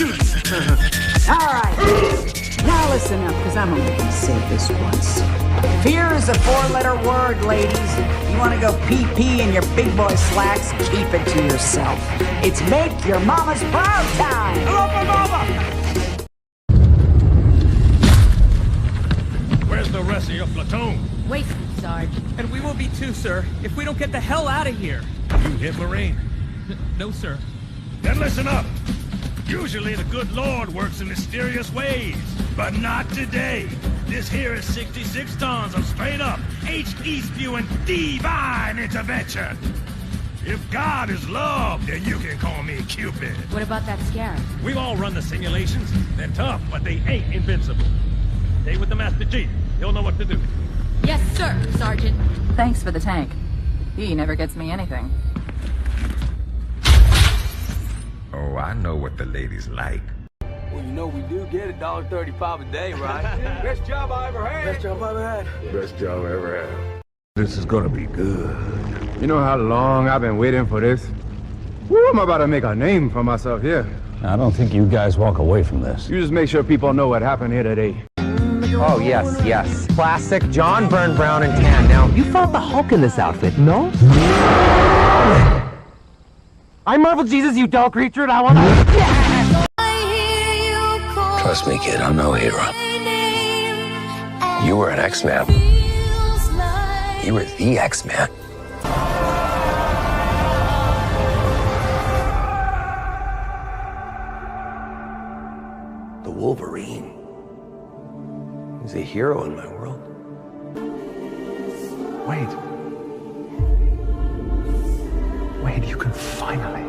All right. Now listen up, because I'm only gonna say this once. Fear is a four-letter word, ladies. You want to go pee-pee in your big boy slacks? Keep it to yourself. It's make your mama's proud time. Hello, my mama. Where's the rest of your platoon? Wasted, Sarge. And we will be too, sir, if we don't get the hell out of here. You hit Marine? No, sir. Then listen up. Usually the good Lord works in mysterious ways, but not today. This here is 66 tons of straight up, H-E spewing divine intervention. If God is love, then you can call me Cupid. What about that scarab? We've all run the simulations. They're tough, but they ain't invincible. Stay with the Master Chief. He'll know what to do. Yes, sir, Sergeant. Thanks for the tank. He never gets me anything. Oh, I know what the ladies like. Well, you know we do get $1.35 a day, right? Best job I ever had. Best job I ever had. Best job I ever had. This is gonna be good. You know how long I've been waiting for this? Woo, I'm about to make a name for myself here. I don't think you guys walk away from this. You just make sure people know what happened here today. Oh, yes, yes. Classic John Byrne Brown and tan. Now, you fought the Hulk in this outfit, no? I'm Marvel Jesus, you dull creature, and I want to... Trust me, kid, I'm no hero. You were an X-Man. You were the X-Man. The Wolverine. He's a hero in my world. Wait, you can finally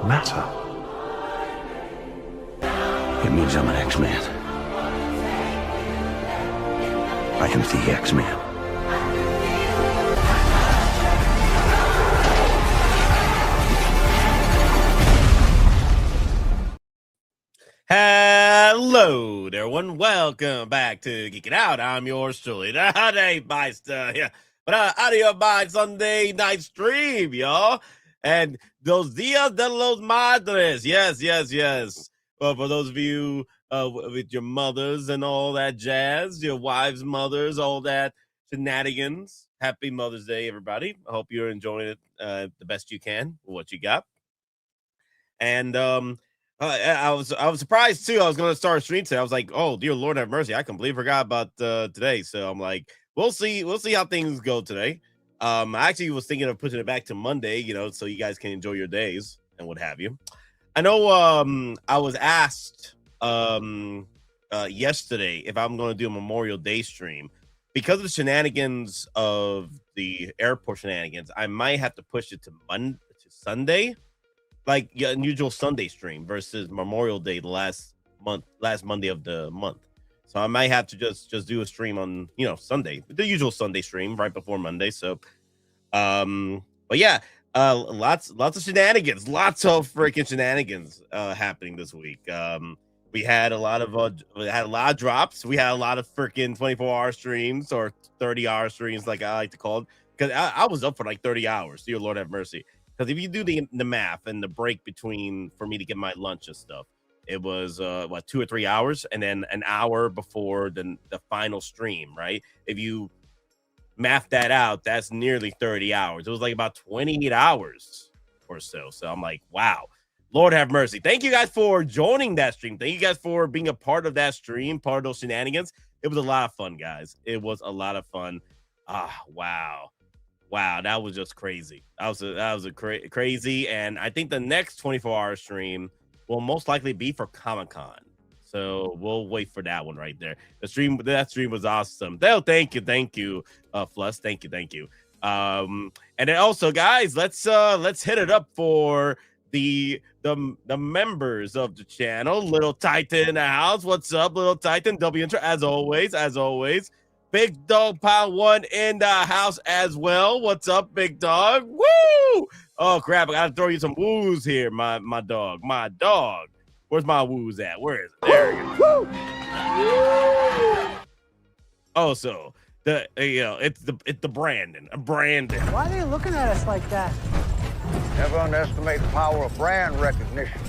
matter. It means I'm an X-Man. I am the X-Man. Hello there, everyone. Welcome back to Geek It Out. I'm yours truly, the Myster. Yeah, but out of your mind Sunday night stream, y'all. And those dias de los madres. Yes. Well, for those of you with your mothers and all that jazz, your wives, mothers, all that shenanigans. Happy Mother's Day, everybody. I hope you're enjoying it the best you can with what you got. And I was surprised too. I was going to start a stream today. I was like, oh, dear Lord have mercy. I completely forgot about today. So I'm like, we'll see how things go today. I actually was thinking of pushing it back to Monday, so you guys can enjoy your days and what have you. I know I was asked yesterday if I'm going to do a Memorial Day stream. Because of the shenanigans of the airport shenanigans, I might have to push it to Sunday. Like your unusual Sunday stream versus Memorial Day last Monday of the month. So I might have to just do a stream on Sunday, the usual Sunday stream right before Monday. So but yeah, lots of shenanigans, lots of freaking shenanigans happening this week. We had a lot of drops. We had a lot of freaking 24-hour streams or 30-hour streams, like I like to call it, because I was up for like 30 hours. Dear Lord have mercy. Because if you do the math and the break between for me to get my lunch and stuff, it was 2 or 3 hours, and then an hour before the final stream, right? If you math that out, that's nearly 30 hours. It was like about 28 hours or so. So I'm like, wow, Lord have mercy. Thank you guys for joining that stream. Thank you guys for being a part of that stream, part of those shenanigans. It was a lot of fun, guys. It was a lot of fun. Wow, that was just crazy. That was crazy. And I think the next 24-hour stream will most likely be for Comic-Con. So we'll wait for that one right there. That stream was awesome. Thank you, Fluss. Thank you. And then also, guys, let's hit it up for the members of the channel. Little Titan in the house. What's up, Little Titan? W intro as always. Big Dog Pound 1 in the house as well. What's up, Big Dog? Woo! Oh crap! I gotta throw you some woos here, my dog. Where's my woos at? Where is it? There you go. Oh, so it's the Brandon. Why are they looking at us like that? Never underestimate the power of brand recognition.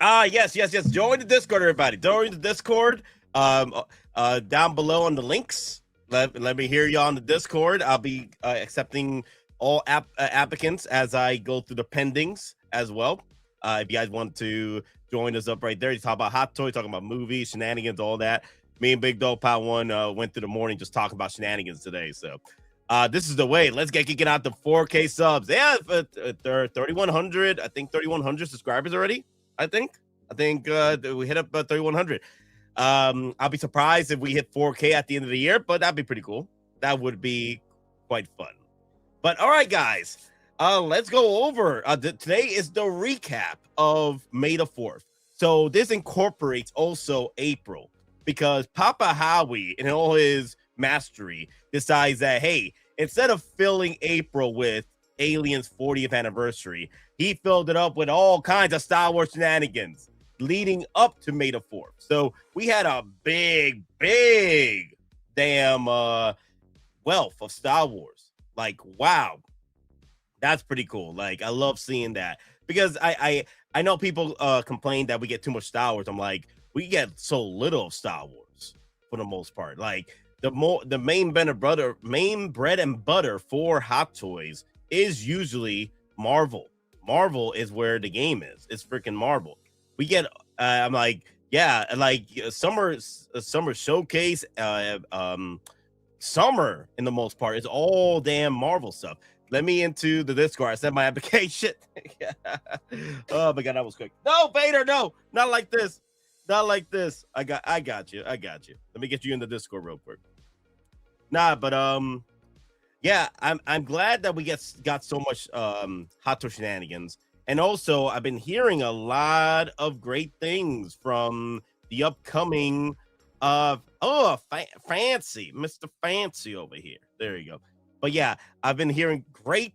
Yes. Join the Discord, everybody. Join the Discord. Down below on the links. Let me hear you on the Discord. I'll be accepting all applicants as I go through the pendings as well. If you guys want to join us up right there, you talk about hot toys, talking about movies, shenanigans, all that. Me and Big Dog Pound 1 went through the morning just talking about shenanigans today. So this is the way. Let's get kicking out the 4K subs. Yeah, 3,100. I think 3,100 subscribers already. I think we hit up 3,100. I'll be surprised if we hit 4K at the end of the year, but that'd be pretty cool. That would be quite fun. But all right, guys, let's go over. Today is the recap of May the 4th. So this incorporates also April, because Papa Howie, in all his mastery, decides that, hey, instead of filling April with Aliens 40th anniversary, he filled it up with all kinds of Star Wars shenanigans leading up to May the 4th. So we had a big damn wealth of Star Wars. Like, wow, that's pretty cool. Like, I love seeing that, because I know people complain that we get too much Star Wars. I'm like, we get so little of Star Wars for the most part. Like, the main bread and butter for Hot Toys is usually Marvel. Marvel is where the game is. It's freaking Marvel. We get I'm like, yeah, like summer showcase, summer in the most part is all damn Marvel stuff. Let me into the Discord. I sent my application. Oh my god, that was quick. No, Vader, no, not like this. Not like this. I got you. Let me get you in the Discord real quick. Nah, but yeah, I'm glad that we got so much Hot Toy shenanigans. And also, I've been hearing a lot of great things from the upcoming Fancy, Mr. Fancy over here. There you go. But yeah, I've been hearing great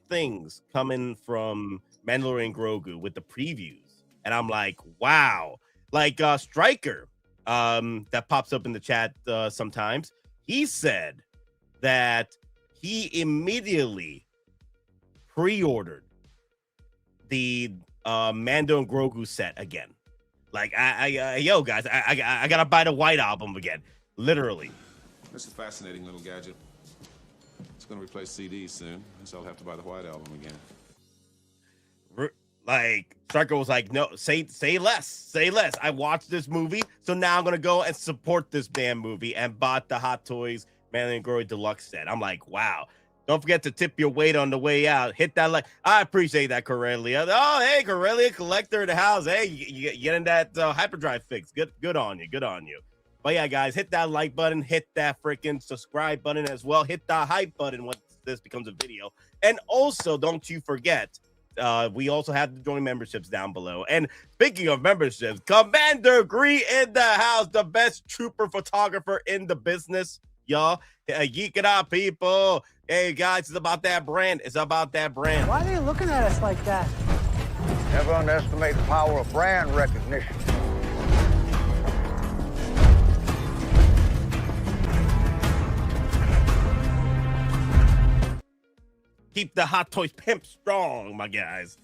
things coming from Mandalorian Grogu with the previews. And I'm like, wow. Like Striker, that pops up in the chat sometimes. He said that he immediately pre-ordered the Mando and Grogu set again. Like, yo, guys, I gotta buy the White Album again, literally. That's a fascinating little gadget. It's gonna replace CDs soon, so I'll have to buy the White Album again. Like, Striker was like, no, say less. I watched this movie, so now I'm gonna go and support this damn movie, and bought the Hot Toys Mandalorian Grogu Deluxe set. I'm like, wow. Don't forget to tip your weight on the way out. Hit that like. I appreciate that, Corellia. Oh, hey, Corellia, collector in the house. Hey, you getting that hyperdrive fix? Good on you. But yeah, guys, hit that like button. Hit that freaking subscribe button as well. Hit the hype button once this becomes a video. And also, don't you forget, we also have the join memberships down below. And speaking of memberships, Commander Gree in the house, the best trooper photographer in the business, y'all. Geek it up, people. Hey, guys, it's about that brand. Why are they looking at us like that? Never underestimate the power of brand recognition. Keep the Hot Toys pimp strong, my guys.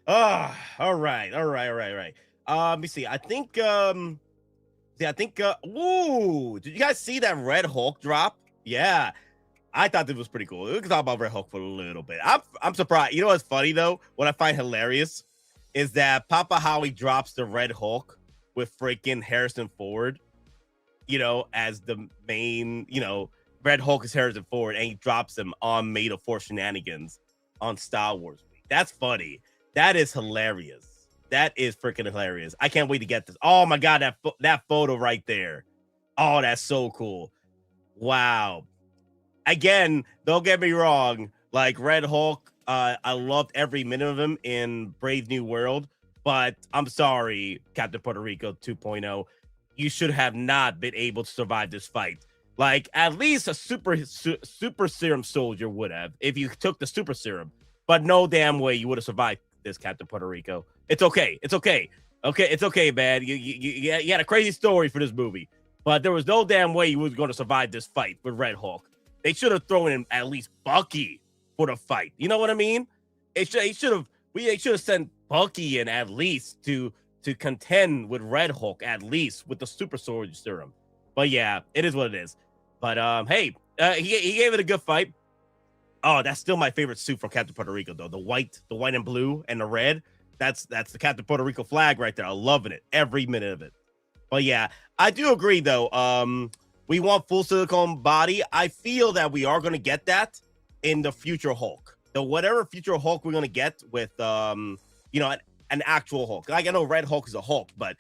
All right. Let me see. I think ooh, did you guys see that Red Hulk drop? Yeah, I thought this was pretty cool. We can talk about Red Hulk for a little bit. I'm surprised. You know what's funny though? What I find hilarious is that Papa Howie drops the Red Hulk with freaking Harrison Ford, as the main, Red Hulk is Harrison Ford, and he drops him on May the 4th shenanigans on Star Wars Week. That's funny. That is hilarious. That is freaking hilarious. I can't wait to get this. Oh my god, that photo right there. Oh, that's so cool. Wow. Again, don't get me wrong. Like Red Hulk, I loved every minute of him in Brave New World, but I'm sorry, Captain Puerto Rico 2.0. You should have not been able to survive this fight. Like, at least a super serum soldier would have if you took the super serum, but no damn way you would have survived this, Captain Puerto Rico. It's okay. Okay, it's okay, man. You had a crazy story for this movie, but there was no damn way you was going to survive this fight with Red Hulk. They should have thrown in at least Bucky for the fight. You know what I mean? They should have sent Bucky in at least to contend with Red Hulk, at least with the super soldier serum. But yeah, it is what it is. But hey, he gave it a good fight. Oh, that's still my favorite suit from Captain Puerto Rico, though. The white and blue and the red. That's the Captain Puerto Rico flag right there. I'm loving it, every minute of it. But yeah, I do agree though. We want full silicone body. I feel that we are going to get that in the future Hulk. So whatever future Hulk we're going to get with you know, an actual Hulk. Like I know Red Hulk is a Hulk, but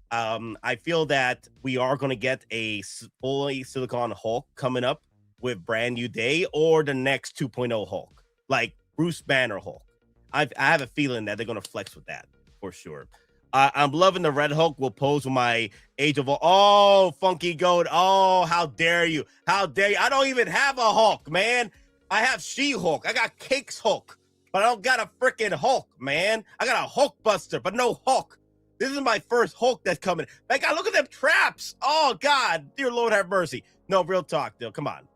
I feel that we are going to get a fully silicone Hulk coming up with Brand New Day or the next 2.0 Hulk, like Bruce Banner Hulk. I have a feeling that they're going to flex with that for sure. I'm loving the Red Hulk will pose with my Age of Oh, Funky Goat. Oh, how dare you? How dare you? I don't even have a Hulk, man. I have She-Hulk. I got Cakes Hulk, but I don't got a freaking Hulk, man. I got a Hulk Buster, but no Hulk. This is my first Hulk that's coming. Like, look at them traps. Oh, God. Dear Lord, have mercy. No, real talk, though. Come on.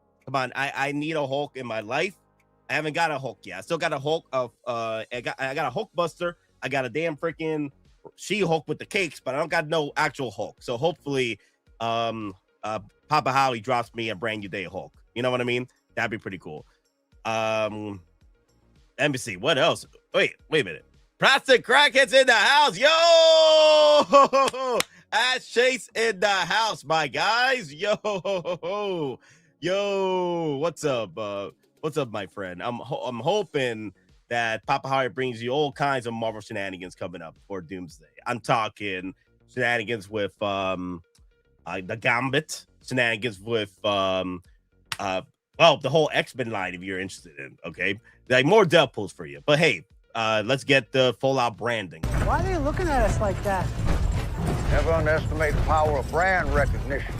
I need a Hulk in my life. I haven't got a Hulk yet. I still got a Hulk of I got a Hulk Buster. I got a damn freaking She-Hulk with the cakes, but I don't got no actual Hulk. So hopefully Papa Howie drops me a Brand New Day Hulk. You know what I mean? That'd be pretty cool. Let me see what else. Wait a minute. Plastic Crackheads in the house. Yo! Ash Chase in the house, my guys. Yo, what's up? What's up, my friend? I'm hoping that Papa Howie brings you all kinds of Marvel shenanigans coming up for Doomsday. I'm talking shenanigans with the Gambit, shenanigans with the whole X-Men line if you're interested in. Okay, like more Deadpools for you. But hey, let's get the full-out branding. Why are they looking at us like that? Never underestimate the power of brand recognition.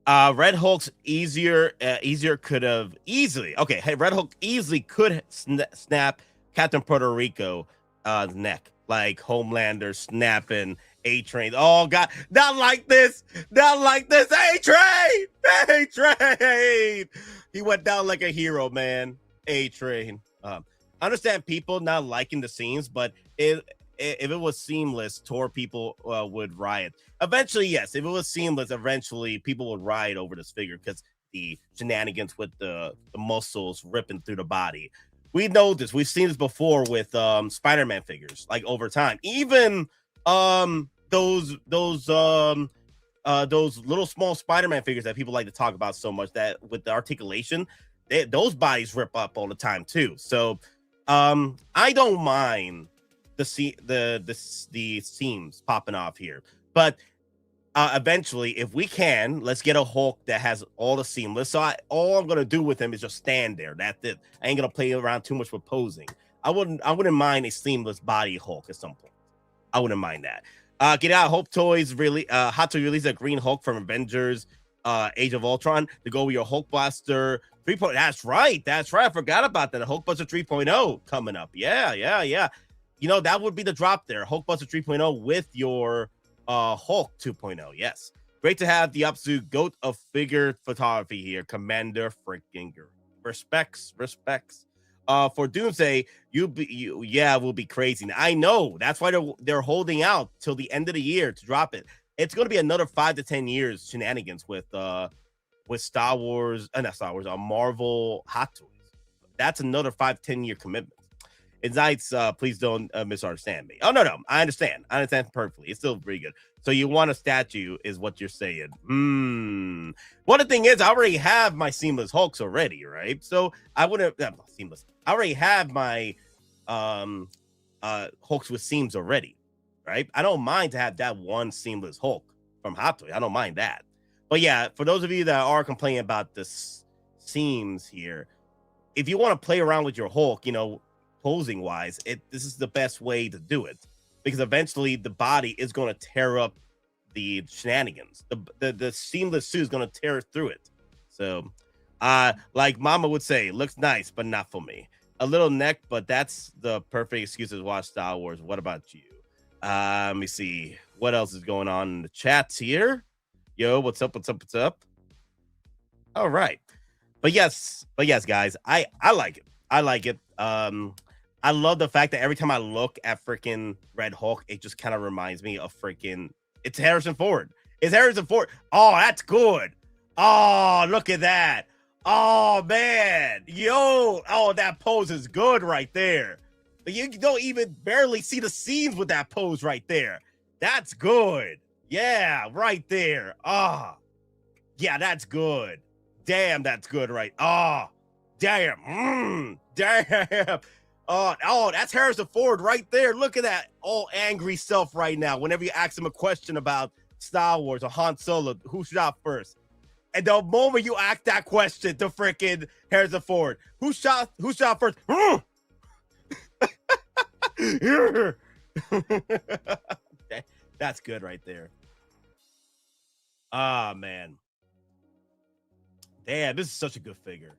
Red Hulk's could have easily. Okay, hey, Red Hulk easily could snap Captain Puerto Rico neck, like Homelander snapping A-Train. Oh God, not like this, A-Train. He went down like a hero, man. A-Train. I understand people not liking the scenes, but if it was seamless, Thor people would riot. Eventually, yes. If it was seamless, eventually people would riot over this figure because the shenanigans with the muscles ripping through the body. We know this. We've seen this before with Spider-Man figures, like over time. Even those little small Spider-Man figures that people like to talk about so much, that with the articulation, those bodies rip up all the time too. So I don't mind the seams popping off here, but eventually, if we can, let's get a Hulk that has all the seamless. So all I'm gonna do with him is just stand there. That's it. I ain't gonna play around too much with posing. I wouldn't mind a seamless body Hulk at some point. I wouldn't mind that. Get out Hope Toys really hot to release a Green Hulk from Avengers Age of Ultron to go with your Hulk Blaster 3.0. That's right. I forgot about that. Hulk Buster 3.0 coming up. Yeah. You know, that would be the drop there. Hulk Buster 3.0 with your Hulk 2.0. Yes. Great to have the absolute goat of figure photography here. Commander freaking respects. For Doomsday, will be crazy. I know. That's why they're holding out till the end of the year to drop it. It's going to be another 5 to 10 years shenanigans with Star Wars, Marvel Hot Toys. That's another 5 to 10 year commitment. It's nice. Please don't misunderstand me. Oh, no. I understand perfectly. It's still pretty good. So you want a statue is what you're saying. Well, the thing is, I already have my seamless Hulks already, right? So I wouldn't seamless. I already have my Hulks with seams already, right? I don't mind to have that one seamless Hulk from Hot Toys. I don't mind that. But yeah, for those of you that are complaining about the seams here, if you want to play around with your Hulk, you know, posing wise, this is the best way to do it, because eventually the body is going to tear up the shenanigans. The seamless suit is going to tear through it. So Like Mama would say, looks nice, but not for me. A little neck, but that's the perfect excuse to watch Star Wars. What about you? Let me see what else is going on in the chats here. Yo, what's up? What's up? What's up? All right, but yes, guys, I like it. I like it. I love the fact that every time I look at freaking Red Hulk, it just kind of reminds me of freaking. It's Harrison Ford. It's Harrison Ford. Oh, that's good. Oh, look at that. Oh man, yo, oh, that pose is good right there. You don't even barely see the scenes with that pose right there. That's good. Yeah, right there. Ah, yeah, that's good. Damn, that's good, right? Ah, damn. Damn. Oh, that's Harrison Ford right there. Look at that all angry self right now. Whenever you ask him a question about Star Wars or Han Solo, who shot first? And the moment you ask that question to freaking Harrison Ford, who shot first? That's good right there. Ah, man. Damn, this is such a good figure.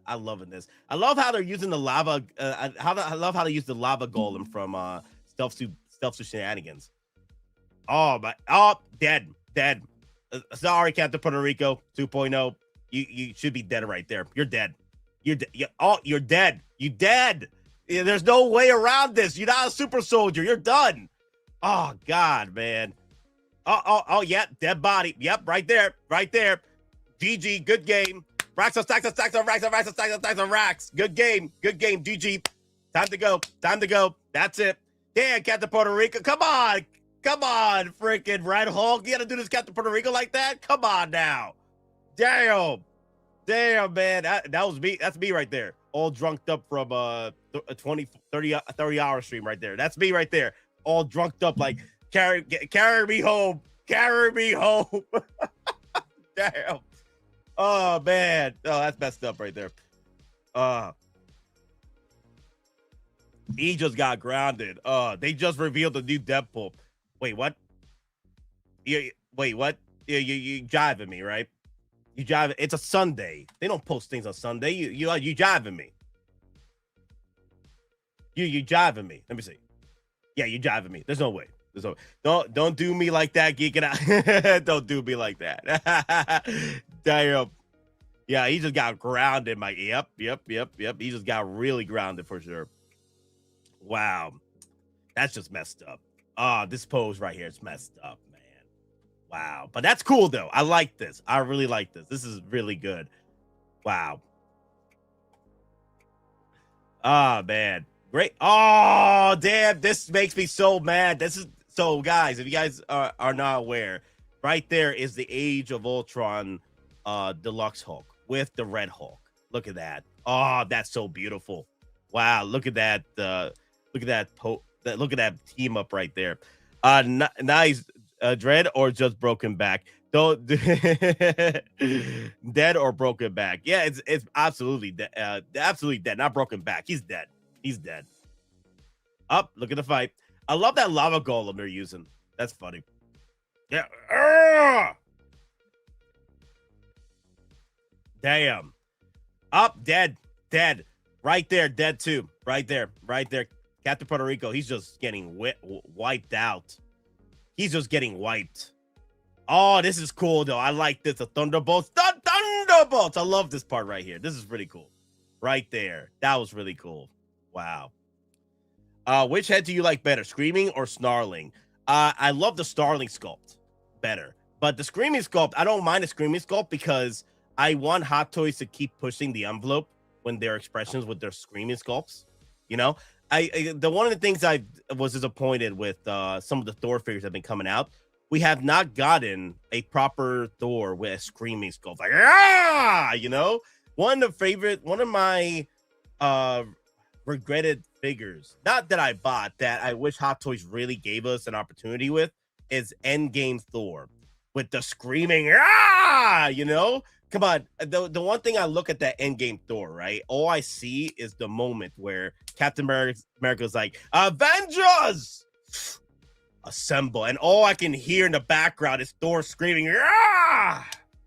I loving this. I love how they're using the lava. I love how they use the lava golem from Stealth Suit Shenanigans. Oh my! Oh, dead. Sorry, Captain Puerto Rico 2.0. You should be dead right there. You're dead. You're dead. You dead. There's no way around this. You're not a super soldier. You're done. Oh God, man. Oh yeah, dead body. Yep, right there. GG, good game. Racks on stacks on stacks on racks on racks on stacks on stacks on racks. Good game. GG. Time to go. That's it. Damn, Captain Puerto Rico. Come on, freaking Red Hulk. You gotta do this Captain Puerto Rico like that? Come on now. Damn, man. That was me. That's me right there. All drunked up from a 30 hour stream right there. That's me right there. All drunked up like carry me home. Damn. Oh man. Oh, that's messed up right there. He just got grounded. They just revealed the new Deadpool. Wait, what? Wait, what? You jiving me, right? You jiving? It's a Sunday. They don't post things on Sunday. You jiving me? You jiving me? Let me see. Yeah, you jiving me. There's no way. Don't do me like that, geeking out. Don't do me like that. Damn. Yeah, he just got grounded. Yep. He just got really grounded for sure. Wow, that's just messed up. This pose right here is messed up, man. Wow, but that's cool though. I like this. I really like this. This is really good. Wow. Man, great. Oh, damn, this makes me so mad. This is so, guys. If you guys are not aware, right there is the Age of Ultron, Deluxe Hulk with the Red Hulk. Look at that. Oh, that's so beautiful. Wow, look at that. Look at that team up right there. Nice. Dread or just broken back? Don't dead or broken back. Yeah, it's absolutely absolutely dead. Not broken back. He's dead. Up. Look at the fight. I love that lava golem they're using. That's funny. Yeah. Damn. Up. Dead. Right there. Dead too. Right there. Captain Puerto Rico. He's just getting wiped out. He's just getting wiped. Oh, this is cool though. I like this. The Thunderbolts. The Thunderbolts. I love this part right here. This is pretty cool. Right there. That was really cool. Wow. Which head do you like better, Screaming or Snarling? I love the Snarling sculpt better. But the Screaming sculpt, I don't mind the Screaming sculpt because I want Hot Toys to keep pushing the envelope when their expressions with their Screaming sculpts. You know? One of the things I was disappointed with some of the Thor figures that have been coming out, we have not gotten a proper Thor with a Screaming sculpt. Like, you know, one of my regretted figures, not that I bought, that I wish Hot Toys really gave us an opportunity with, is Endgame Thor with the screaming, you know. Come on, the one thing I look at that Endgame Thor, right? All I see is the moment where Captain America's like, Avengers! Assemble. And all I can hear in the background is Thor screaming,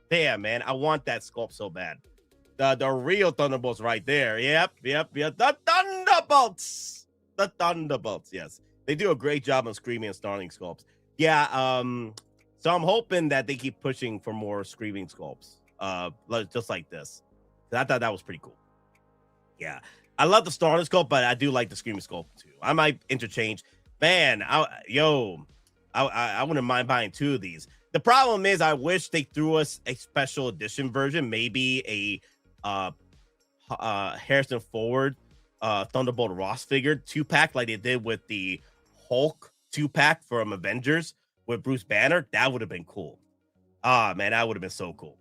Damn, man, I want that sculpt so bad. The real Thunderbolts right there. Yep. The Thunderbolts. The Thunderbolts. Yes, they do a great job on Screaming and Snarling sculpts. Yeah. So I'm hoping that they keep pushing for more Screaming sculpts. Just like this. I thought that was pretty cool. Yeah, I love the Snarling sculpt, but I do like the Screaming sculpt too. I might interchange. Man, I wouldn't mind buying 2 of these. The problem is, I wish they threw us a special edition version, maybe a Harrison Ford Thunderbolt Ross figure 2-pack like they did with the Hulk 2-pack from Avengers with Bruce Banner. That would have been cool. Man, that would have been so cool.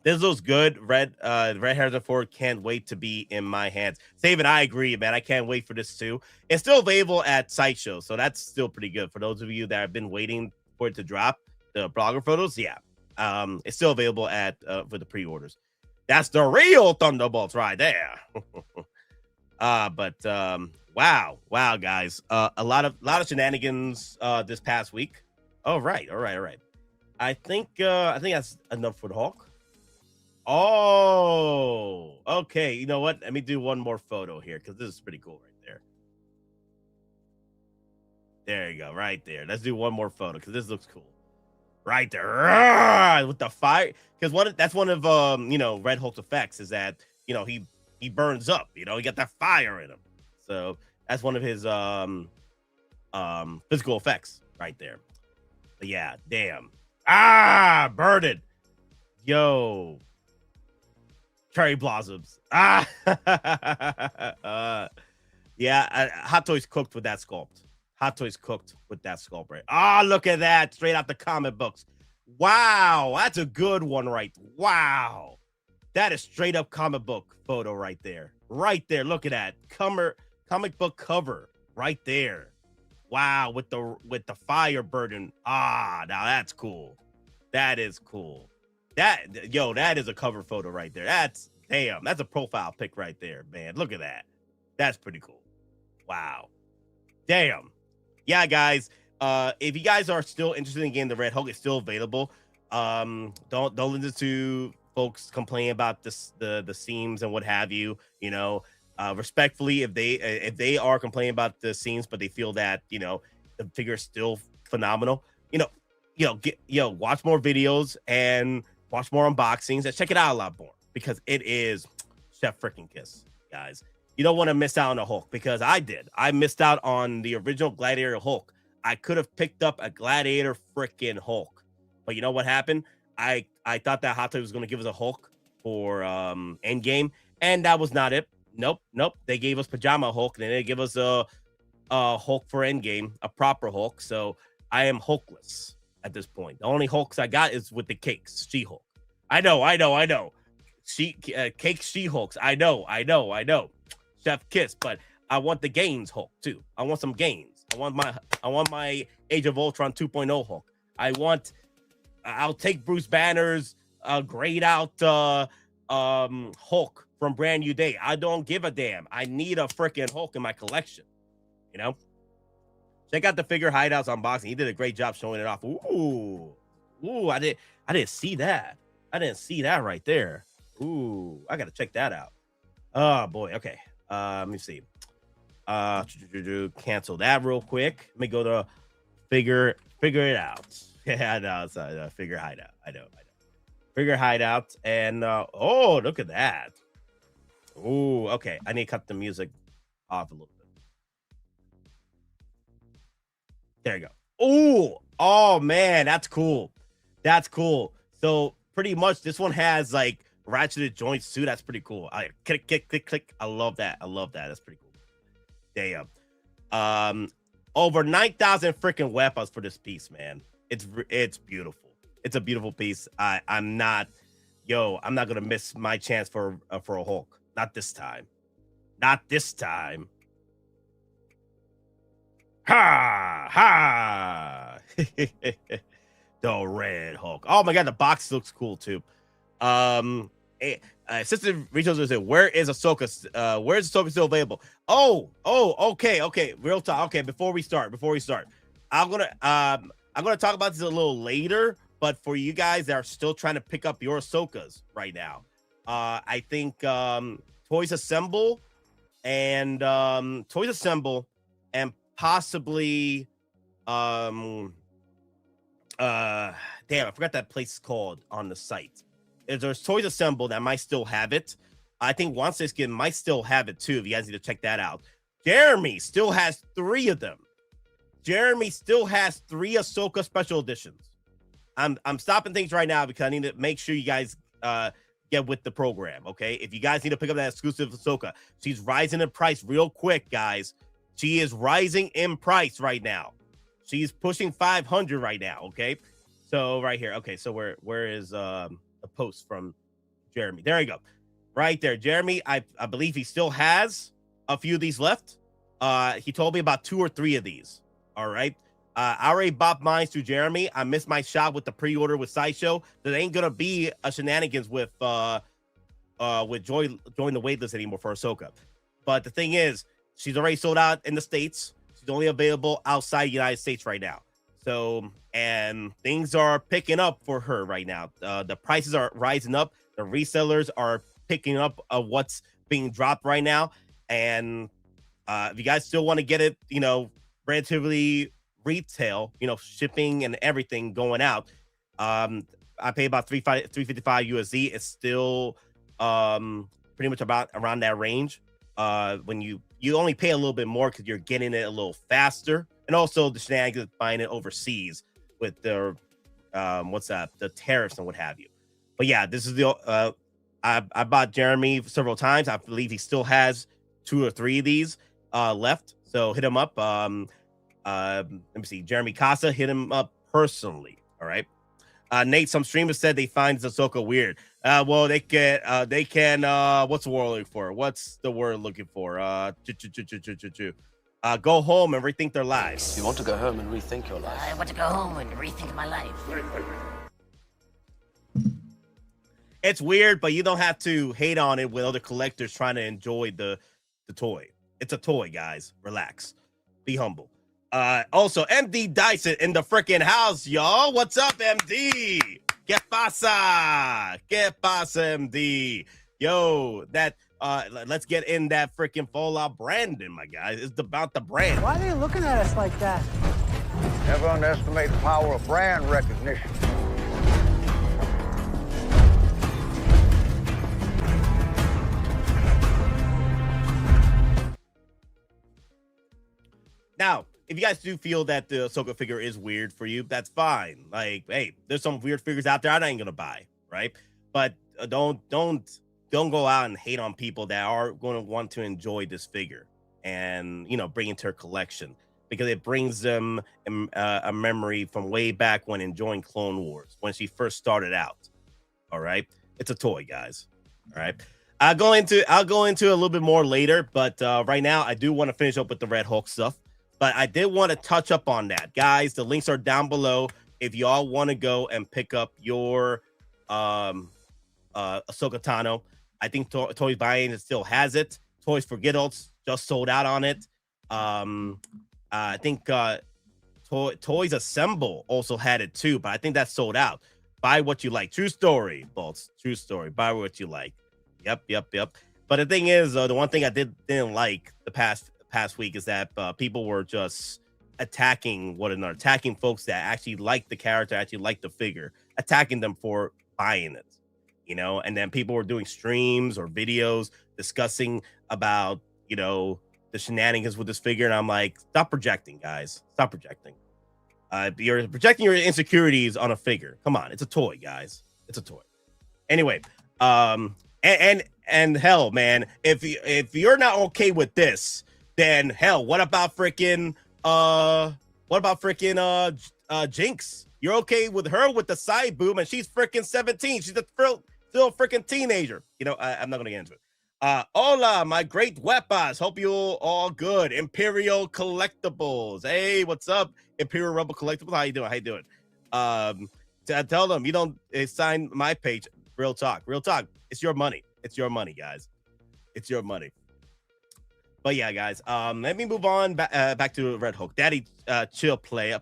This looks good. Red Harrison Ford can't wait to be in my hands. Savin, I agree, man. I can't wait for this too. It's still available at Sideshow, so that's still pretty good for those of you that have been waiting for it to drop the blogger photos. Yeah, it's still available at for the pre-orders. That's the real Thunderbolts right there. Wow, guys, a lot of shenanigans this past week. All right. I think that's enough for the Hulk. Oh, okay. You know what? Let me do one more photo here because this is pretty cool right there. There you go, right there. Let's do one more photo because this looks cool. Right there with the fire, because that's one of Red Hulk's effects is that he burns up. He got that fire in him. So that's one of his physical effects right there. But yeah, damn. Burden. Yo. Cherry blossoms. Yeah, Hot Toys cooked with that sculpt. Hot Toys cooked with that sculpt, right? Look at that. Straight out the comic books. Wow, that's a good one, right? Wow. That is straight up comic book photo right there. Right there. Look at that. Comic book cover right there. Wow, with the fire burden. Now that's cool. That is cool. That is a cover photo right there. That's a profile pic right there, man. Look at that. That's pretty cool. Wow. Damn. Yeah, guys. If you guys are still interested in getting the Red Hulk, it's still available. Don't listen to folks complain about the seams and what have you. Respectfully, if they are complaining about the seams, but they feel that the figure is still phenomenal, watch more videos and watch more unboxings and check it out a lot more because it is chef freaking kiss, guys. You don't want to miss out on a Hulk because I did. I missed out on the original Gladiator Hulk. I could have picked up a Gladiator freaking Hulk, but you know what happened? I thought that Hot Toys was going to give us a Hulk for Endgame, and that was not it. Nope. They gave us Pajama Hulk, and then they give us a Hulk for Endgame, a proper Hulk. So I am Hulkless at this point. The only Hulks I got is with the cakes, She-Hulk. I know. Cake She-Hulks. I know. Chef Kiss, but I want the Gaines Hulk too. I want some Gaines. I want my Age of Ultron 2.0 Hulk. I'll take Bruce Banner's grayed out Hulk from Brand New Day. I don't give a damn. I need a freaking Hulk in my collection. Check out the Figure Hideouts unboxing. He did a great job showing it off. Ooh, I didn't see that. I didn't see that right there. Ooh, I gotta check that out. Oh boy. Okay. Let me see. Cancel that real quick. Let me go to figure it out. Yeah, I know. It's a Figure Hideout. I know. Figure Hideout, and oh, look at that. Ooh, okay. I need to cut the music off a little bit. There you go. Ooh, oh man, that's cool. So pretty much this one has like ratcheted joints too. That's pretty cool. I click. I love that. That's pretty cool. Damn. Over 9,000 freaking weapons for this piece, man. It's beautiful. It's a beautiful piece. I'm not gonna miss my chance for a Hulk. Not this time. Ha! The Red Hulk. Oh my god, the box looks cool too. Assistant Rachel said, "Where is Ahsoka? Where is Ahsoka still available?" Oh, okay. Real talk. Okay, before we start, I'm gonna talk about this a little later. But for you guys that are still trying to pick up your Ahsokas right now, I think Toys Assemble and possibly damn, I forgot that place is called on the site. There's Toys Assemble that might still have it. I think Once This Skin might still have it too. If you guys need to check that out. Jeremy still has 3 of them. Jeremy still has 3 Ahsoka special editions. I'm stopping things right now because I need to make sure you guys get with the program, okay? If you guys need to pick up that exclusive Ahsoka, she's rising in price real quick, guys. She is rising in price right now. She's pushing 500 right now, okay? So right here, okay. So where is a post from Jeremy? There you go, right there, Jeremy. I believe he still has a few of these left. He told me about 2 or 3 of these. All right. I already bought mine through Jeremy. I missed my shot with the pre-order with Sideshow. There ain't gonna be a Shenanigans with join the waitlist anymore for Ahsoka. But the thing is, she's already sold out in the States. She's only available outside the United States right now. So, and things are picking up for her right now. The prices are rising up. The resellers are picking up what's being dropped right now. And if you guys still want to get it, you know, relatively retail, you know, shipping and everything going out, I pay about $355 USD. It's still pretty much about around that range. When you only pay a little bit more because you're getting it a little faster, and also the Shenanigans buying it overseas with their the tariffs and what have you. But yeah, this is the I bought Jeremy several times. I believe he still has 2 or 3 of these left. So hit him up. Let me see. Jeremy Casa, hit him up personally. All right. Nate, some streamers said they find Ahsoka weird. Well, they can what's the word looking for? What's the word looking for? Go home and rethink their lives. You want to go home and rethink your life? I want to go home and rethink my life. It's weird, but you don't have to hate on it with other collectors trying to enjoy the toy. It's a toy, guys. Relax. Be humble. Also, MD Dyson in the freaking house, y'all. What's up, MD? ¿Qué pasa? ¿Qué pasa, MD? Yo, that let's get in that freaking Fallout branding, my guys. It's about the brand. Why are they looking at us like that? Never underestimate the power of brand recognition. Now, if you guys do feel that the Ahsoka figure is weird for you, that's fine. Like, hey, there's some weird figures out there I ain't gonna buy, right? But don't go out and hate on people that are going to want to enjoy this figure and, you know, bring it to their collection, because it brings them a memory from way back when enjoying Clone Wars, when she first started out. All right, it's a toy, guys. All right, I'll go into a little bit more later, but right now I do want to finish up with the Red Hulk stuff. But I did want to touch up on that, guys. The links are down below if y'all want to go and pick up your Ahsoka Tano. I think Toys Buying still has it. Toys for Kiddos just sold out on it. I think Toys Assemble also had it too, but I think that's sold out. Buy what you like. True story, Bolts. True story. Buy what you like. Yep. But the thing is, the one thing I didn't like the past week is that people were just attacking one another, attacking folks that actually like the character, actually like the figure, attacking them for buying it, you know. And then people were doing streams or videos discussing about, you know, the shenanigans with this figure, and I'm like, stop projecting, guys. Stop projecting. You're projecting your insecurities on a figure. Come on, it's a toy, guys. It's a toy. Anyway, and hell, man, if you're not okay with this, then hell, what about freaking Jinx? You're okay with her with the side boob, and she's freaking 17. She's still a freaking teenager. You know, I'm not gonna get into it. Hola, my great weapons. Hope you all good. Imperial Collectibles. Hey, what's up, Imperial Rebel Collectibles? How you doing? Tell them you don't sign my page. Real talk. It's your money. It's your money, guys. It's your money. But yeah, guys, let me move on back to Red Hulk. Daddy, chill, play.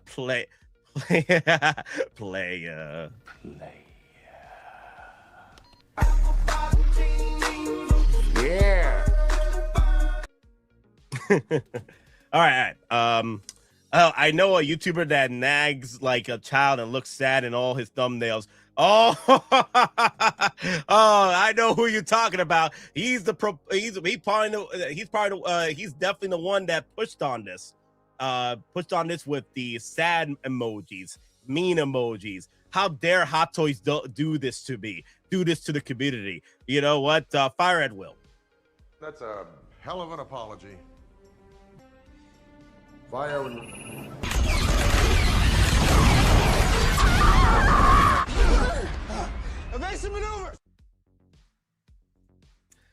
All right. I know a YouTuber that nags like a child and looks sad in all his thumbnails. Oh, I know who you're talking about. He's definitely the one that pushed on this. With the sad emojis, mean emojis. How dare Hot Toys do this to me? Do this to the community? You know what? Fire at will. That's a hell of an apology. Fire. Evasive maneuver.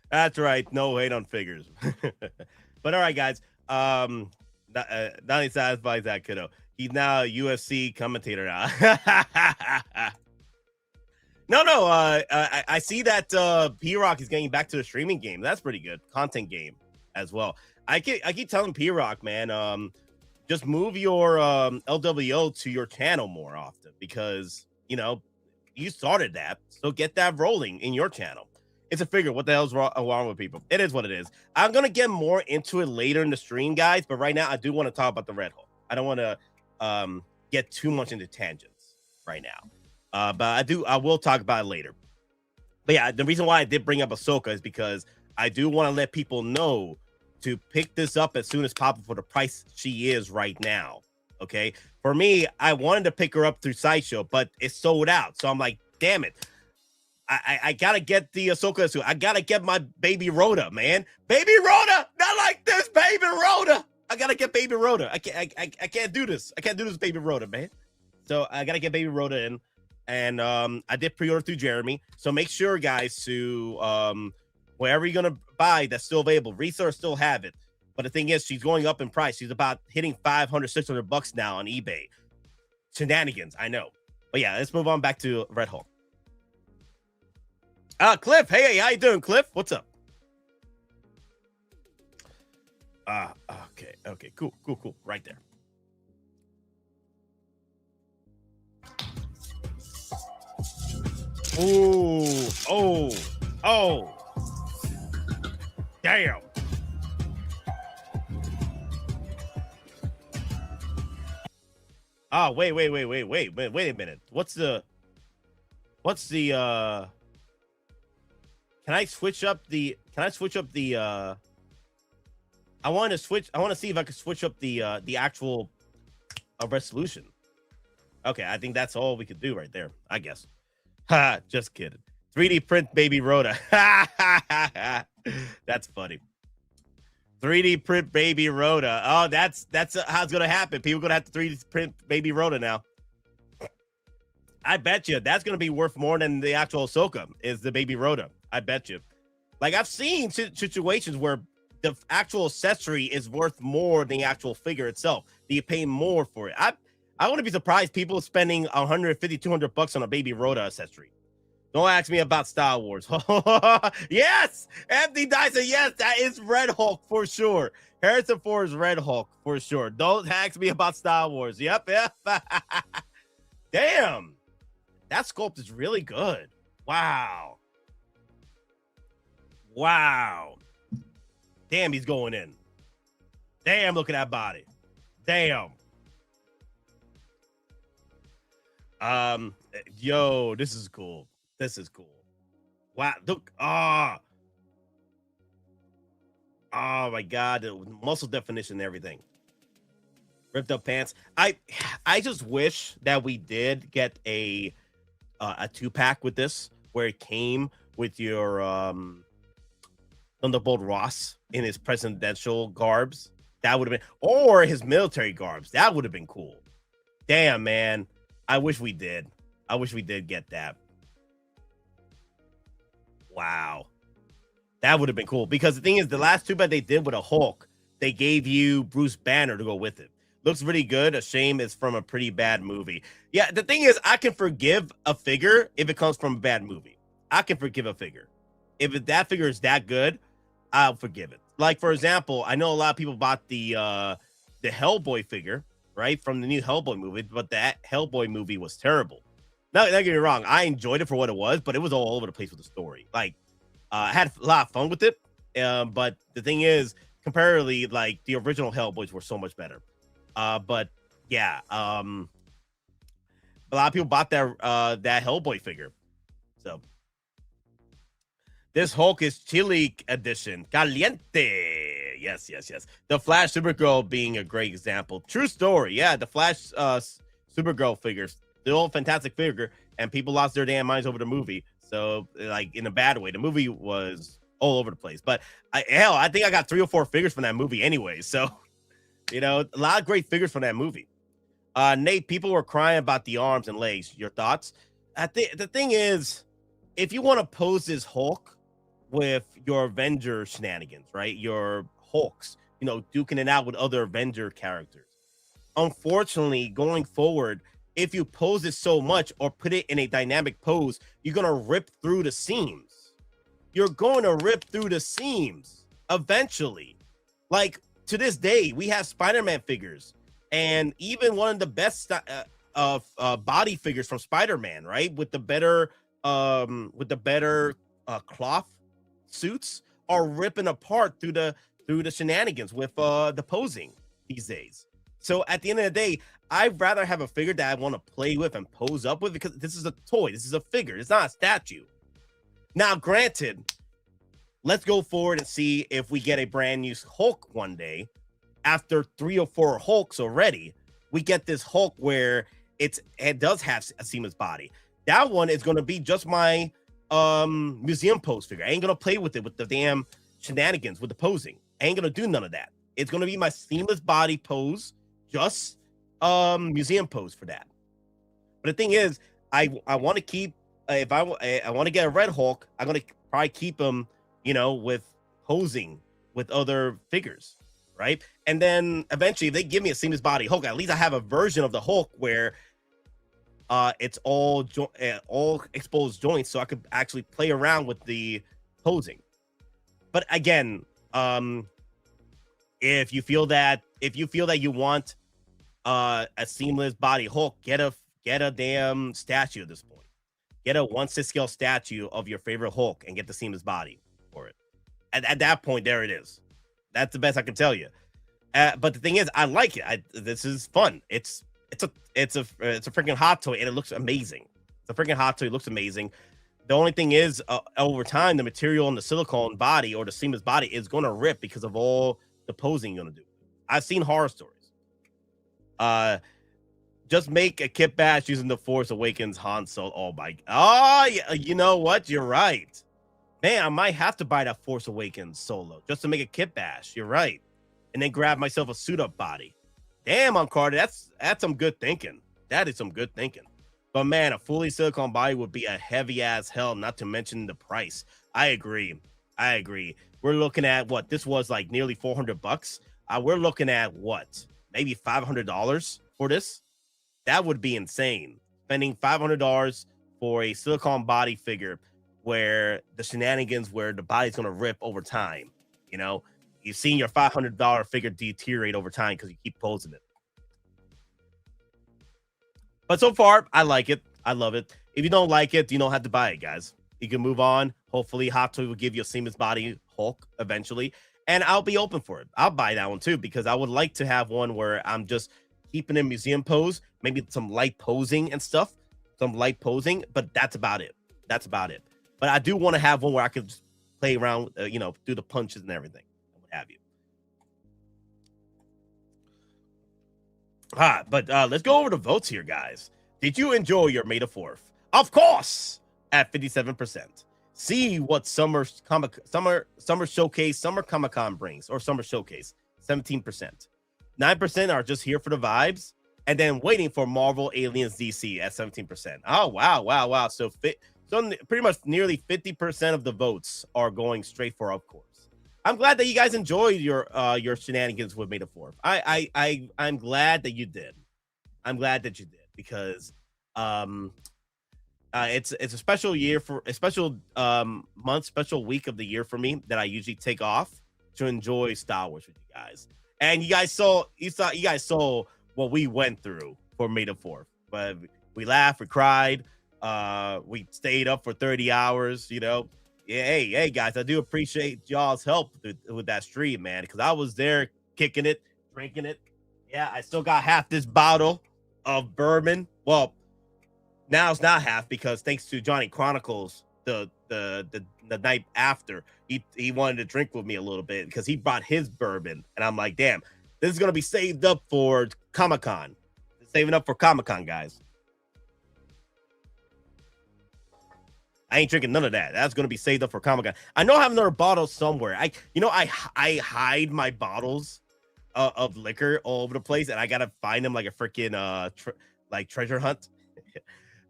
That's right. No hate on figures. But all right, guys. Not only satisfies that kiddo. He's now a UFC commentator now. No. I see that P-Rock is getting back to the streaming game. That's pretty good. Content game as well. I keep telling P-Rock, man, just move your LWO to your channel more often because, you know, you started that. So get that rolling in your channel. It's a figure. What the hell's wrong with people? It is what it is. I'm going to get more into it later in the stream, guys. But right now, I do want to talk about the Red Hulk. I don't want to get too much into tangents right now. But I will talk about it later. But yeah, the reason why I did bring up Ahsoka is because I do want to let people know to pick this up as soon as possible for the price she is right now. Okay. For me, I wanted to pick her up through Sideshow, but it's sold out. So I'm like, damn it. I gotta get the Ahsoka suit. I gotta get my Baby Rhoda, man. Baby Rhoda, not like this, Baby Rhoda. I gotta get Baby Rhoda. I can't do this. I can't do this, Baby Rhoda, man. So I gotta get Baby Rhoda in, and I did pre-order through Jeremy. So make sure, guys, to wherever you're gonna buy that's still available. Resellers still have it, but the thing is, she's going up in price. She's about hitting $500-$600 now on eBay. Shenanigans, I know. But yeah, let's move on back to Red Hulk. Cliff, hey, how you doing, Cliff? What's up? Okay, cool. Right there. Oh. Damn. Oh, wait a minute. What's the Can I switch up the I want to see if I can switch up the actual resolution. Okay, I think that's all we could do right there, I guess. Ha, just kidding. 3D print Baby Rhoda. That's funny. 3D print Baby Rhoda. Oh, that's how it's gonna happen. People are gonna have to 3D print Baby Rhoda now. I bet you that's gonna be worth more than the actual Ahsoka is the Baby Rhoda. I bet you. Like, I've seen situations where the actual accessory is worth more than the actual figure itself. You pay more for it. I wouldn't be surprised people spending $150-$200 on a Baby Rhoda accessory. Don't ask me about Star Wars. Yes, Anthony Dyson. Yes, that is Red Hulk for sure. Harrison Ford's Red Hulk for sure. Don't ask me about Star Wars. Yep. Damn, that sculpt is really good. Wow. Damn, he's going in. Damn, look at that body. Damn. Yo, this is cool. Wow, look. Oh my God, the muscle definition and everything. Ripped up pants. I just wish that we did get a 2-pack with this, where it came with your Thunderbolt Ross in his presidential garbs. That would have been, or his military garbs. That would have been cool. Damn, man. I wish we did get that. Wow. That would have been cool. Because the thing is, the last 2-pack they did with a Hulk, they gave you Bruce Banner to go with it. Looks really good. A shame it's from a pretty bad movie. Yeah, the thing is, I can forgive a figure if it comes from a bad movie. I can forgive a figure. If that figure is that good, I'll forgive it. Like, for example, I know a lot of people bought the Hellboy figure, right, from the new Hellboy movie, but that Hellboy movie was terrible. Don't get me wrong, I enjoyed it for what it was, but it was all over the place with the story. Like, I had a lot of fun with it, but the thing is, comparatively, like the original Hellboys were so much better. But yeah, a lot of people bought that Hellboy figure. So this Hulk is Chile edition, caliente. Yes. The Flash Supergirl being a great example. True story. Yeah, the Flash Supergirl figures, the old fantastic figure, and people lost their damn minds over the movie. So, like, in a bad way, the movie was all over the place. But I think I got 3 or 4 figures from that movie anyway. So, you know, a lot of great figures from that movie. Nate, people were crying about the arms and legs. Your thoughts? The thing is, if you want to pose this Hulk with your Avenger shenanigans, right? Your Hulks, you know, duking it out with other Avenger characters. Unfortunately, going forward, if you pose it so much or put it in a dynamic pose, you're going to rip through the seams. You're going to rip through the seams eventually. Like, to this day, we have Spider-Man figures, and even one of the best body figures from Spider-Man, right? With the better cloth suits are ripping apart through the shenanigans with the posing these days. So at the end of the day, I'd rather have a figure that I want to play with and pose up with, because this is a toy. This is a figure. It's not a statue. Now, granted, let's go forward and see if we get a brand new Hulk one day. After 3 or 4 Hulks already, we get this Hulk where it does have a seamless body. That one is going to be just my museum pose figure. I ain't going to play with it with the damn shenanigans with the posing. I ain't going to do none of that. It's going to be my seamless body pose, just museum pose for that. But the thing is, I want to keep, if I want to get a Red Hulk, I'm going to probably keep him, you know, with posing with other figures, right? And then eventually, if they give me a seamless body Hulk, at least I have a version of the Hulk where it's all exposed joints, so I could actually play around with the posing. But again, if you feel that you want a seamless body Hulk, get a damn statue at this point. Get a 1/6 scale statue of your favorite Hulk and get the seamless body for it. At that point, there it is. That's the best I can tell you. But the thing is, I like it. This is fun. It's a freaking hot toy, and it looks amazing. It's a freaking hot toy. It looks amazing. The only thing is, over time, the material on the silicone body or the seamless body is going to rip because of all the posing you're going to do. I've seen horror stories. Just make a Kit Bash using the Force Awakens Han Solo. Oh my! Oh, yeah, you know what? You're right. Man, I might have to buy that Force Awakens Solo just to make a Kit Bash. You're right, and then grab myself a suit up body. Damn, Uncarded, that's some good thinking. That is some good thinking. But man, a fully silicone body would be a heavy as hell. Not to mention the price. I agree. We're looking at what this was like nearly $400. We're looking at what, maybe $500 for this. That would be insane. Spending $500 for a silicone body figure where the shenanigans, where the body's going to rip over time. You know, you've seen your $500 figure deteriorate over time because you keep posing it. But so far, I like it. I love it. If you don't like it, you don't have to buy it, guys. You can move on. Hopefully, Hot Toy will give you a seamless body Hulk eventually. And I'll be open for it. I'll buy that one too, because I would like to have one where I'm just keeping in museum pose, maybe some light posing and stuff, but that's about it. But I do want to have one where I could just play around, do the punches and everything, and what have you. But let's go over the votes here, guys. Did you enjoy your May the 4th? Of course, at 57%. See what summer showcase, summer Comic-Con brings, or summer showcase, 17%. 9% are just here for the vibes, and then waiting for Marvel, Aliens, DC at 17%. Oh, wow. So pretty much nearly 50% of the votes are going straight for Of Course. I'm glad that you guys enjoyed your shenanigans with May the 4th. I'm glad that you did. Because it's a special year, for a special month, special week of the year for me that I usually take off to enjoy Star Wars with you guys. And you guys saw what we went through for May the 4th. But we laughed, we cried, we stayed up for 30 hours, Yeah, hey, guys, I do appreciate y'all's help with that stream, man, because I was there kicking it, drinking it. Yeah, I still got half this bottle of bourbon. Well, now it's not half because thanks to Johnny Chronicles, the night after, he wanted to drink with me a little bit because he brought his bourbon, and I'm like, damn, this is gonna be saved up for Comic-Con. Saving up for Comic-Con, guys. I ain't drinking none of that. That's gonna be saved up for Comic-Con. I know I have another bottle somewhere. I hide my bottles of liquor all over the place, and I gotta find them like a freaking treasure hunt.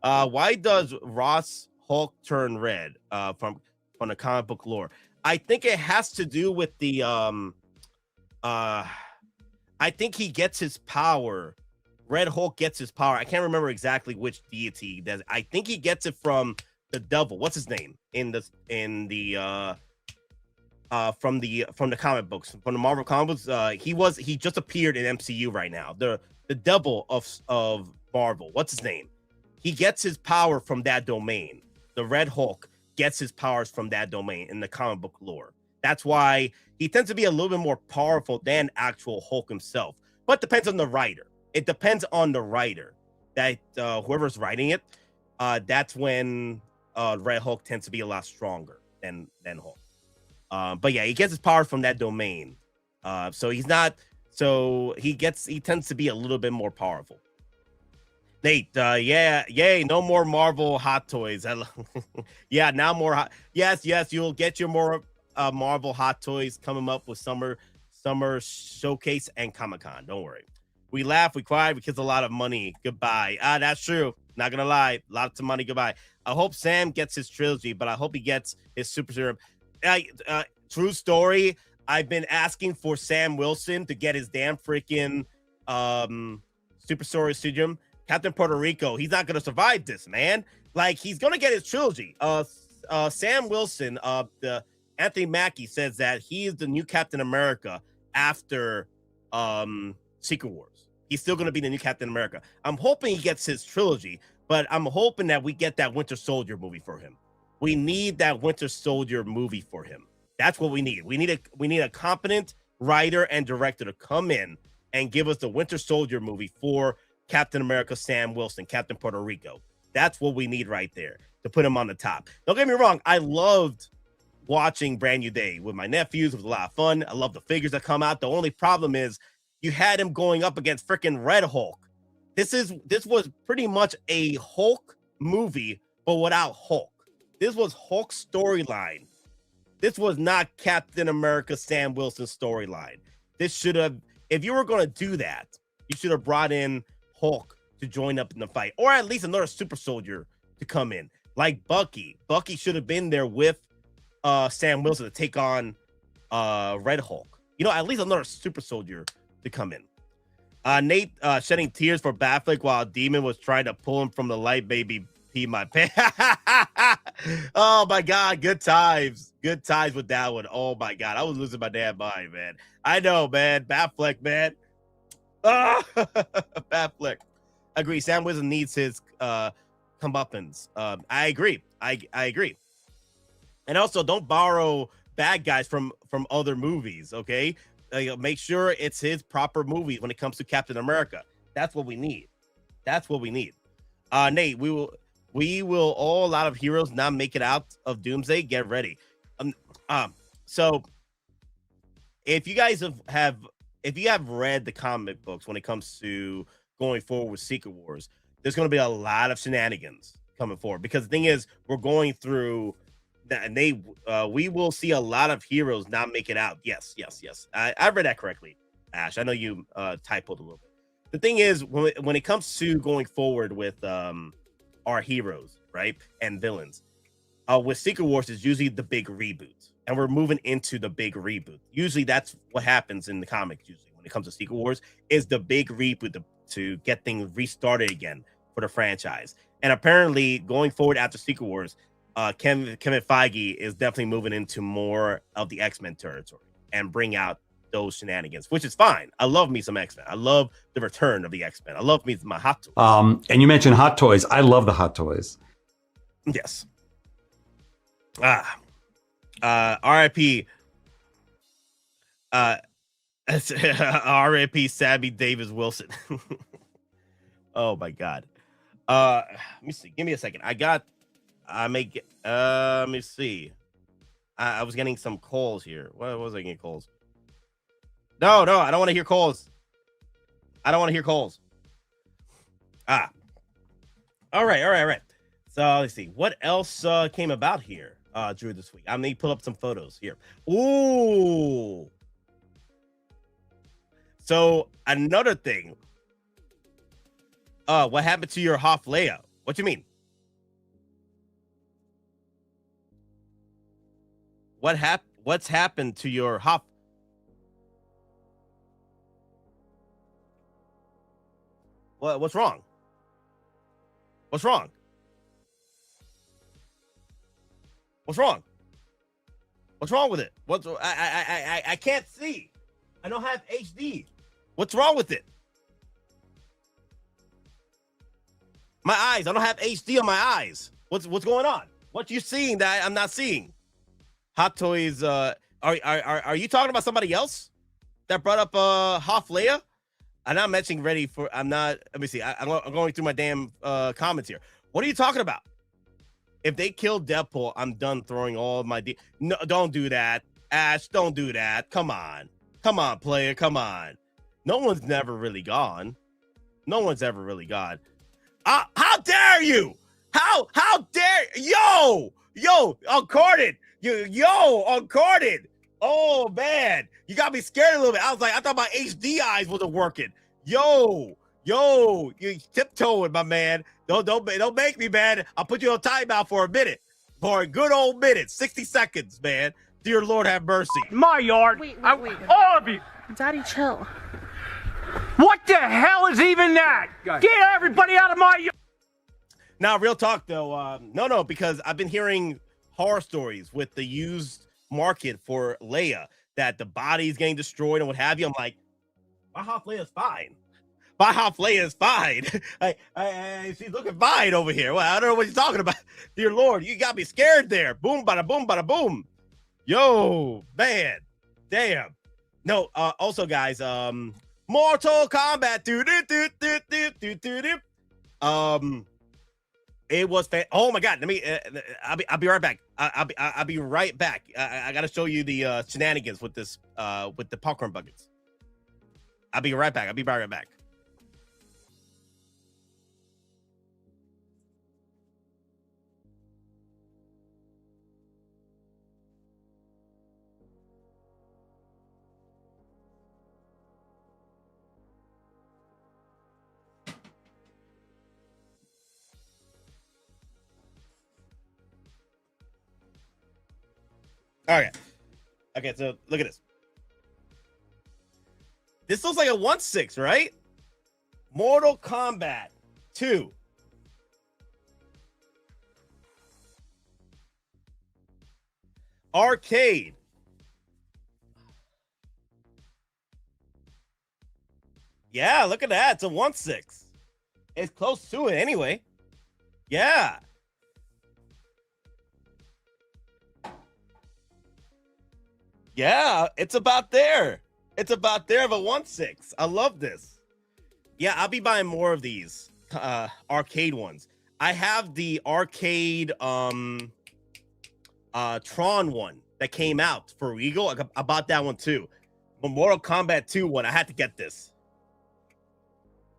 Why does Ross Hulk turn red? From the comic book lore, I think it has to do with the I think he gets his power. Red Hulk gets his power. I can't remember exactly which deity he does. I think he gets it from the devil. What's his name from the comic books, from the Marvel comic books? He just appeared in MCU right now. The devil of Marvel. What's his name? He gets his power from that domain. The Red Hulk gets his powers from that domain in the comic book lore. That's why he tends to be a little bit more powerful than actual Hulk himself. But depends on the writer. It depends on the writer. That whoever's writing it, that's when Red Hulk tends to be a lot stronger than Hulk. But yeah, he gets his power from that domain. So he's not. So he tends to be a little bit more powerful. Nate, yay, no more Marvel hot toys. Yeah, now more hot. Yes, you'll get your more Marvel hot toys coming up with summer showcase and Comic-Con. Don't worry. We laugh, we cry, we kiss a lot of money. Goodbye. That's true. Not gonna lie, lots of money. Goodbye. I hope Sam gets his trilogy, but I hope he gets his super serum. True story. I've been asking for Sam Wilson to get his damn freaking super serum. Captain Puerto Rico, he's not gonna survive this, man. Like, he's gonna get his trilogy. Sam Wilson, the Anthony Mackie says that he is the new Captain America after Secret Wars. He's still gonna be the new Captain America. I'm hoping he gets his trilogy, but I'm hoping that we get that Winter Soldier movie for him. We need that Winter Soldier movie for him. That's what we need. We need a competent writer and director to come in and give us the Winter Soldier movie for Captain America, Sam Wilson, Captain Puerto Rico. That's what we need right there to put him on the top. Don't get me wrong. I loved watching Brand New Day with my nephews. It was a lot of fun. I love the figures that come out. The only problem is you had him going up against freaking Red Hulk. This was pretty much a Hulk movie, but without Hulk. This was Hulk's storyline. This was not Captain America, Sam Wilson's storyline. This should have, if you were going to do that, you should have brought in Hulk to join up in the fight, or at least another super soldier to come in, like Bucky. Bucky should have been there with Sam Wilson to take on Red Hulk. At least another super soldier to come in. Nate shedding tears for Batfleck while Demon was trying to pull him from the light. Baby, pee my pants. Oh my God, good times with that one. Oh my God, I was losing my damn mind, man. I know, man. Batfleck, man. Batfleck. Agree. Sam Wilson needs his comeuppance. I agree. I agree. And also, don't borrow bad guys from other movies. Okay, make sure it's his proper movie when it comes to Captain America. That's what we need. Nate, we will all, a lot of heroes not make it out of Doomsday. Get ready. So if you guys if you have read the comic books when it comes to going forward with Secret Wars, there's going to be a lot of shenanigans coming forward, because the thing is, we're going through that, and we will see a lot of heroes not make it out. Yes. I read that correctly, Ash. I know you typoed a little bit. The thing is, when it comes to going forward with our heroes, right, and villains, with Secret Wars is usually the big reboot, and we're moving into the big reboot. Usually that's what happens in the comics. Usually when it comes to Secret Wars, is the big reboot to get things restarted again for the franchise. And apparently going forward after Secret Wars, Kevin Feige is definitely moving into more of the X-Men territory and bring out those shenanigans, which is fine. I love me some X-Men. I love the return of the X-Men. I love me my hot toys. And you mentioned hot toys. I love the hot toys. Yes. RIP. RIP Sammy Davis Wilson. Oh my god. Let me see. Give me a second. let me see. I was getting some calls here. What was I getting calls? No, I don't want to hear calls. I don't want to hear calls. All right. So let's see. What else came about here, Drew, this week? I'm gonna pull up some photos here. Ooh. So another thing. What happened to your Hoth Leia? What you mean? What's happened to your Hoth? What's wrong? What's wrong? What's wrong? What's wrong with it? I can't see. I don't have HD. What's wrong with it? My eyes. I don't have HD on my eyes. What's going on? What you seeing that I'm not seeing? Hot Toys. Are you talking about somebody else that brought up Hoth Leia? I'm not mentioning ready for. I'm not. Let me see. I'm going through my damn comments here. What are you talking about? If they kill Deadpool, I'm done throwing all of my. No, don't do that, Ash. Don't do that. Come on, player. Come on. No one's never really gone. No one's ever really gone. How dare you? How dare yo uncorded. Yo uncorded. Oh man, you got me scared a little bit. I thought my HD eyes wasn't working. Yo, you tiptoeing, my man. Don't make me, man. I'll put you on timeout for a minute, for a good old minute, 60 seconds, man. Dear Lord, have mercy. My yard. Wait. All of you. Daddy, chill. What the hell is even that? Get everybody out of my yard. Now, real talk though. No, because I've been hearing horror stories with the used market for Leia, that the body's getting destroyed and what have you. I'm like, my Hoth Leia's fine. My Hoth Leia is fine. She's looking fine over here. Well, I don't know what you're talking about. Dear Lord, you got me scared there. Boom, bada boom, bada boom. Yo, man, damn. No, also, guys, Mortal Kombat. It was oh my god. Let me. I'll be right back. I'll be right back. I gotta show you the shenanigans with this with the popcorn buckets. I'll be right back. Okay, so look at this. This looks like a 1/6, right? Mortal Kombat 2. Arcade. Yeah, look at that. It's a 1/6. It's close to it anyway. Yeah. Yeah, it's about there. It's about there of a 1/6. I love this. Yeah, I'll be buying more of these arcade ones. I have the arcade Tron one that came out for Regal. I bought that one too. But Mortal Kombat 2 one, I had to get this.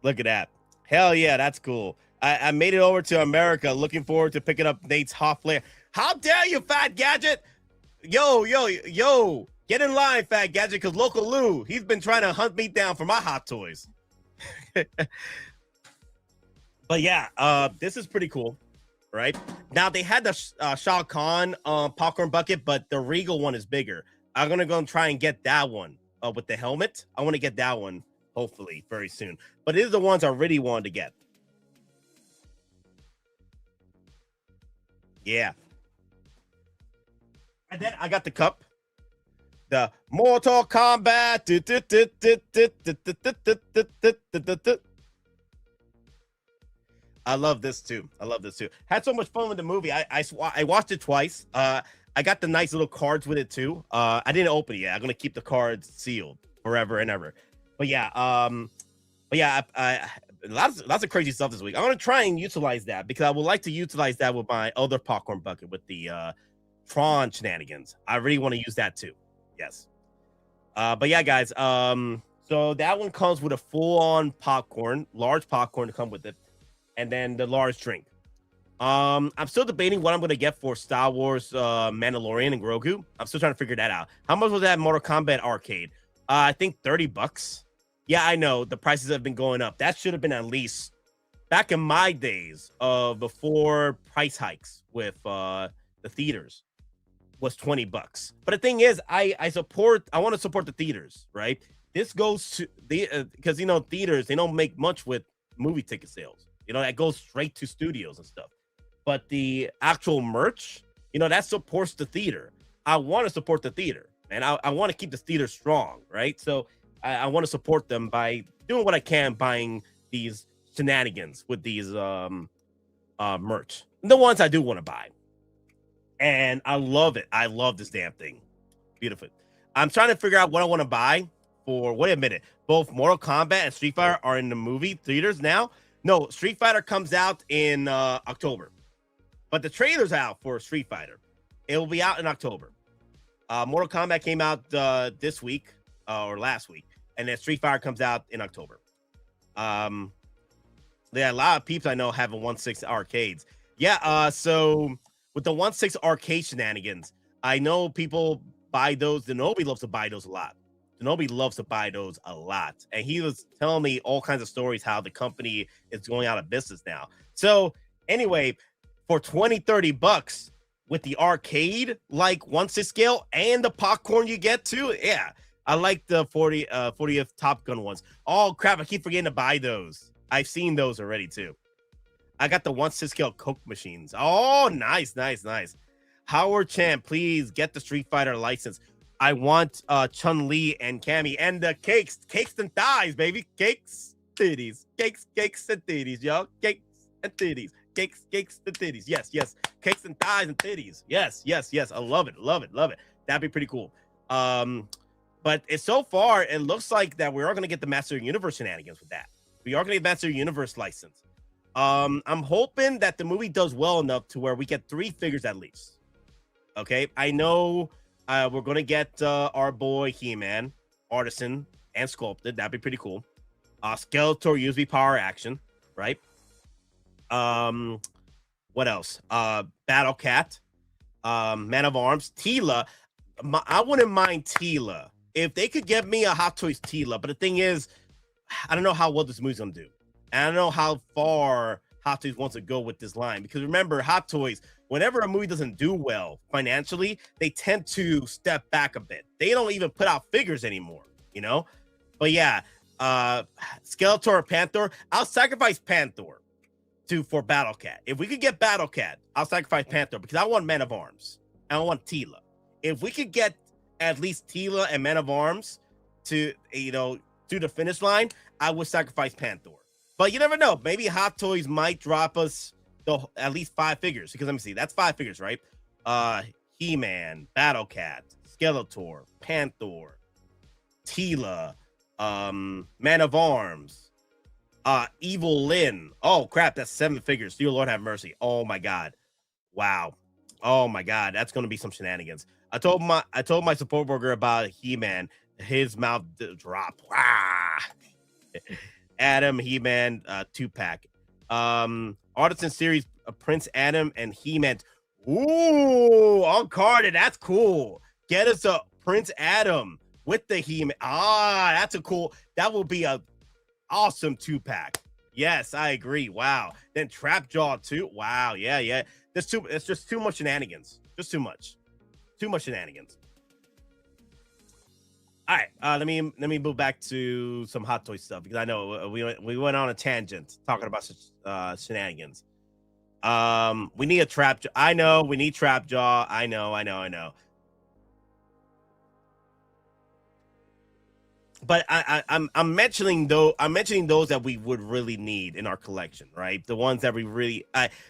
Look at that. Hell yeah, that's cool. I made it over to America. Looking forward to picking up Nate's Hoth Leia. How dare you, Fat Gadget? Yo, get in line, Fat Gadget, because Local Lou, he's been trying to hunt me down for my Hot Toys. But yeah, this is pretty cool, right? Now, they had the Shao Kahn popcorn bucket, but the Regal one is bigger. I'm going to go and try and get that one with the helmet. I want to get that one, hopefully, very soon. But these are the ones I really wanted to get. Yeah. And then I got the cup. The Mortal Kombat. I love this too. Had so much fun with the movie. I watched it twice. I I got the nice little cards with it too. I didn't open it yet. I'm gonna keep the cards sealed forever and ever. But yeah, I lots of crazy stuff this week. I'm gonna try and utilize that because I would like to utilize that with my other popcorn bucket with the Thrawn shenanigans. I really want to use that too. Yes. But yeah, guys. So that one comes with a full-on popcorn, large popcorn to come with it, and then the large drink. I'm still debating what I'm gonna get for Star Wars Mandalorian and Grogu. I'm still trying to figure that out. How much was that Mortal Kombat arcade? I think $30. Yeah, I know the prices have been going up. That should have been at least back in my days of before price hikes with the theaters was $20. But the thing is, I want to support the theaters, right? This goes to the because theaters, they don't make much with movie ticket sales. That goes straight to studios and stuff. But the actual merch, that supports the theater. I want to support the theater, and I want to keep the theater strong, right? So I want to support them by doing what I can, buying these shenanigans with these merch. The ones I do want to buy. And I love it. I love this damn thing. Beautiful. I'm trying to figure out what I want to buy for, wait a minute, both Mortal Kombat and Street Fighter are in the movie theaters now. No, Street Fighter comes out in October. But the trailer's out for Street Fighter. It will be out in October. Mortal Kombat came out this week or last week. And then Street Fighter comes out in October. There are a lot of people I know having 1/6 arcades. Yeah, so with the 1/6 arcade shenanigans, I know people buy those. Denobi loves to buy those a lot. Denobi loves to buy those a lot. And he was telling me all kinds of stories how the company is going out of business now. So anyway, for $20-$30 with the arcade, like 1/6 scale and the popcorn you get too, yeah. I like the 40th Top Gun ones. Oh, crap. I keep forgetting to buy those. I've seen those already, too. I got the 1/6 scale Coke machines. Oh, nice. Howard Chan, please get the Street Fighter license. I want Chun-Li and Cammy and the cakes. Cakes and thighs, baby. Cakes, titties. Cakes and titties, y'all. Cakes and titties. Cakes and titties. Yes. Cakes and thighs and titties. Yes. I love it. That'd be pretty cool. But so far, it looks like that we are going to get the Master Universe shenanigans with that. We are going to get Master Universe license. I'm hoping that the movie does well enough to where we get 3 figures at least. Okay, I know we're going to get our boy He-Man, Artisan, and Sculpted. That'd be pretty cool. Skeletor USB Power Action, right? What else? Battle Cat, Man of Arms, Tila. I wouldn't mind Tila if they could get me a Hot Toys Tila, but the thing is, I don't know how well this movie's gonna do. And I don't know how far Hot Toys wants to go with this line, because remember, Hot Toys, whenever a movie doesn't do well financially, they tend to step back a bit. They don't even put out figures anymore, But yeah, Skeletor or Panther, I'll sacrifice Panther for Battle Cat. If we could get Battle Cat, I'll sacrifice Panther because I want Man of Arms. I want Tila. If we could get at least Tila and Man of Arms to, to the finish line, I would sacrifice Panther. But you never know. Maybe Hot Toys might drop us at least 5 figures. Because let me see. That's 5 figures, right? He-Man, Battle Cat, Skeletor, Panther, Tila, Man of Arms, Evil Lyn. Oh, crap. That's 7 figures. Dear Lord have mercy. Oh, my God. Wow. Oh, my God. That's going to be some shenanigans. I told my support worker about He-Man. His mouth dropped. Adam, He-Man, 2-pack. Artisan series, Prince Adam and He-Man. Ooh, uncarded. That's cool. Get us a Prince Adam with the He-Man. That's a cool. That will be a awesome 2-pack. Yes, I agree. Wow. Then Trapjaw too. Wow. Yeah. It's just too much shenanigans. Just too much. Too much shenanigans. All right, let me move back to some Hot Toy stuff because I know we went on a tangent talking about shenanigans. We need a Trapjaw. I know we need Trapjaw. I know. But I'm mentioning those that we would really need in our collection, right? The ones that we really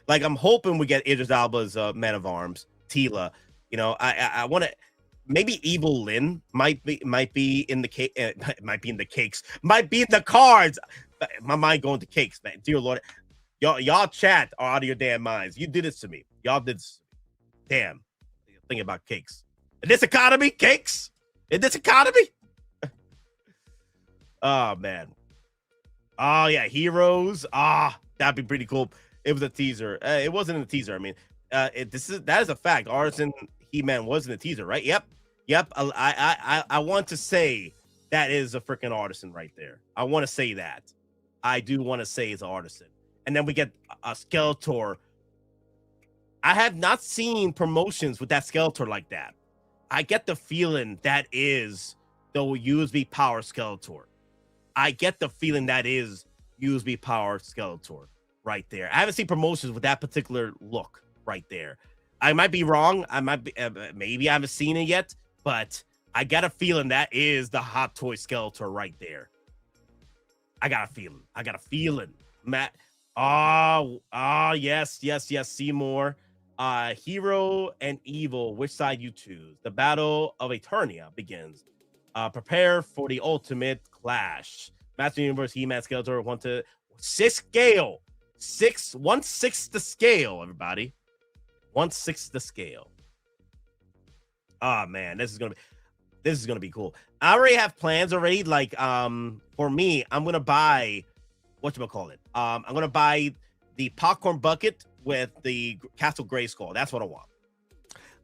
like. I'm hoping we get Idris Elba's Man of Arms, Tila. You know, I want to. Maybe Evil Lynn might be in the cake. Might be in the cakes. Might be in the cards. My mind going to cakes, man. Dear Lord, y'all chat are out of your damn minds. You did this to me. Y'all did this. Damn. Thinking about cakes. In this economy, cakes. In this economy. Oh man. Oh yeah, heroes. That'd be pretty cool. It was a teaser. It wasn't in the teaser. I mean, that is a fact. Artisan He-Man was in the teaser, right? Yep. I want to say that is a freaking Artisan right there. I want to say that. I do want to say it's Artisan. And then we get a Skeletor. I have not seen promotions with that Skeletor like that. I get the feeling that is the USB Power Skeletor. I get the feeling that is USB Power Skeletor right there. I haven't seen promotions with that particular look right there. I might be wrong. I might be, maybe I haven't seen it yet, but I got a feeling that is the Hot Toy Skeletor right there. I got a feeling. Matt. Yes. Seymour. Hero and evil. Which side you choose? The battle of Eternia begins. Prepare for the ultimate clash. Master Universe He-Man Skeletor 1 to 6 scale. 1/6 the scale, everybody. 1/6 the scale. Oh man, this is gonna be cool. I already have plans already. Like for me, I'm gonna buy whatchamacallit. I'm gonna buy the popcorn bucket with the Castle Grayskull. That's what I want.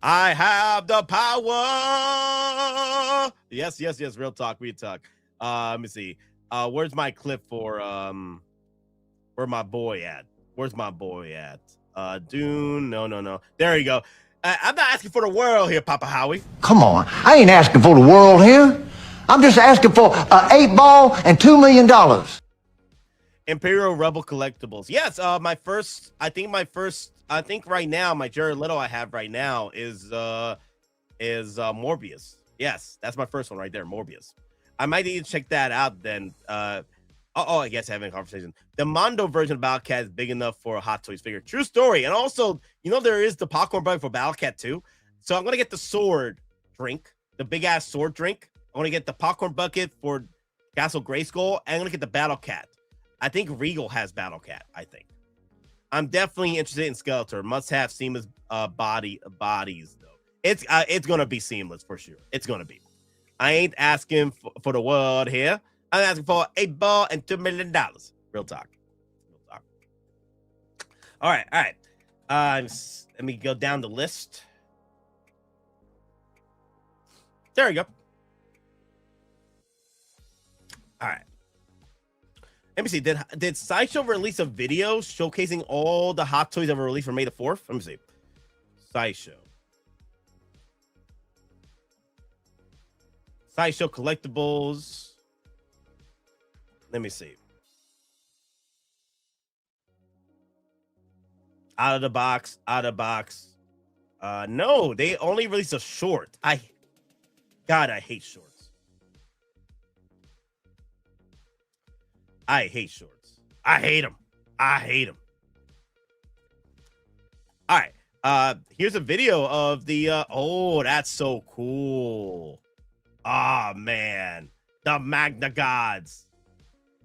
I have the power. Yes. Real talk. Let me see. Where's my clip for where my boy at? Where's my boy at? Dune. No. There you go. I'm not asking for the world here, Papa Howie. Come on. I ain't asking for the world here. I'm just asking for an 8-ball and $2 million. Imperial Rebel collectibles. Yes, I think right now my Jared Leto I have right now is Morbius. Yes, that's my first one right there, Morbius. I might need to check that out then. I guess having a conversation. The Mondo version of Battlecat is big enough for a Hot Toys figure. True story. And also, there is the popcorn bucket for Battlecat too. So I'm gonna get the sword drink, the big ass sword drink. I'm gonna get the popcorn bucket for Castle Grayskull, and I'm gonna get the Battlecat. I think Regal has Battlecat. I think. I'm definitely interested in Skeletor. Must have seamless bodies though. It's gonna be seamless for sure. It's gonna be. I ain't asking for the world here. I'm asking for $8 and $2 million. Real talk. All right. Let me go down the list. There we go. All right. Let me see. Did Sideshow release a video showcasing all the Hot Toys that were released for May the 4th? Let me see. Sideshow collectibles. Let me see. Out of the box. No, they only released a short. I hate shorts. I hate shorts. I hate them. All right. Here's a video of the that's so cool. Man. The Magnaguards.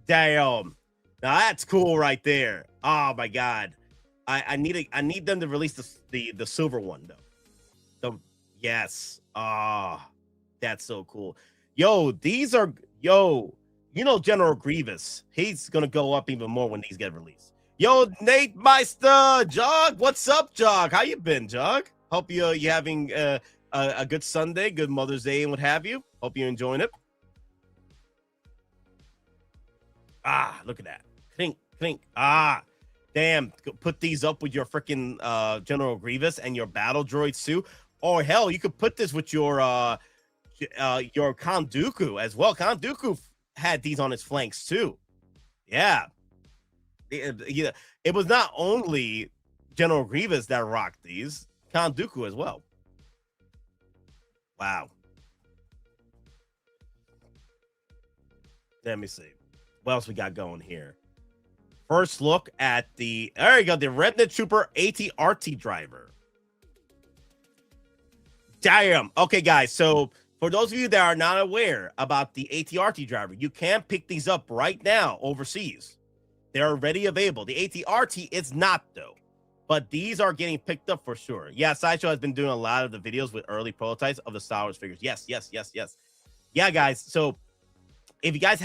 Damn. Now that's cool right there. Oh my god. I need them to release the silver one though. Yes. That's so cool. General Grievous. He's gonna go up even more when these get released. Yo, Nate Myster, Jog. What's up, Jog? How you been, Jog? Hope you're having a good Sunday, good Mother's Day, and what have you. Hope you're enjoying it. Look at that. Clink. Damn. Put these up with your freaking General Grievous and your battle droids too. Or hell, you could put this with your Count Dooku as well. Count Dooku had these on his flanks too. Yeah. It was not only General Grievous that rocked these, Count Dooku as well. Wow. Let me see. What else we got going here? First look at there you go, the Remnant Trooper AT-RT driver. Damn. Okay, guys. So for those of you that are not aware about the ATRT driver, you can pick these up right now overseas. They're already available. The ATRT is not, though. But these are getting picked up for sure. Yeah, Sideshow has been doing a lot of the videos with early prototypes of the Star Wars figures. Yes. Yeah, guys. So if you guys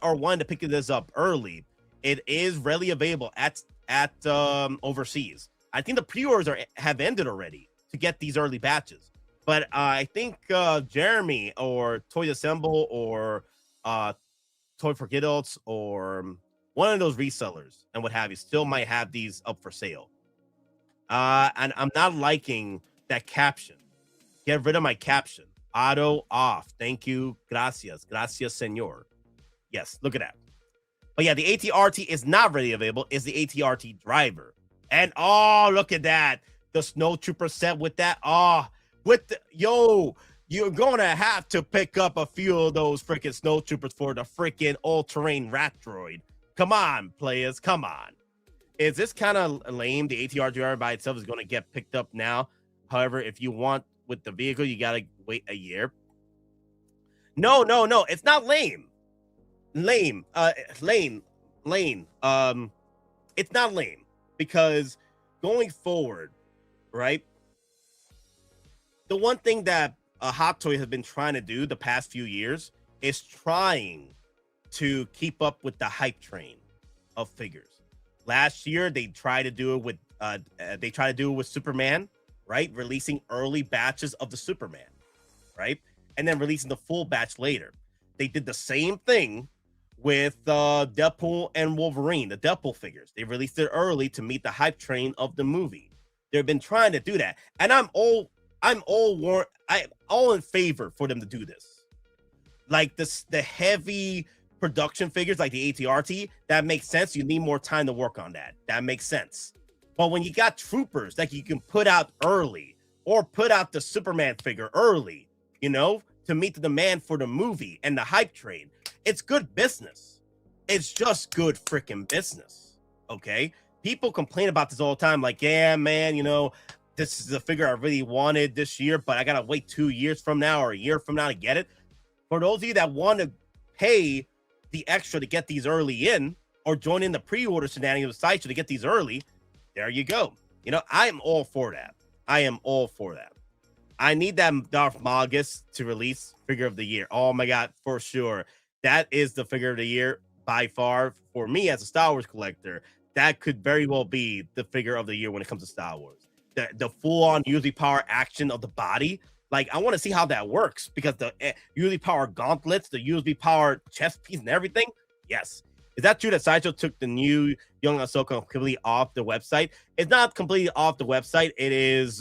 are wanting to pick this up early, it is readily available at overseas. I think the pre-orders have ended already to get these early batches. But I think Jeremy or Toys Assemble or Toy for Kidults or one of those resellers and what have you still might have these up for sale. And I'm not liking that caption. Get rid of my caption. Auto off. Thank you. Gracias. Gracias, senor. Yes, look at that. But yeah, the ATRT is not ready available. It's the ATRT driver. And oh, look at that. The SnowTrooper set with that. Oh, you're gonna have to pick up a few of those freaking SnowTroopers for the freaking all-terrain rat droid. Come on, players, come on. Is this kind of lame? The ATR driver by itself is going to get picked up now. However, if you want with the vehicle, you got to wait a year. No, it's not lame. Lame. It's not lame because going forward, right? The one thing that Hot Toy has been trying to do the past few years is trying to keep up with the hype train of figures. Last year, they tried to do it with Superman, right? Releasing early batches of the Superman, right? And then releasing the full batch later. They did the same thing with Deadpool and Wolverine, the Deadpool figures. They released it early to meet the hype train of the movie. They've been trying to do that, and I'm all in favor for them to do this. Like the heavy production figures like the ATRT, that makes sense. You need more time to work on that. That makes sense. But when you got troopers that you can put out early or put out the Superman figure early, to meet the demand for the movie and the hype train, it's good business. It's just good freaking business. Okay. People complain about this all the time. Like, yeah, man, this is the figure I really wanted this year, but I got to wait 2 years from now or a year from now to get it. For those of you that want to pay the extra to get these early in or join in the pre-order Shenanigans Sideshow to get these early, there you go. I'm all for that. I am all for that. I need that Darth Malgus to release figure of the year. Oh my God, for sure. That is the figure of the year by far for me as a Star Wars collector. That could very well be the figure of the year when it comes to Star Wars. The full-on USB power action of the body. Like, I want to see how that works because the USB power gauntlets, the USB power chest piece and everything. Yes. Is that true that Sideshow took the new Young Ahsoka completely off the website? It's not completely off the website. It is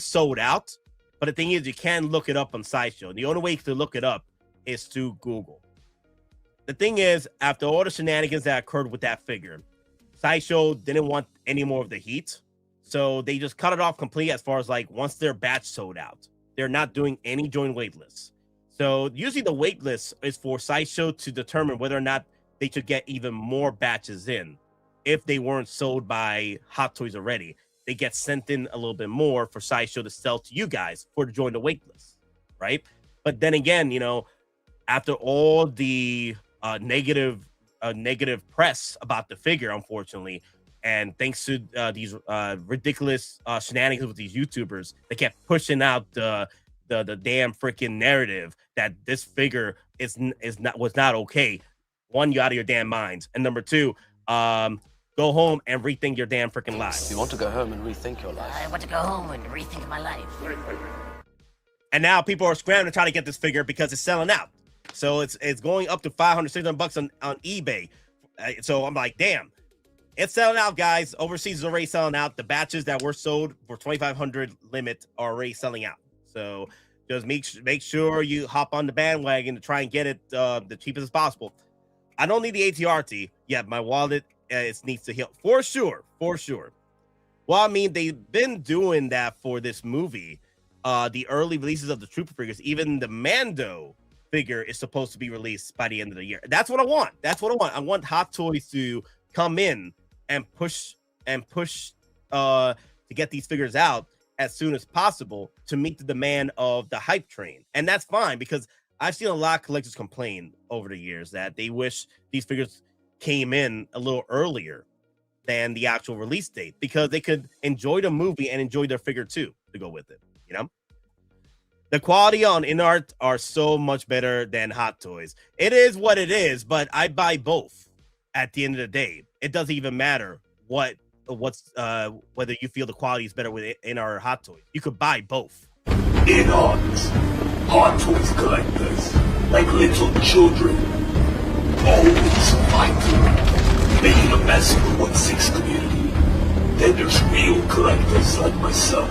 sold out. But the thing is, you can look it up on Sideshow. The only way to look it up is through Google. The thing is, after all the shenanigans that occurred with that figure, Sideshow didn't want any more of the heat. So they just cut it off completely as far as like once their batch sold out. They're not doing any joint wait lists. So usually the wait list is for Sideshow to determine whether or not they should get even more batches in. If they weren't sold by Hot Toys already, they get sent in a little bit more for Sideshow to sell to you guys for to join the wait list, right? But then again, after all the negative press about the figure, unfortunately, and thanks to these ridiculous shenanigans with these YouTubers, they kept pushing out the damn freaking narrative that this figure was not okay. One, you out of your damn minds, and number two, go home and rethink your damn freaking lives. You want to go home and rethink your life? I want to go home and rethink my life. And now people are scrambling to try to get this figure because it's selling out. So it's going up to $500, $600 on eBay. So I'm like, damn. It's selling out, guys. Overseas is already selling out. The batches that were sold for 2,500 limit are already selling out. So just make sure you hop on the bandwagon to try and get it the cheapest as possible. I don't need the ATRT. Yeah, my wallet it needs to heal for sure. Well, I mean, they've been doing that for this movie. The early releases of the Trooper figures, even the Mando figure is supposed to be released by the end of the year. That's what I want. I want Hot Toys to come in and push to get these figures out as soon as possible to meet the demand of the hype train. And that's fine, because I've seen a lot of collectors complain over the years that they wish these figures came in a little earlier than the actual release date, because they could enjoy the movie and enjoy their figure too to go with it, you know? The quality on in-art are so much better than Hot Toys. It is what it is, but I buy both at the end of the day. It doesn't even matter whether you feel the quality is better with in-art or Hot Toys. You could buy both. In-art, Hot Toys collectors, like little children, always fighting, making a mess of the 1/6 community. Then there's real collectors like myself,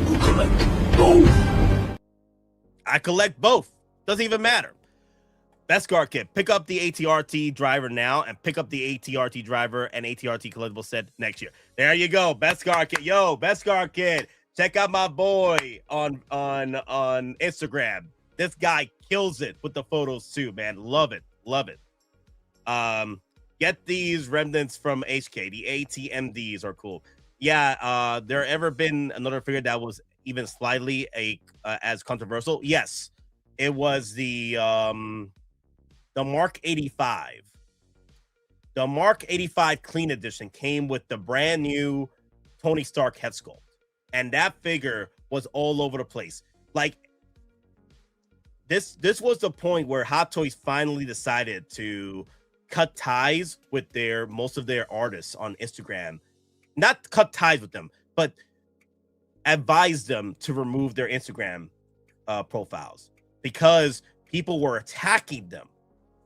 who collect both. I collect both. Doesn't even matter. Beskar kit. Pick up the ATRT driver now and pick up the ATRT driver and ATRT collectible set next year. There you go. Beskar kit. Yo, Beskar kit. Check out my boy on Instagram. This guy kills it with the photos too, man. Love it. Love it. Get these remnants from HK. The ATMDs are cool. Yeah, there ever been another figure that was even slightly as controversial? Yes, it was the Mark 85. The Mark 85 Clean Edition came with the brand new Tony Stark head sculpt, and that figure was all over the place. Like this was the point where Hot Toys finally decided to cut ties with most of their artists on Instagram. Not cut ties with them, but advised them to remove their Instagram profiles, because people were attacking them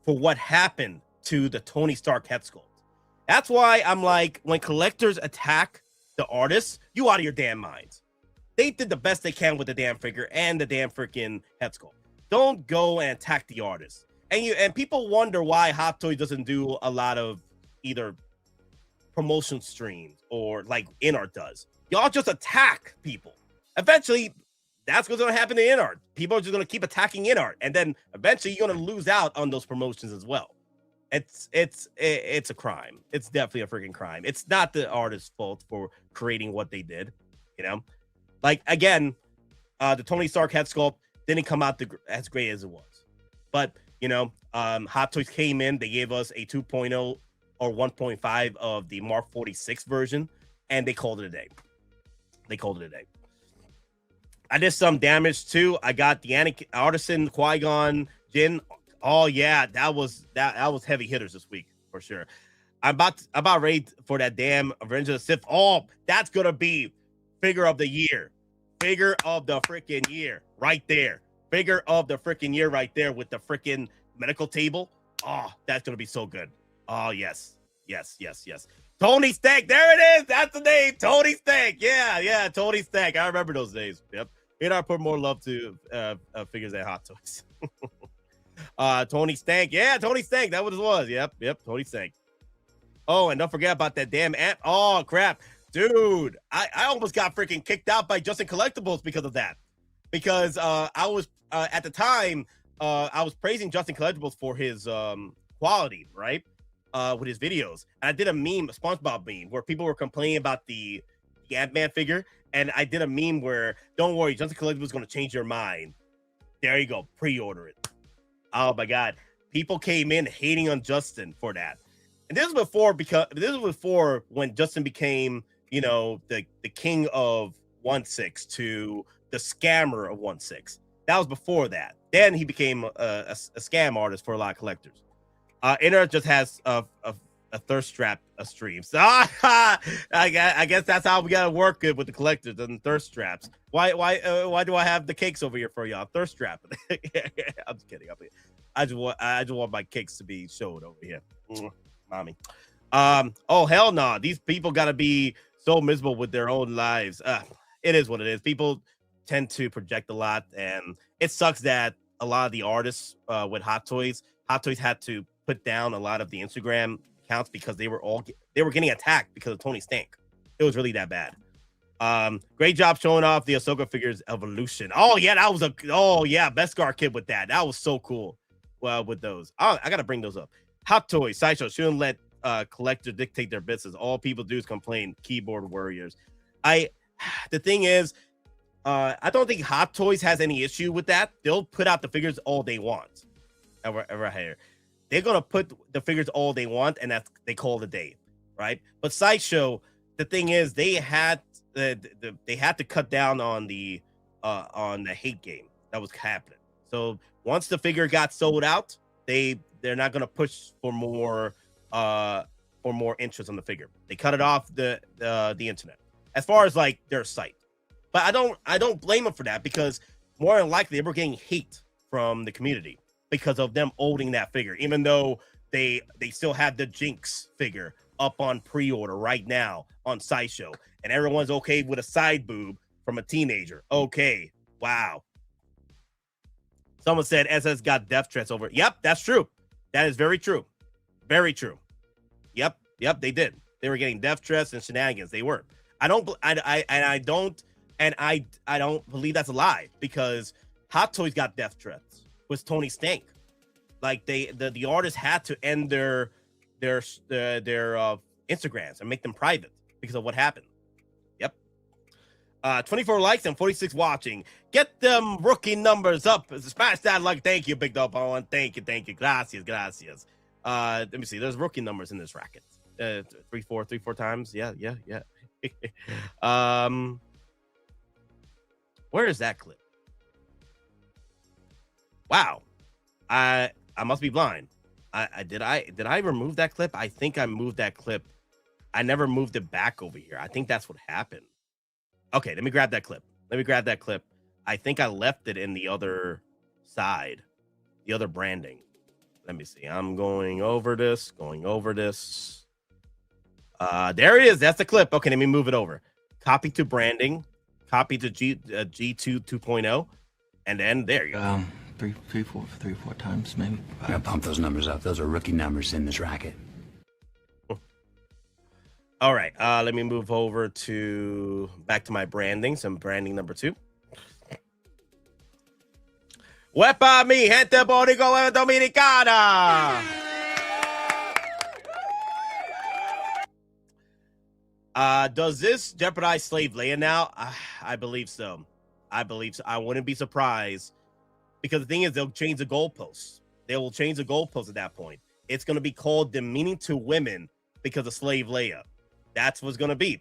for what happened to the Tony Stark head sculpt. That's why I'm like, when collectors attack the artists, you out of your damn minds. They did the best they can with the damn figure and the damn freaking head sculpt. Don't go and attack the artists. And people wonder why Hot Toys doesn't do a lot of either promotion streams or like InArt does. Y'all just attack people. Eventually, that's what's going to happen to InArt. People are just going to keep attacking InArt, and then eventually you're going to lose out on those promotions as well. It's a crime. It's definitely a freaking crime. It's not the artist's fault for creating what they did, you know? Like, again, the Tony Stark head sculpt didn't come out as great as it was. But, you know, Hot Toys came in, they gave us a 2.0 or 1.5 of the Mark 46 version, and they called it a day. I did some damage too. I got the Artisan, Qui-Gon, Jinn. Oh yeah, that was heavy hitters this week for sure. I'm about ready for that damn Revenge of the Sith. Oh, that's gonna be figure of the year. Figure of the freaking year right there. Figure of the freaking year right there with the freaking medical table. Oh, that's gonna be so good. Oh yes. Tony Stank, there it is. That's the name, Tony Stank. Yeah, Tony Stank. I remember those days. Yep. And I put more love to figures at Hot Toys. Tony Stank. Yeah, Tony Stank. That what it was. Yep. Tony Stank. Oh, and don't forget about that damn amp. Oh crap, dude. I almost got freaking kicked out by Justin Collectibles because of that. Because I was at the time I was praising Justin Collectibles for his quality, right? With his videos. And I did a meme, a SpongeBob meme, where people were complaining about the Ant-Man figure. And I did a meme where, don't worry, Justin Collectibles is going to change your mind. There you go. Pre-order it. Oh my God. People came in hating on Justin for that. And this was before when Justin became, you know, the king of 1/6 to the scammer of 1/6. That was before that. Then he became a scam artist for a lot of collectors. InArt just has a thirst trap stream. So I guess that's how we gotta work it with the collectors and thirst traps. Why do I have the cakes over here for y'all? Thirst trap. I'm just kidding. I just want my cakes to be showed over here. Mommy. Oh hell no. Nah. These people gotta be so miserable with their own lives. It is what it is. People tend to project a lot, and it sucks that a lot of the artists with Hot Toys had to put down a lot of the Instagram accounts because they were getting attacked because of Tony Stank. It was really that bad. Great job showing off the Ahsoka figures evolution. Oh yeah, Beskar kid with that. That was so cool. Well, with those, I gotta bring those up. Hot Toys, Sideshow shouldn't let collectors dictate their business. All people do is complain. Keyboard warriors. I the thing is, I don't think Hot Toys has any issue with that. They'll put out the figures all they want. Ever here, they're gonna put the figures all they want, and that's they call it a day, right? But Sideshow, the thing is, they had to cut down on the hate game that was happening. So once the figure got sold out, they're not gonna push for more interest on the figure. They cut it off the internet as far as like their site. But I don't blame them for that, because more than likely they were getting hate from the community because of them owning that figure, even though they still have the Jinx figure up on pre-order right now on Sideshow, and everyone's okay with a side boob from a teenager. Okay, wow. Someone said SS got death threats over. Yep, that's true. That is very true. Very true. Yep, they did. They were getting death threats and shenanigans. They were. I don't believe that's a lie, because Hot Toys got death threats with Tony Stank. Like the artists had to end their Instagrams and make them private because of what happened. Yep. 24 likes and 46 watching. Get them rookie numbers up. Smash that like. Thank you, Big Dog Owen. Thank you. Gracias. Let me see. There's rookie numbers in this racket. 3-4 times. Yeah. Where is that clip? Wow. I must be blind. Did I remove that clip? I think I moved that clip. I never moved it back over here. I think that's what happened. Okay, let me grab that clip. I think I left it in the other side, the other branding. Let me see. I'm going over this. There it is. That's the clip. Okay, let me move it over. Copy to branding. Copy to G2 2.0. And then there you go. 3-4 times, maybe. I gotta pump those numbers up. Those are rookie numbers in this racket. All right. Let me move over back to my branding. Some branding number 2. Wepa mi gente Boricua Dominicana. Does this jeopardize Slave Leia now? I believe so. I wouldn't be surprised, because the thing is, they'll change the goalposts. They will change the goalposts at that point. It's going to be called demeaning to women because of Slave Leia. That's what's going to be.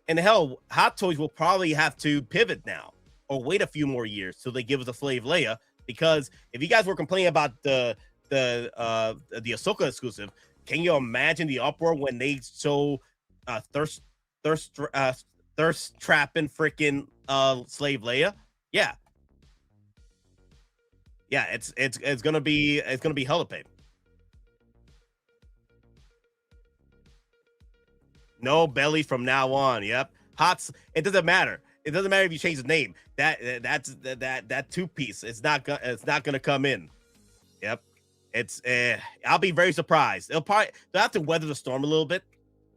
And hell, Hot Toys will probably have to pivot now, or wait a few more years till they give us a Slave Leia. Because if you guys were complaining about the Ahsoka exclusive, can you imagine the uproar when they show thirst trapping freaking Slave Leia? Yeah, it's gonna be hell to pay. No belly from now on. Yep, it doesn't matter. It doesn't matter if you change the name. That 2-piece. It's not gonna come in. Yep. I'll be very surprised. They'll have to weather the storm a little bit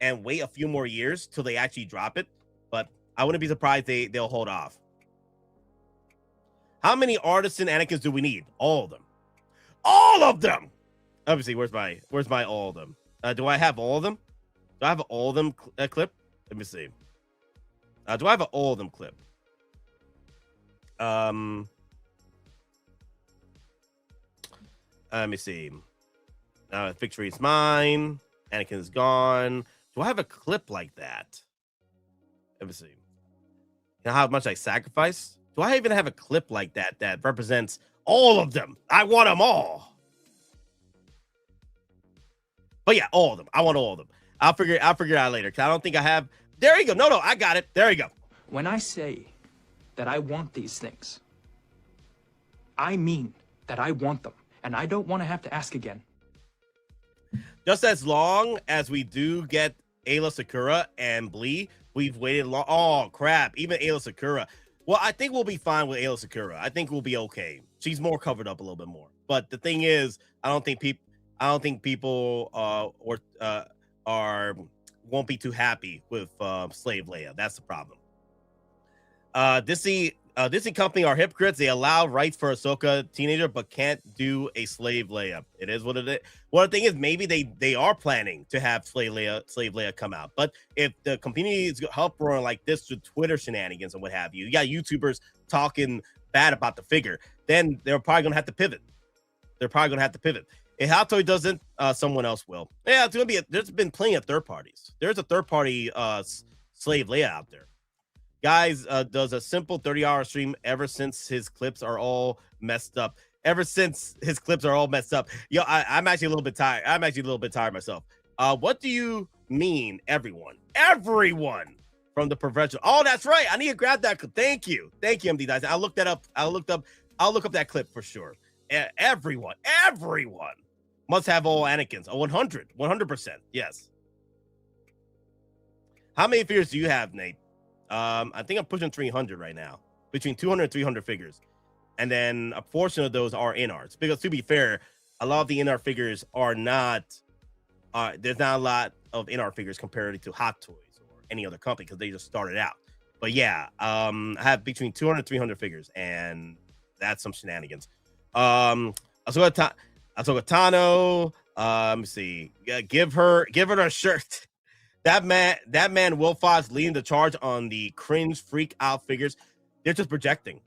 and wait a few more years till they actually drop it. But I wouldn't be surprised they'll hold off. How many Artisan Anakins do we need? All of them. All of them. Obviously, where's my all of them? Do I have all of them? Do I have all of them clip? Let me see. Do I have an all of them clip? Let me see. Victory is mine. Anakin is gone. Do I have a clip like that? Let me see. You know how much I sacrifice? Do I even have a clip like that represents all of them? I want them all. But yeah, all of them. I want all of them. I'll figure it out later, because I don't think I have. There you go. No, I got it. There you go. When I say that I want these things, I mean that I want them, and I don't want to have to ask again. Just as long as we do get Ayla Sakura and Blee, we've waited long. Oh, crap. Even Ayla Sakura. Well, I think we'll be fine with Ayla Sakura. I think we'll be okay. She's more covered up a little bit more. But the thing is, I don't think people won't be too happy with Slave Leia. That's the problem. Disney company are hypocrites. They allow rights for Ahsoka teenager, but can't do a slave Leia. It is what it is. Well, the thing is, maybe they are planning to have slave Leia come out. But if the community is uproaring like this to Twitter shenanigans and what have you, you got YouTubers talking bad about the figure, then they're probably gonna have to pivot. If Hot Toy doesn't, someone else will. Yeah, it's gonna be. There's been plenty of third parties. There's a third party slave Leia out there. Guys does a simple 30-hour stream ever since his clips are all messed up. Yo, I'm actually a little bit tired. I'm actually a little bit tired myself. What do you mean, everyone? Everyone from the professional. Oh, that's right. I need to grab that. Thank you, MD Dice. I'll look that up. I'll look up that clip for sure. Everyone must have all Anakins. 100%. Yes. How many figures do you have, Nate? I think I'm pushing 300 right now, between 200 and 300 figures. And then a portion of those are in-arts. Because to be fair, a lot of the in-art figures are not, there's not a lot of in-art figures compared to Hot Toys or any other company because they just started out. But yeah, I have between 200 and 300 figures, and that's some shenanigans. Ahsoka Tano, let me see. Yeah, give her a shirt. That man Will Fox leading the charge on the cringe freak out figures. They're just projecting.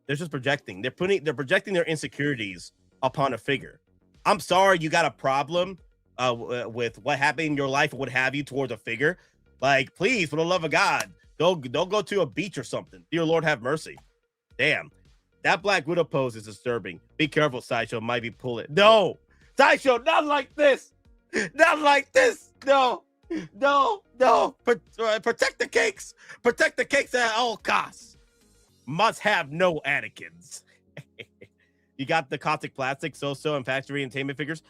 They're projecting their insecurities upon a figure. I'm sorry you got a problem with what happened in your life or what have you towards a figure. Like, please, for the love of God, don't go to a beach or something. Dear Lord, have mercy. Damn. That Black Widow pose is disturbing. Be careful, Sideshow might be pulling. No, Sideshow, not like this. Not like this. No. Protect the cakes. Protect the cakes at all costs. Must have no Anakins. You got the Caustic Plastic, So-So, and Factory Entertainment figures.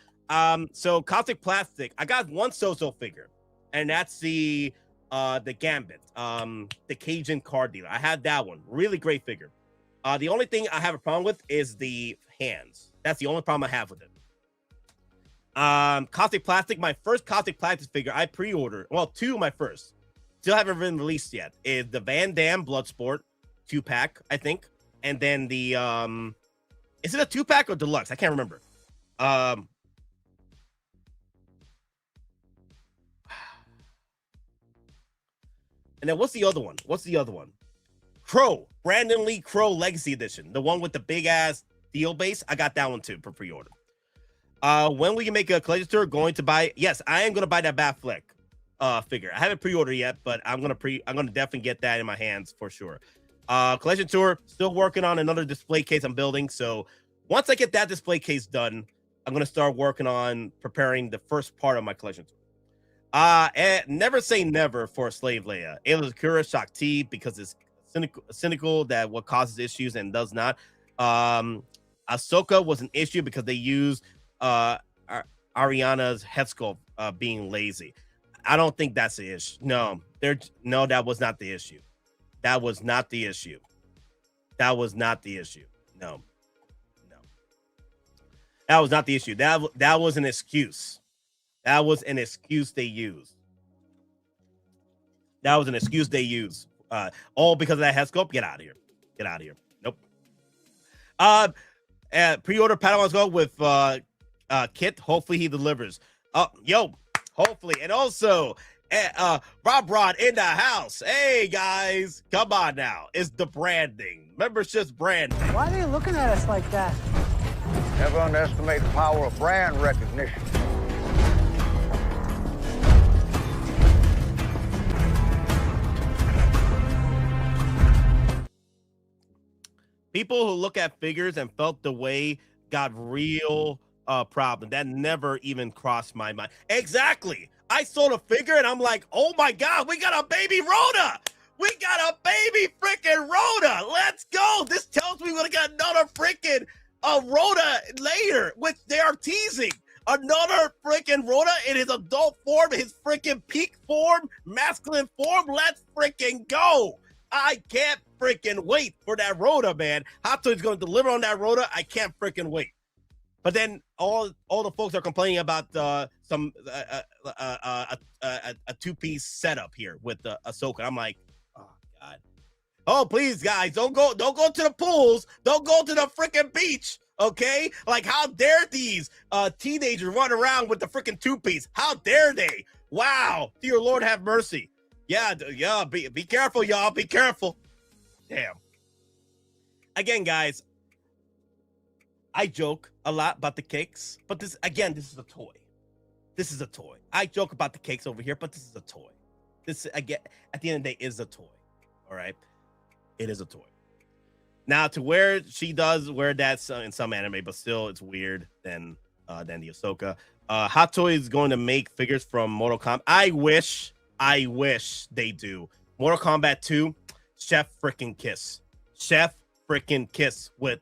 So Caustic Plastic, I got one So-So figure, and that's the Gambit, the Cajun card dealer. I had that one. Really great figure. The only thing I have a problem with is the hands. That's the only problem I have with it. Caustic Plastic, my first Caustic Plastic figure I pre-ordered. Well, two of my first. Still haven't been released yet. Is the Van Damme Bloodsport 2-pack, I think. And then the is it a 2-pack or deluxe? I can't remember. And then what's the other one? Crow, Brandon Lee Crow Legacy Edition, the one with the big ass steel base. I got that one too for pre-order. When we can make a collection tour, going to buy. Yes, I am gonna buy that Batfleck figure. I haven't pre-ordered yet, but I'm gonna definitely get that in my hands for sure. Collection tour, still working on another display case I'm building. So once I get that display case done, I'm gonna start working on preparing the first part of my collection tour. And never say never for Slave Leia. Ayla Secura, Shakti, because it's cynical that what causes issues and does not. Ahsoka was an issue because they used Ariana's head sculpt being lazy. I don't think that's the issue. No, that was not the issue. That was not the issue. No. That was not the issue. That was an excuse. That was an excuse they used. All because of that head sculpt. Get out of here. Nope. Pre-order Padawans go with Kit. Hopefully he delivers. Hopefully. And also Rob Rod in the house. Hey guys, come on now. It's the branding. Remember, it's just branding. Why are they looking at us like that? Never underestimate the power of brand recognition. People who look at figures and felt the way got real problem. That never even crossed my mind. Exactly. I saw the figure and I'm like, oh my God, we got a baby Rhoda. We got a baby freaking Rhoda. Let's go. This tells me we're going to get another freaking Rhoda later, which they are teasing. Another freaking Rhoda in his adult form, his freaking peak form, masculine form. Let's freaking go. I can't freaking wait for that Rhoda, man. Hot Toys going to deliver on that Rhoda. I can't freaking wait. But then all the folks are complaining about a two-piece setup here with Ahsoka. I'm like, oh God. Oh, please, guys, don't go to the pools. Don't go to the freaking beach. Okay, like how dare these teenagers run around with the freaking two-piece? How dare they? Wow, dear Lord, have mercy. Yeah, be careful, y'all. Be careful. Damn. Again, guys, I joke a lot about the cakes, but this is a toy. This is a toy. I joke about the cakes over here, but this is a toy. This, again, at the end of the day, is a toy. All right, it is a toy. Now, to where she does wear that in some anime, but still, it's weird than the Ahsoka. Hot Toy is going to make figures from Mortal Kombat. I wish they do. Mortal Kombat 2, Chef freaking Kiss with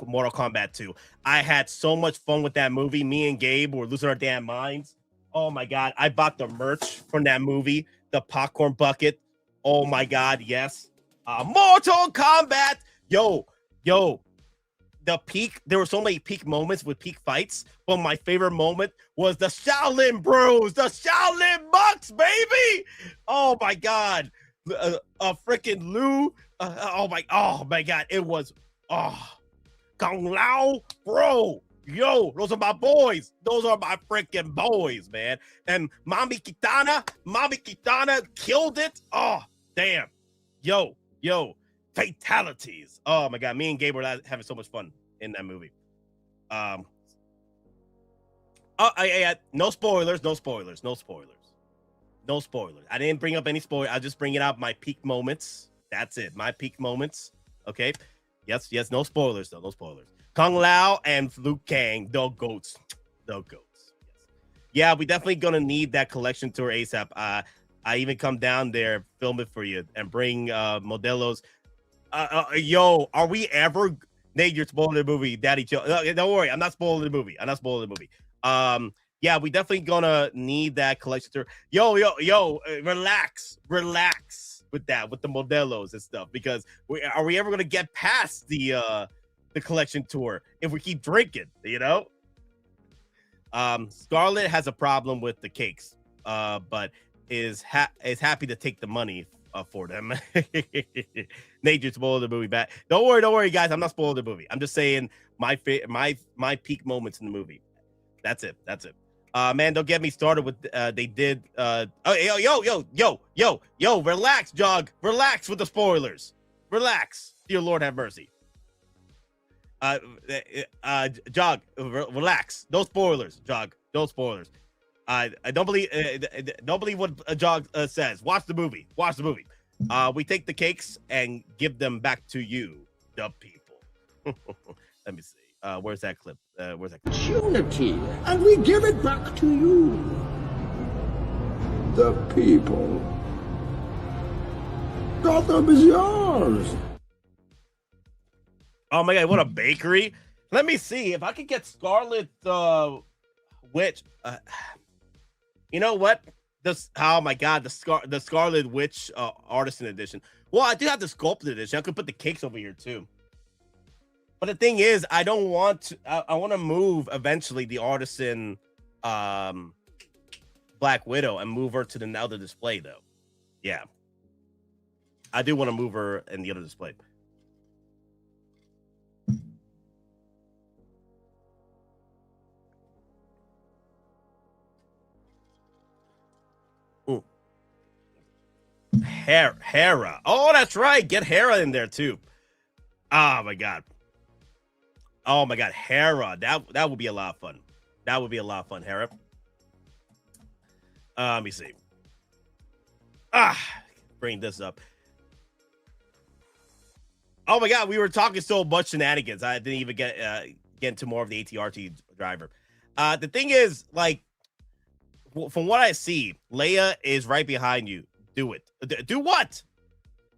Mortal Kombat 2. I had so much fun with that movie. Me and Gabe were losing our damn minds. Oh my god, I bought the merch from that movie, the popcorn bucket. Oh my god, yes. Mortal Kombat. Yo, the peak. There were so many peak moments with peak fights, but my favorite moment was the Shaolin Bros, the Shaolin Monks, baby. Oh my god, freaking Liu. Oh my god, it was Kung Lao, bro. Yo, those are my boys. Those are my freaking boys, man. And Mami Kitana killed it. Oh damn, yo. Fatalities. Oh my god, me and Gabe were having so much fun in that movie. No spoilers. I didn't bring up any spoilers. I'll just bring it out my peak moments. That's it, my peak moments. Okay. Yes, no spoilers though. No spoilers. Kung Lao and Liu Kang, the goats. Yes. Yeah, we definitely gonna need that collection tour ASAP. I even come down there, film it for you, and bring Modelos. Yo, are we ever? Nate, you're spoiling the movie, Daddy. Chill. Don't worry, I'm not spoiling the movie. Yeah, we definitely gonna need that collection tour. Yo, relax with that, with the Modelos and stuff, because are we ever gonna get past the collection tour if we keep drinking? You know. Scarlett has a problem with the cakes, but is happy to take the money for them. Nate, you spoiled the movie back. Don't worry, guys. I'm not spoiling the movie. I'm just saying my peak moments in the movie. That's it. Man, don't get me started with they did. Yo, relax, Jog. Relax with the spoilers. Relax. Dear Lord, have mercy. Jog, relax. No spoilers, Jog. No spoilers. I don't believe what Jog says. Watch the movie. We take the cakes and give them back to you, the people. Let me see. Where's that clip? Opportunity, and we give it back to you, the people. Gotham is yours. Oh my god, what a bakery. Let me see if I could get Scarlet Witch. You know what? Oh my god, the Scarlet Witch Artisan edition. Well, I do have the sculpted edition. I could put the cakes over here too. But the thing is, I don't want to. I want to move eventually the Artisan Black Widow and move her to the other display though. Yeah, I do want to move her in the other display. Hera. Oh, that's right. Get Hera in there too. Oh my god. Hera. That would be a lot of fun. Hera. Let me see. Bring this up. Oh my god, we were talking so much shenanigans. I didn't even get into more of the ATRT driver. The thing is, like, from what I see, Leia is right behind you. Do it. Do what?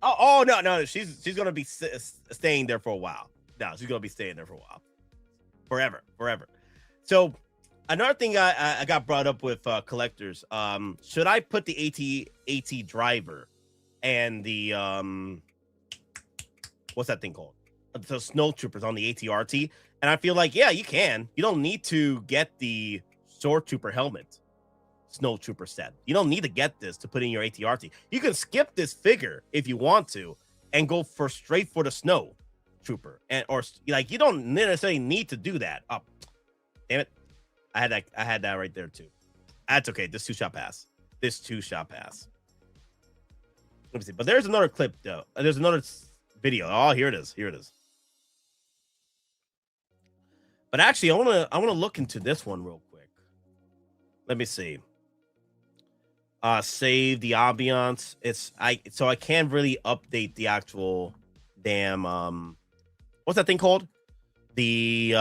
Oh no. She's gonna be staying there for a while. No, she's gonna be staying there for a while. Forever. So another thing I got brought up with collectors. Should I put the AT driver and the what's that thing called? The SnowTroopers on the ATRT? And I feel like, yeah, you can. You don't need to get the SnowTrooper helmet. SnowTrooper set. You don't need to get this to put in your ATRT. You can skip this figure if you want to and go straight for the snow trooper, and or like you don't necessarily need to do that. Oh, damn it! I had that right there too. That's okay. This 2-shot pass. This 2-shot pass. Let me see. But there's another clip though. There's another video. Oh, here it is. Here it is. But actually, I wanna look into this one real quick. Let me see. Save the ambiance. So I can't really update the actual damn what's that thing called? The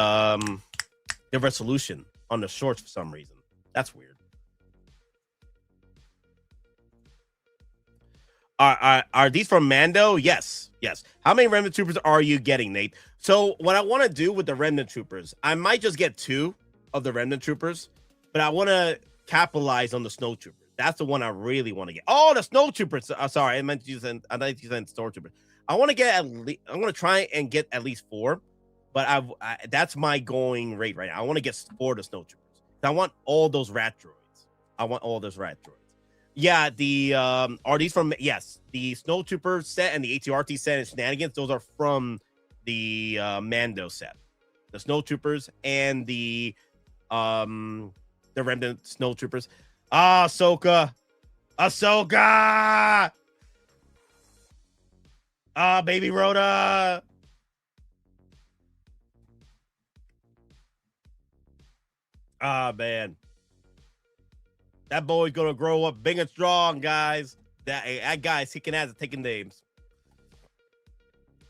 resolution on the shorts for some reason. That's weird. Are these from Mando? Yes. How many Remnant Troopers are you getting, Nate? So what I want to do with the Remnant Troopers, I might just get 2 of the Remnant Troopers, but I want to capitalize on the SnowTroopers. That's the one I really want to get. Oh, the SnowTroopers. Sorry, I meant you said Stormtrooper. I want to get at least. I'm going to try and get at least 4, but that's my going rate right now. I want to get 4 of the SnowTroopers. I want all those rat droids. Yeah, the are these from? Yes, the SnowTrooper set and the ATRT set and Shenanigans. Those are from the Mando set. The SnowTroopers and the Remnant SnowTroopers. Ahsoka. Baby Rhoda. Man. That boy's gonna grow up big and strong, guys. That guy's kicking ass at taking names.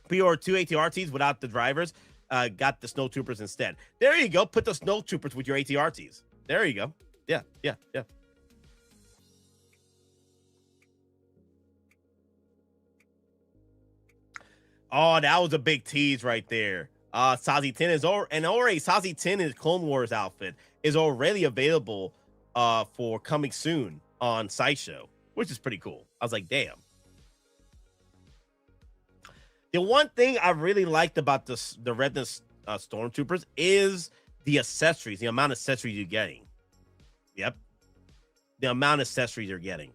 PR 2 ATRTs without the drivers. Got the SnowTroopers instead. There you go. Put the SnowTroopers with your ATRTs. There you go. Yeah. Oh, that was a big tease right there. Sazi 10 is already Sazi 10 in his Clone Wars outfit is already available for coming soon on Sideshow, which is pretty cool. I was like, damn. The one thing I really liked about the Remnant Stormtroopers is the accessories, the amount of accessories you're getting. Yep. The amount of accessories you're getting.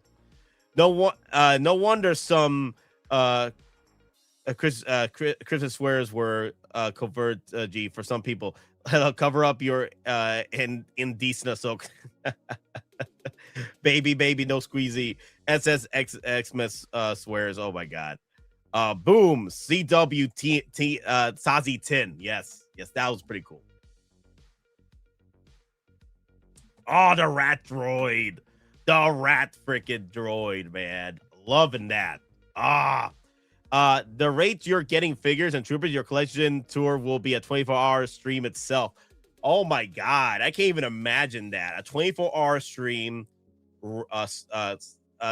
No wonder some Christmas swears were covert G for some people. Cover up your indecent Ahsoka. baby, no squeezy. SSXX swears. Oh my god. Boom. CWT Sazi 10. Yes, that was pretty cool. Oh, the rat droid. The rat freaking droid, man. Loving that. The rate you're getting figures and troopers, your collection tour will be a 24-hour stream itself. Oh my god, I can't even imagine that. A 24-hour stream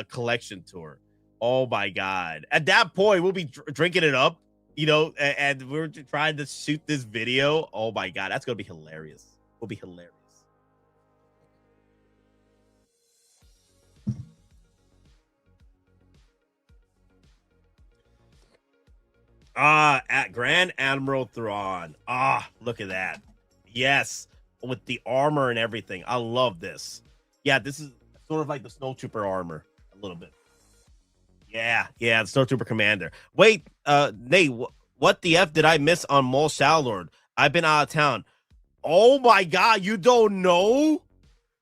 collection tour. Oh my god. At that point, we'll be drinking it up, and we're trying to shoot this video. Oh my god, that's gonna be hilarious. Will be hilarious. At Grand Admiral Thrawn. Look at that. Yes, with the armor and everything. I love this. Yeah, this is sort of like the SnowTrooper armor a little bit. Yeah, the SnowTrooper commander. Wait, Nate, what the F did I miss on Maul Shadowlord? I've been out of town. Oh my god, you don't know?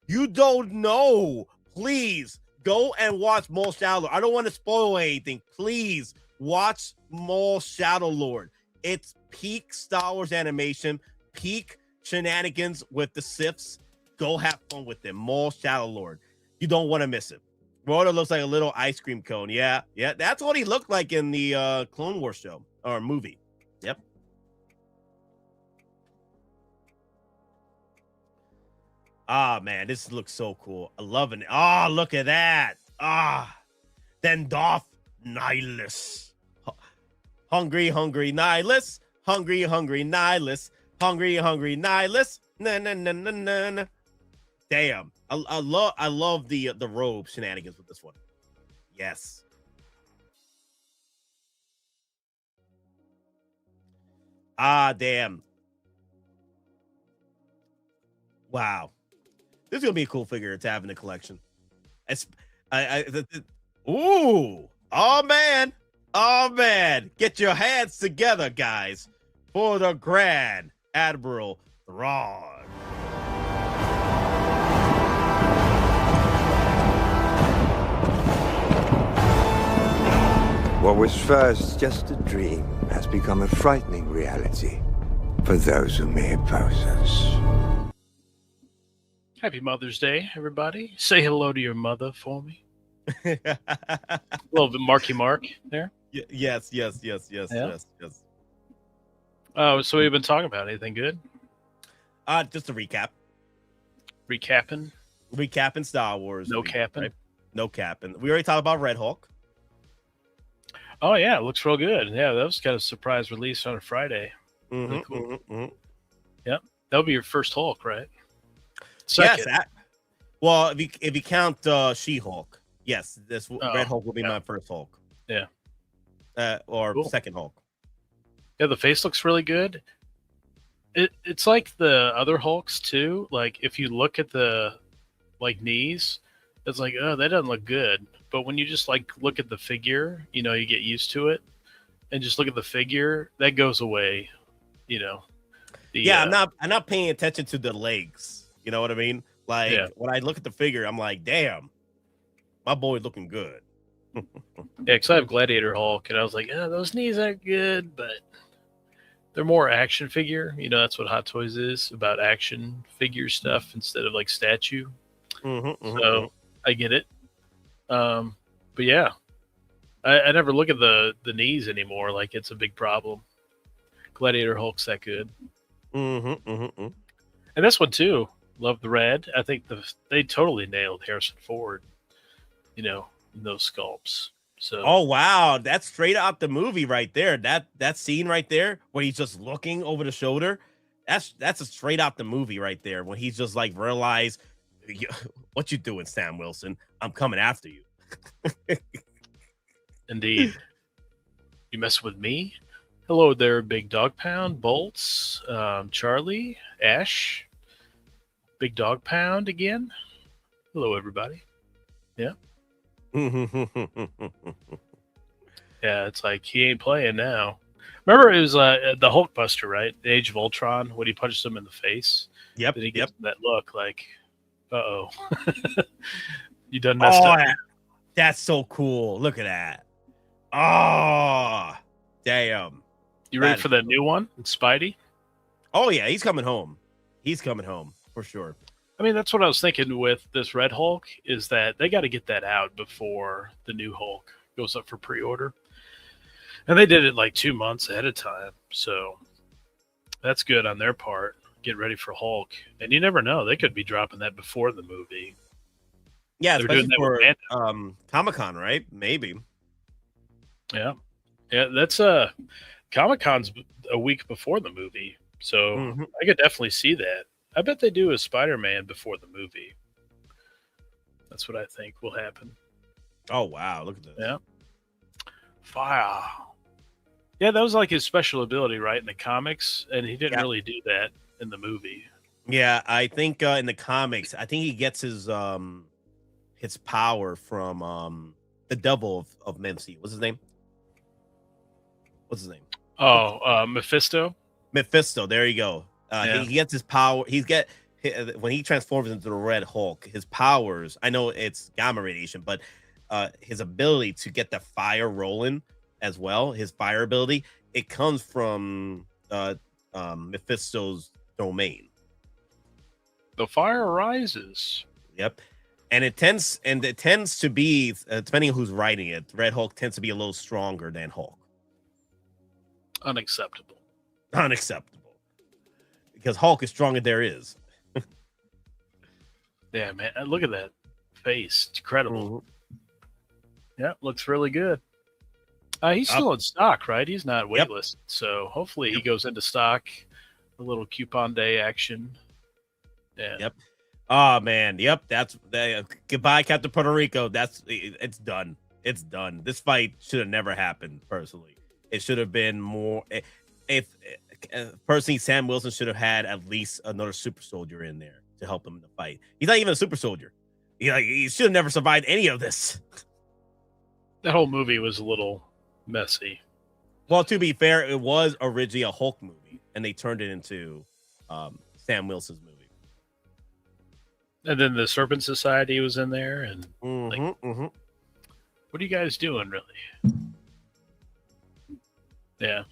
You don't know. Please go and watch Maul Shadowlord. I don't want to spoil anything. Please watch Maul Shadowlord. It's peak Star Wars animation, peak shenanigans with the Siths. Go have fun with them. Maul Shadowlord. You don't want to miss it. Rhoda looks like a little ice cream cone. Yeah. That's what he looked like in the Clone Wars show or movie. Yep. Man, this looks so cool. I love it. Look at that. Then Darth Nihilus. Hungry Nihilus. Hungry Nihilus. Hungry Nihilus. Na. Damn. I love the robe shenanigans with this one. Yes. Damn. Wow. This is gonna be a cool figure to have in the collection. Ooh. Oh man. Oh man, get your hands together, guys, for the Grand Admiral Thrawn. What was first just a dream has become a frightening reality for those who may oppose us. Happy Mother's Day, everybody. Say hello to your mother for me. A little bit Marky Mark there. Yes. Oh, so we've been talking about anything good? Just a recap. Recapping Star Wars. No capping. Right? No capping. We already talked about Red Hulk. Oh yeah, it looks real good. Yeah, that was kind of a surprise release on a Friday. Really cool. Yep, that'll be your first Hulk, right? Second. Yes. Well, if you count She-Hulk, yes, this Red Hulk will be my first Hulk. Yeah. Or cool. Second Hulk. Yeah, the face looks really good. It's like the other Hulks too. Like if you look at the knees, it's like, oh, that doesn't look good. But when you just look at the figure, you get used to it, and just look at the figure, that goes away. I'm not paying attention to the legs. You know what I mean? When I look at the figure, I'm like, damn, my boy looking good. Yeah, because I have Gladiator Hulk, and I was like, those knees aren't good, but they're more action figure. That's what Hot Toys is, about action figure stuff instead of statue. So I get it. But yeah, I never look at the knees anymore. It's a big problem. Gladiator Hulk's that good. And this one too. Love the red. I think they totally nailed Harrison Ford. In those sculpts. So. Oh wow, that's straight out the movie right there. That scene right there where he's just looking over the shoulder. That's a straight out the movie right there. When he's just realize, what you doing, Sam Wilson? I'm coming after you. Indeed. You mess with me? Hello there, Big Dog Pound, Bolts, Charlie, Ash, Big Dog Pound again. Hello, everybody. Yeah. Yeah, it's like he ain't playing now. Remember, it was the Hulkbuster, right? The Age of Ultron, when he punches him in the face. Yep. Then he gets that look uh-oh. You done messed up. That's so cool. Look at that. Oh, damn. You ready for that new one, Spidey? Oh, yeah, he's coming home. He's coming home, for sure. I mean, that's what I was thinking with this Red Hulk, is that they got to get that out before the new Hulk goes up for pre-order. And they did it 2 months ahead of time. So that's good on their part. Get ready for Hulk. And you never know. They could be dropping that before the movie. Yeah, especially for Comic-Con, right? Maybe. Yeah. Yeah, that's Comic-Con's a week before the movie. So I could definitely see that. I bet they do a Spider-Man before the movie. That's what I think will happen. Oh, wow. Look at this. Yeah. Fire. Yeah, that was his special ability, right, in the comics, and he didn't really do that in the movie. Yeah, I think in the comics, I think he gets his power from the devil of Memphis. What's his name? Oh, Mephisto? Mephisto, there you go. He gets his power. When he transforms into the Red Hulk, his powers, I know it's gamma radiation, but his ability to get the fire rolling as well, his fire ability, it comes from Mephisto's domain. The fire rises. Yep. And it tends to be, depending on who's writing it, Red Hulk tends to be a little stronger than Hulk. Unacceptable. Because Hulk is stronger there is. Yeah, man. Look at that face. It's incredible. Yeah, looks really good. He's still in stock, right? He's not waitlisted. So hopefully he goes into stock. A little coupon day action. Yeah. Yep. Oh, man. Yep. That's goodbye, Captain Puerto Rico. It's done. It's done. This fight should have never happened, personally. It should have been more. If personally, Sam Wilson should have had at least another super soldier in there to help him in the fight. He's not even a super soldier. He should have never survived any of this. That whole movie was a little messy. Well, to be fair, it was originally a Hulk movie, and they turned it into Sam Wilson's movie. And then the Serpent Society was in there, and what are you guys doing, really? Yeah,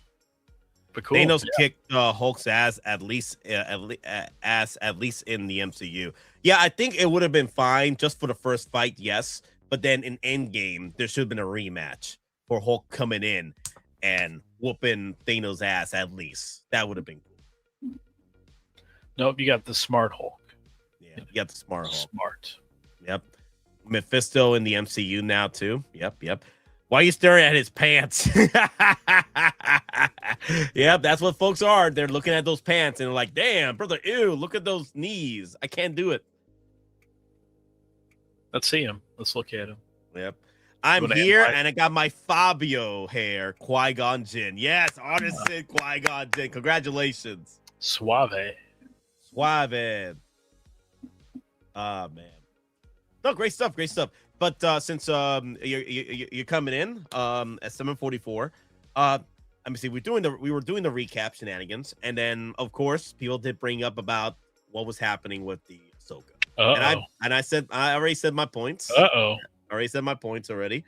but cool. Thanos kicked Hulk's ass at least in the MCU. Yeah, I think it would have been fine just for the first fight, yes. But then in Endgame, there should have been a rematch for Hulk coming in and whooping Thanos' ass at least. That would have been cool. Nope, you got the smart Hulk. Yeah, you got the smart Hulk. Smart. Yep. Mephisto in the MCU now too. Yep. Why are you staring at his pants? Yep, that's what folks are. They're looking at those pants and they're like, damn, brother, ew, look at those knees. I can't do it. Let's see him. Let's look at him. Yep. I'm here and I got my Fabio hair, Qui-Gon Jinn. Yes, Artisan Qui-Gon Jinn. Congratulations. Suave. Ah, man. No, great stuff. But since you're coming in at 7:44, let me see. We were doing the recap Shenanigans, and then of course people did bring up about what was happening with the Ahsoka. And I already said my points. I already said my points already.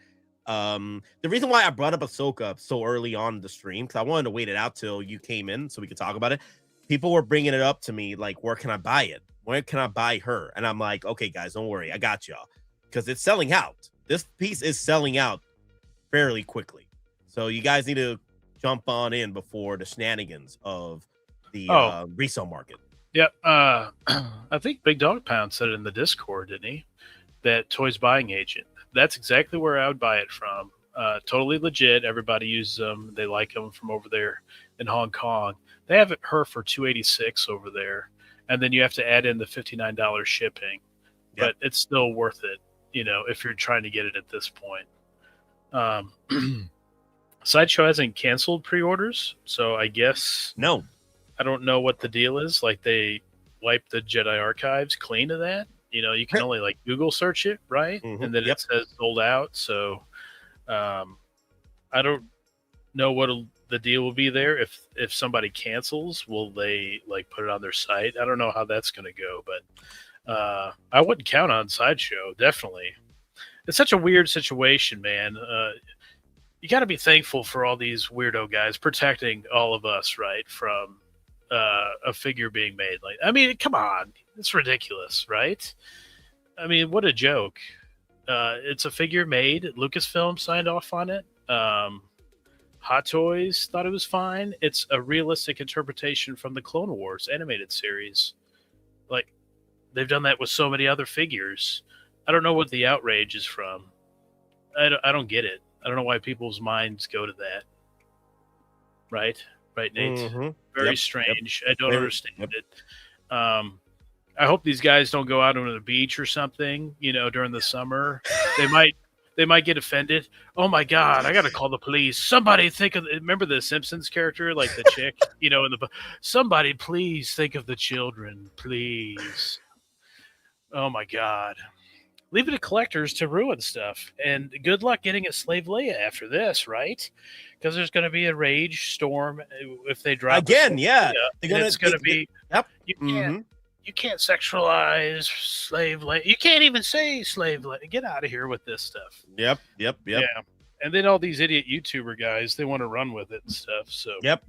The reason why I brought up Ahsoka so early on the stream, because I wanted to wait it out till you came in so we could talk about it. People were bringing it up to me like, where can I buy it? Where can I buy her? And I'm like, okay, guys, don't worry, I got y'all, because it's selling out. This piece is selling out fairly quickly, so you guys need to jump on in before the shenanigans of the resale market. Yep. I think Big Dog Pound said it in the Discord, didn't he? That Toys Buying Agent. That's exactly where I would buy it from. Totally legit. Everybody uses them. They like them from over there in Hong Kong. They have her for $286 over there, and then you have to add in the $59 shipping. Yep. But it's still worth it, if you're trying to get it at this point. Sideshow hasn't canceled pre-orders, so I guess no. I don't know what the deal is. Like, they wiped the Jedi archives clean of that. You can only Google search it, right? And then it says sold out. So I don't know what the deal will be there. If somebody cancels, will they put it on their site? I don't know how that's going to go, but I wouldn't count on Sideshow. Definitely. It's such a weird situation, man. You got to be thankful for all these weirdo guys protecting all of us, right? From a figure being made. Come on. It's ridiculous, right? I mean, what a joke. It's a figure made. Lucasfilm signed off on it. Hot Toys thought it was fine. It's a realistic interpretation from the Clone Wars animated series. They've done that with so many other figures. I don't know what the outrage is from. I don't get it. I don't know why people's minds go to that. Right, Nate? Very strange. I don't understand it. I hope these guys don't go out on the beach or something, during the summer. They might get offended. Oh my God, I got to call the police. Somebody remember the Simpsons character, the chick, somebody please think of the children, please. Oh my God. Leave it to collectors to ruin stuff. And good luck getting a Slave Leia after this, right? Because there's going to be a rage storm if they drop again. Yeah, it's going to be. Yep. You can't sexualize Slave Leia. You can't even say Slave Leia. Get out of here with this stuff. Yep. Yeah. And then all these idiot YouTuber guys, they want to run with it and stuff. So. Yep.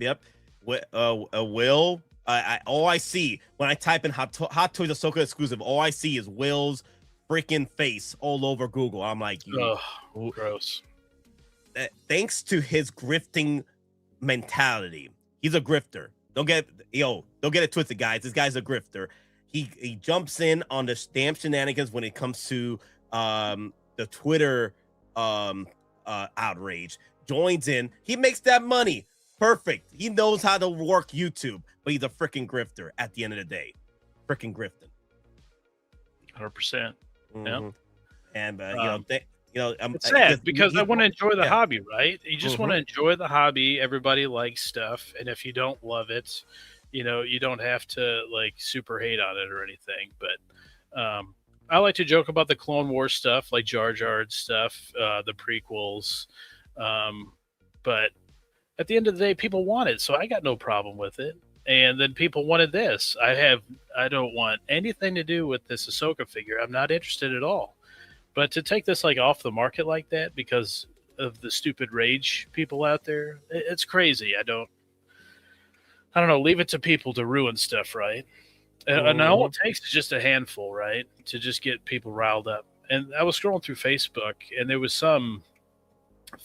Will. All I see when I type in Hot Toys Ahsoka exclusive, all I see is Will's freaking face all over Google. I'm like, gross. Thanks to his grifting mentality, he's a grifter. Don't get it twisted, guys. This guy's a grifter. He jumps in on the damn shenanigans when it comes to the Twitter outrage. Joins in. He makes that money. Perfect. He knows how to work YouTube, but he's a freaking grifter at the end of the day. Freaking grifting. 100%. Yeah. And it's sad because I want to enjoy the hobby, right? You just want to enjoy the hobby. Everybody likes stuff, and if you don't love it, you don't have to super hate on it or anything. But I like to joke about the Clone Wars stuff, like Jar Jar stuff, the prequels. But at the end of the day, people want it, so I got no problem with it. And then people wanted this. I don't want anything to do with this Ahsoka figure. I'm not interested at all. But to take this like off the market like that because of the stupid rage people out there, it's crazy. I don't know. Leave it to people to ruin stuff, right? And all it takes is just a handful, right, to just get people riled up. And I was scrolling through Facebook, and there was some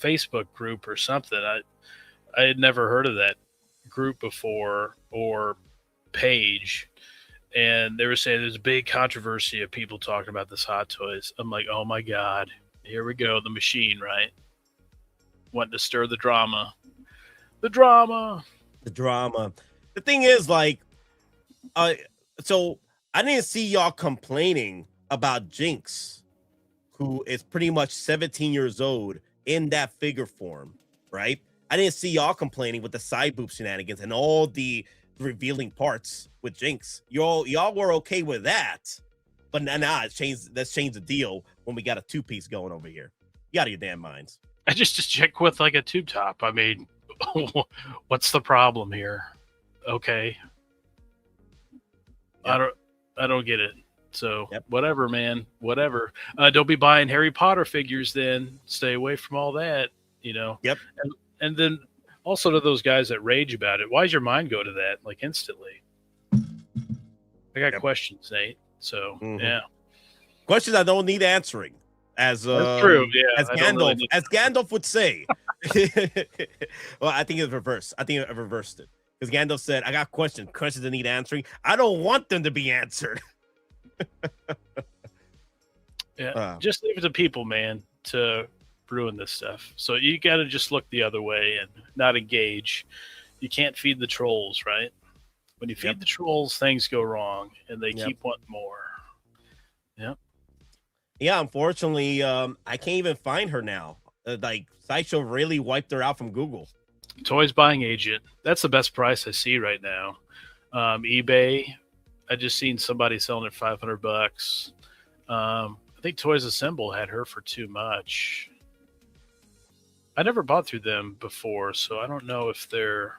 Facebook group or something. I had never heard of that group before or page, and they were saying there's a big controversy of people talking about this Hot Toys. I'm like, oh my god, here we go, the machine, right? Wanting to stir the drama. The thing is, like, so I didn't see y'all complaining about Jinx, who is pretty much 17 years old in that figure form, right? I didn't see y'all complaining with the side boob shenanigans and all the revealing parts with Jinx. Y'all were okay with that, but now let's change the deal when we got a two-piece going over here. You out of your damn minds. I just check with like a tube top. I mean, what's the problem here? Okay. Yep. I don't get it. So whatever, man, whatever. Don't be buying Harry Potter figures then. Stay away from all that, you know? Yep. And then also to those guys that rage about it, why does your mind go to that like instantly? I got questions, Nate. So yeah. Questions I don't need answering. As that's true, yeah. As Gandalf would say. Well, I think it's reversed. I think I reversed it. Because Gandalf said, I got questions that need answering. I don't want them to be answered. Yeah. Just leave it to people, man, to ruin this stuff. So you got to just look the other way and not engage. You can't feed the trolls, right? When you feed the trolls, things go wrong, and they keep wanting more. Yep. Yeah, unfortunately, I can't even find her now. Like, Sideshow really wiped her out from Google. Toys Buying Agent. That's the best price I see right now. eBay. I just seen somebody selling it $500. I think Toys Assemble had her for too much. I never bought through them before, so I don't know if they're.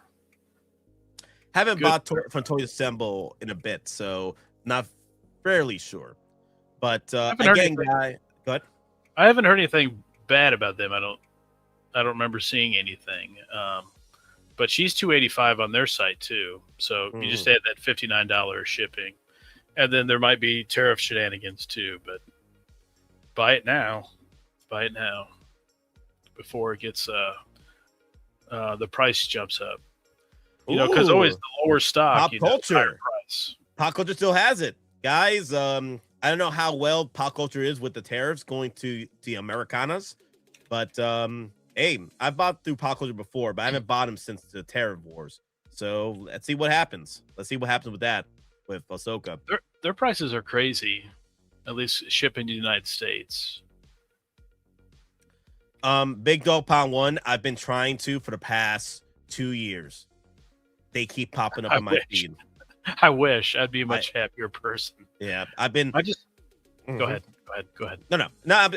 Haven't bought from Toys Assemble in a bit, so not fairly sure. But again, guy, go ahead. I haven't heard anything bad about them. I don't remember seeing anything. But she's $285 on their site too. So you just add that $59 shipping, and then there might be tariff shenanigans too. But buy it now, before it gets the price jumps up. You know, because always the lower stock. Pop culture. Price. Pop culture still has it, guys. I don't know how well pop culture is with the tariffs going to the Americanas, but hey, I've bought through pop culture before, but I haven't bought them since the tariff wars. So let's see what happens. Let's see what happens with that with Ahsoka. Their prices are crazy, at least shipping to the United States. Big Dog Pound 1, I've been trying to for the past 2 years. They keep popping up in my feed. I wish I'd be a much happier person. Yeah, go ahead. No.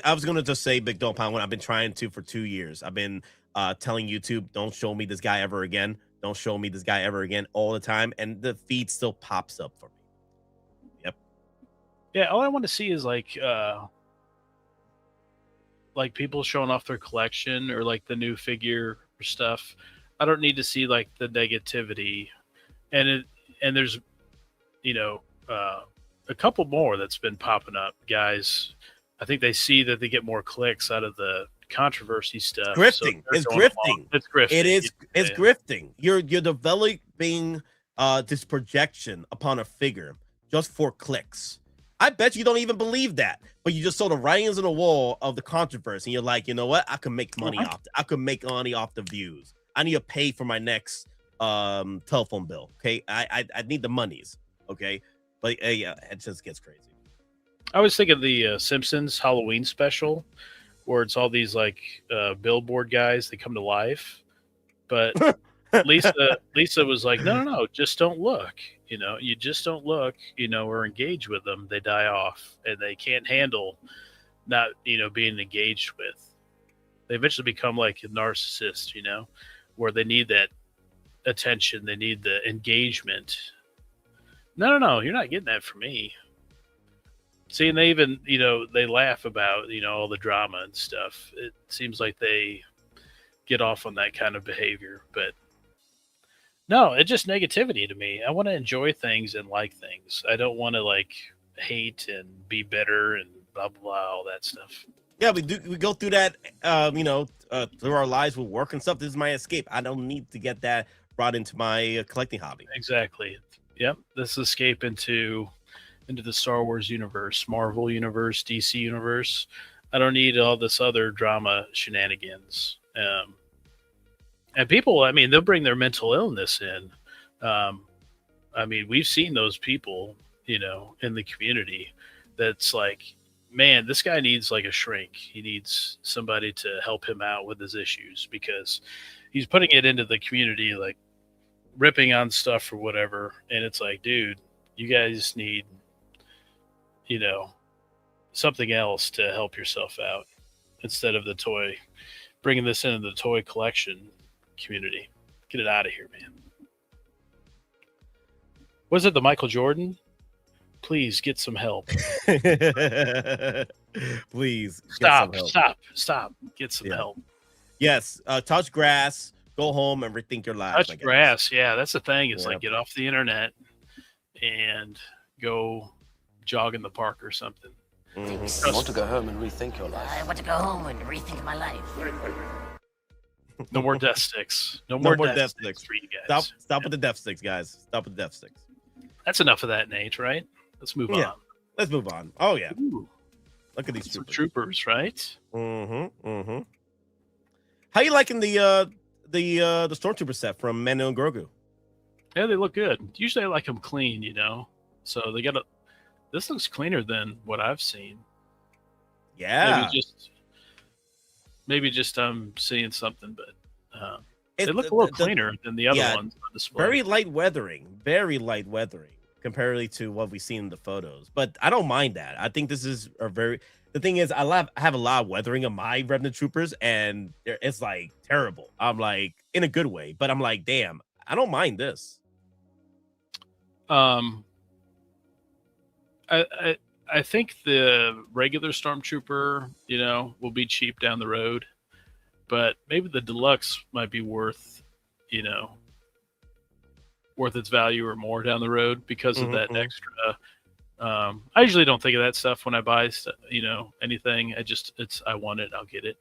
I was gonna just say Big Dog Pound 1. I've been trying to for 2 years. I've been telling YouTube, don't show me this guy ever again. Don't show me this guy ever again all the time, and the feed still pops up for me. Yep. Yeah, all I want to see is like people showing off their collection or like the new figure or stuff. I don't need to see like the negativity, and there's, you know, a couple more that's been popping up, guys. I think they see that they get more clicks out of the controversy stuff. Grifting. So it's grifting. It's grifting. It's grifting. You're developing this projection upon a figure just for clicks. I bet you don't even believe that, but you just saw the writings on the wall of the controversy, and you're like, you know what? I can make money off. I could make money off the views. I need to pay for my next telephone bill. Okay, I need the monies. Okay, but yeah, it just gets crazy. I was thinking the Simpsons Halloween special, where it's all these like billboard guys that come to life, but Lisa was like, no, just don't look. You know, you just don't look. You know, or engage with them. They die off, and they can't handle not being engaged with. They eventually become like a narcissist, where they need that attention, they need the engagement. No, you're not getting that from me. See, and they even, they laugh about, all the drama and stuff. It seems like they get off on that kind of behavior, but no, it's just negativity to me. I want to enjoy things and like things. I don't want to like hate and be bitter and blah, blah, blah, all that stuff. Yeah, we go through that, through our lives with work and stuff. This is my escape. I don't need to get that brought into my collecting hobby. Exactly. Yep. This escape into the Star Wars universe, Marvel universe, DC universe. I don't need all this other drama shenanigans. And people, I mean, they'll bring their mental illness in. I mean, we've seen those people, in the community that's like, man, this guy needs like a shrink. He needs somebody to help him out with his issues because he's putting it into the community, like ripping on stuff or whatever. And it's like, dude, you guys need, something else to help yourself out instead of the toy, bringing this into the toy collection community. Get it out of here, man. Was it the Michael Jordan? Please get some help. Please stop. Get some help. Yes. Touch grass, go home and rethink your life. Touch grass. Yeah, that's the thing. It's like get off the internet and go jog in the park or something. I want to go home and rethink your life. I want to go home and rethink my life. No more death sticks. No more more death sticks for you guys. Stop with the death sticks, guys. Stop with the death sticks. That's enough of that, Nate, right? Let's move on. Let's move on. Oh yeah. Ooh. Look at these troopers, right? How you liking the Stormtrooper set from Mando and Grogu? Yeah, they look good. Usually I like them clean, So they got this looks cleaner than what I've seen. Yeah. Maybe just I'm seeing something, but they look a little cleaner than the other ones on display. Very light weathering comparatively to what we've seen in the photos. But I don't mind that. I think this is the thing is I have a lot of weathering on my Remnant troopers, and it's like terrible. I'm like in a good way, but I'm like, damn, I don't mind this. I think the regular Stormtrooper, will be cheap down the road, but maybe the Deluxe might be worth its value or more down the road because of that extra. I usually don't think of that stuff when I buy, anything. I want it, I'll get it.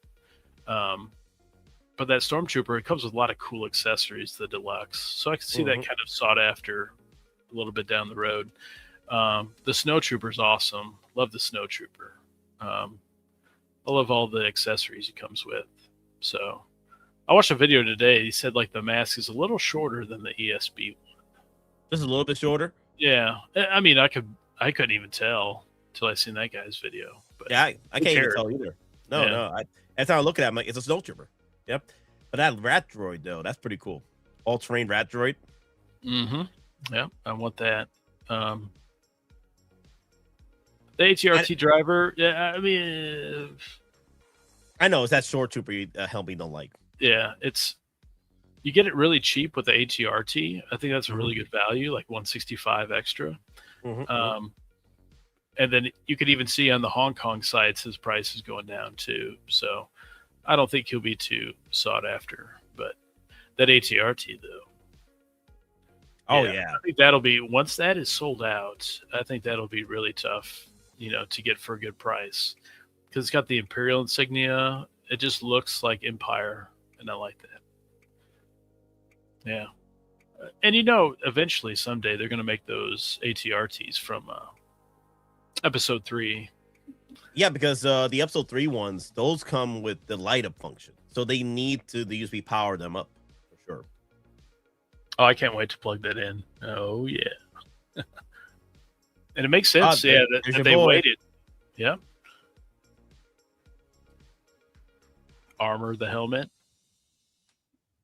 But that Stormtrooper, it comes with a lot of cool accessories, the Deluxe. So I can see that kind of sought after a little bit down the road. The SnowTrooper is awesome. Love the SnowTrooper. I love all the accessories it comes with. So I watched a video today. He said like the mask is a little shorter than the ESB one. Just a little bit shorter? Yeah. I mean, I couldn't even tell till I seen that guy's video. But yeah, I can't even tell either. No. That's how I look at it. I'm like, it's a SnowTrooper. Yep. But that rat droid though, that's pretty cool. All-terrain rat droid. Yeah, I want that. The ATRT driver, yeah, I mean, I know it's that short trooper Helmy don't like. Yeah, you get it really cheap with the ATRT. I think that's a really good value, like 165 extra. And then you could even see on the Hong Kong sites his price is going down too. So I don't think he'll be too sought after. But that ATRT though. Oh yeah. I think that'll be once that is sold out. I think that'll be really tough, to get for a good price because it's got the Imperial insignia. It just looks like Empire, and I like that. Yeah, and eventually someday they're going to make those ATRTs from Episode 3. Yeah, because the Episode 3 ones, those come with the light up function, so they need to the USB power them up for sure. Oh, I can't wait to plug that in. Oh, yeah. And it makes sense, that they waited. Yeah. Armor, the helmet.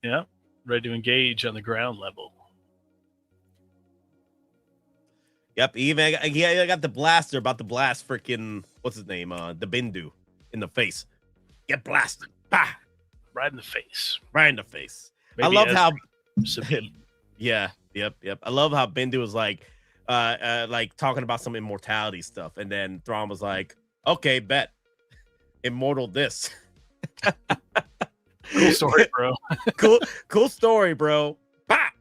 Yeah. Ready to engage on the ground level. Yep. Even I got the blaster about to blast freaking, what's his name? The Bindu in the face. Get blasted. Bah! Right in the face. Right in the face. Maybe I love how Sabine. Yeah, yep. I love how Bendu was like talking about some immortality stuff, and then Thrawn was like, "Okay, bet, immortal this." Cool story, bro. cool story, bro. Bop!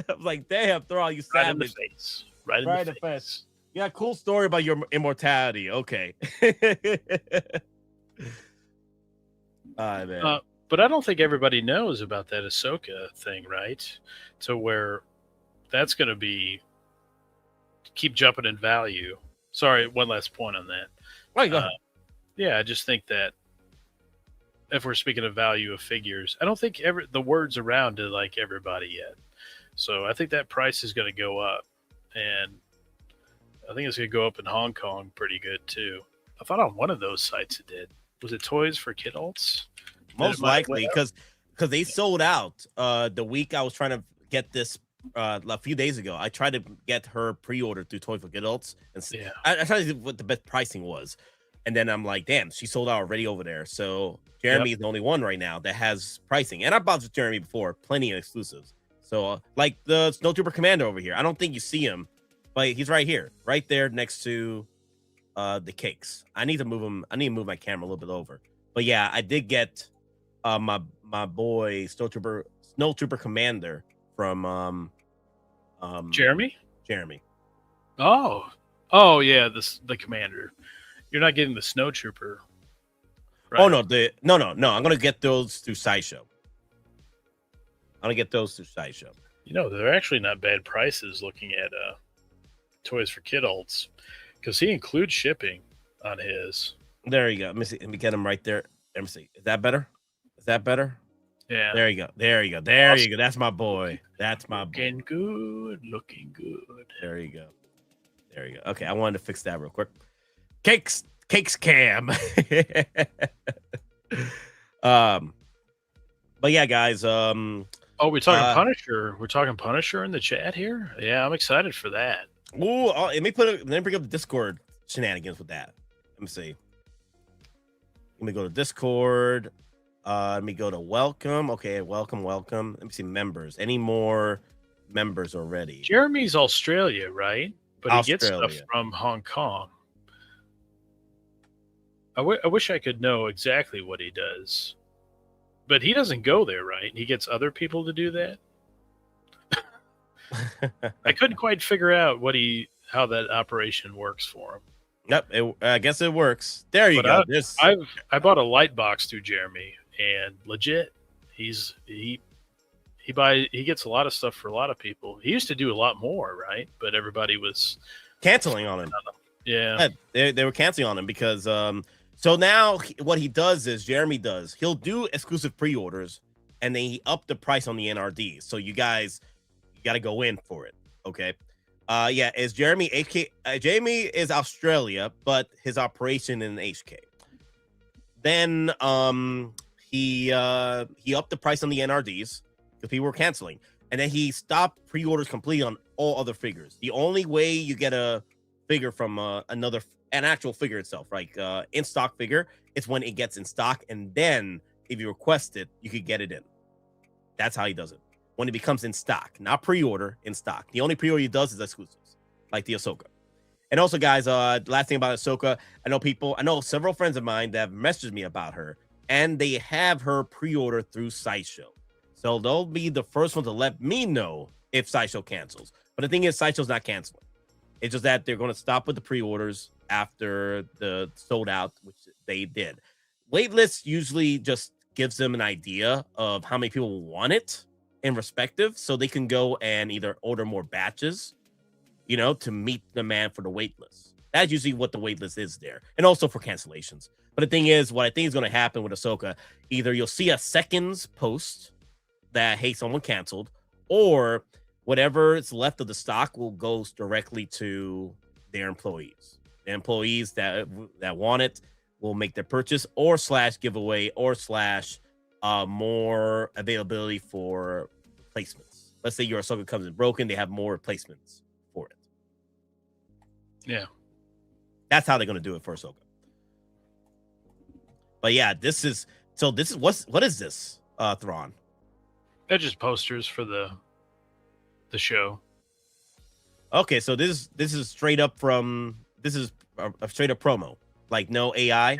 I was like, "Damn, Thrawn, you Right in savage." the face. Right in the face. Yeah, cool story about your immortality. Okay. Man. But I don't think everybody knows about that Ahsoka thing, right? To where that's going to be keep jumping in value. Sorry, one last point on that. Right, go ahead. Yeah, I just think that if we're speaking of value of figures, I don't think the word's around to like everybody yet. So I think that price is going to go up, and I think it's going to go up in Hong Kong pretty good too. I thought on one of those sites it did. Was it Toys for Kidults? Most likely, because they sold out the week I was trying to get this a few days ago. I tried to get her pre-order through Toys for Kidults, and I tried to see what the best pricing was, and then I'm like, damn, she sold out already over there. So Jeremy is the only one right now that has pricing, and I bought with Jeremy before, plenty of exclusives. So like the SnowTrooper Commander over here, I don't think you see him, but he's right here, right there next to the cakes. I need to move him. I need to move my camera a little bit over. But yeah, I did get my boy SnowTrooper Commander from Jeremy. Oh yeah, the Commander. You're not getting the SnowTrooper. Right? Oh no, no. I'm gonna get those through Sideshow. You know, they're actually not bad prices looking at Toys for Kidults, because he includes shipping on his. There you go. Let me see. Let me get him right there. Let me see. Is that better? Yeah. There you go. Awesome. That's my boy. Looking good. There you go. Okay, I wanted to fix that real quick. Cakes cam. But yeah, guys. We're talking Punisher. We're talking Punisher in the chat here. Yeah, I'm excited for that. Ooh, let me bring up the Discord shenanigans with that. Let me see. Let me go to Discord. Let me go to welcome. Okay, welcome. Let me see members. Any more members already? Jeremy's Australia, right? But he gets Australia. stuff from Hong Kong. I wish I could know exactly what he does. But he doesn't go there, right? He gets other people to do that. I couldn't quite figure out how that operation works for him. Yep, I guess it works. There you go. I bought a light box through Jeremy, and legit, he gets a lot of stuff for a lot of people. He used to do a lot more, right? But everybody was canceling on him. Yeah, they were canceling on him because so now what he does is he'll do exclusive pre-orders, and then he upped the price on the NRD. So you got to go in for it. Okay. Is Jeremy HK? Jamie is Australia, but his operation in HK. Then he upped the price on the NRDs because people were canceling, and then he stopped pre-orders completely on all other figures. The only way you get a figure from an actual figure itself, like in stock figure, it's when it gets in stock, and then if you request it, you could get it in. That's how he does it. When it becomes in stock, not pre-order, in stock. The only pre-order he does is exclusives, like the Ahsoka. And also, guys, last thing about Ahsoka, I know several friends of mine that have messaged me about her, and they have her pre-order through Sideshow. So they'll be the first one to let me know if Sideshow cancels. But the thing is, Sideshow's not canceling. It's just that they're going to stop with the pre-orders after the sold out, which they did. Waitlist usually just gives them an idea of how many people want it in respective, so they can go and either order more batches, to meet the demand for the wait list. That's usually what the wait list is there, and also for cancellations. But the thing is, what I think is going to happen with Ahsoka, either you'll see a seconds post that, hey, someone canceled, or whatever is left of the stock will go directly to their employees. The employees that want it will make their purchase, or / giveaway, or / more availability for replacements. Let's say your Ahsoka comes in broken, they have more replacements for it. Yeah. That's how they're going to do it for Ahsoka. But yeah, this is So this is what is this, Thrawn? They're just posters for the show. Okay, so this is straight up from a straight up promo, like no AI. Yeah.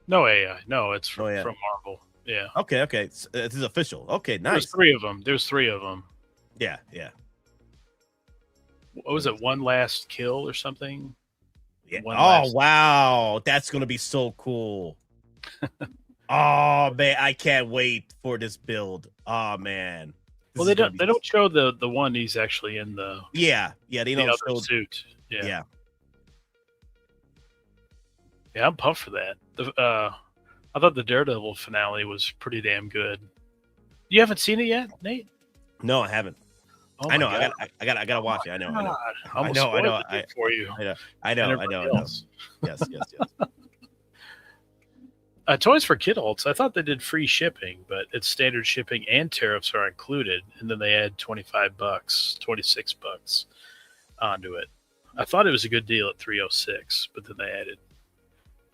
No AI. No, it's from, Oh, yeah. from Marvel. Yeah. Okay. This is official. Okay, nice. There's three of them. There's three of them. Yeah. What was it? One Last Kill or something? Yeah. One Oh last... wow, that's gonna be so cool. Oh man, I can't wait for this build. Oh man. Well, they don't show the one he's actually in the they don't show suit. Yeah. Yeah, I'm pumped for that. I thought the Daredevil finale was pretty damn good. You haven't seen it yet, Nate? No, I haven't. Oh I know. God. I gotta watch it. I know. I know for you. I know. Yes. Toys for Kidults. I thought they did free shipping, but it's standard shipping and tariffs are included, and then they add $25, $26 onto it. I thought it was a good deal at $306, but then they added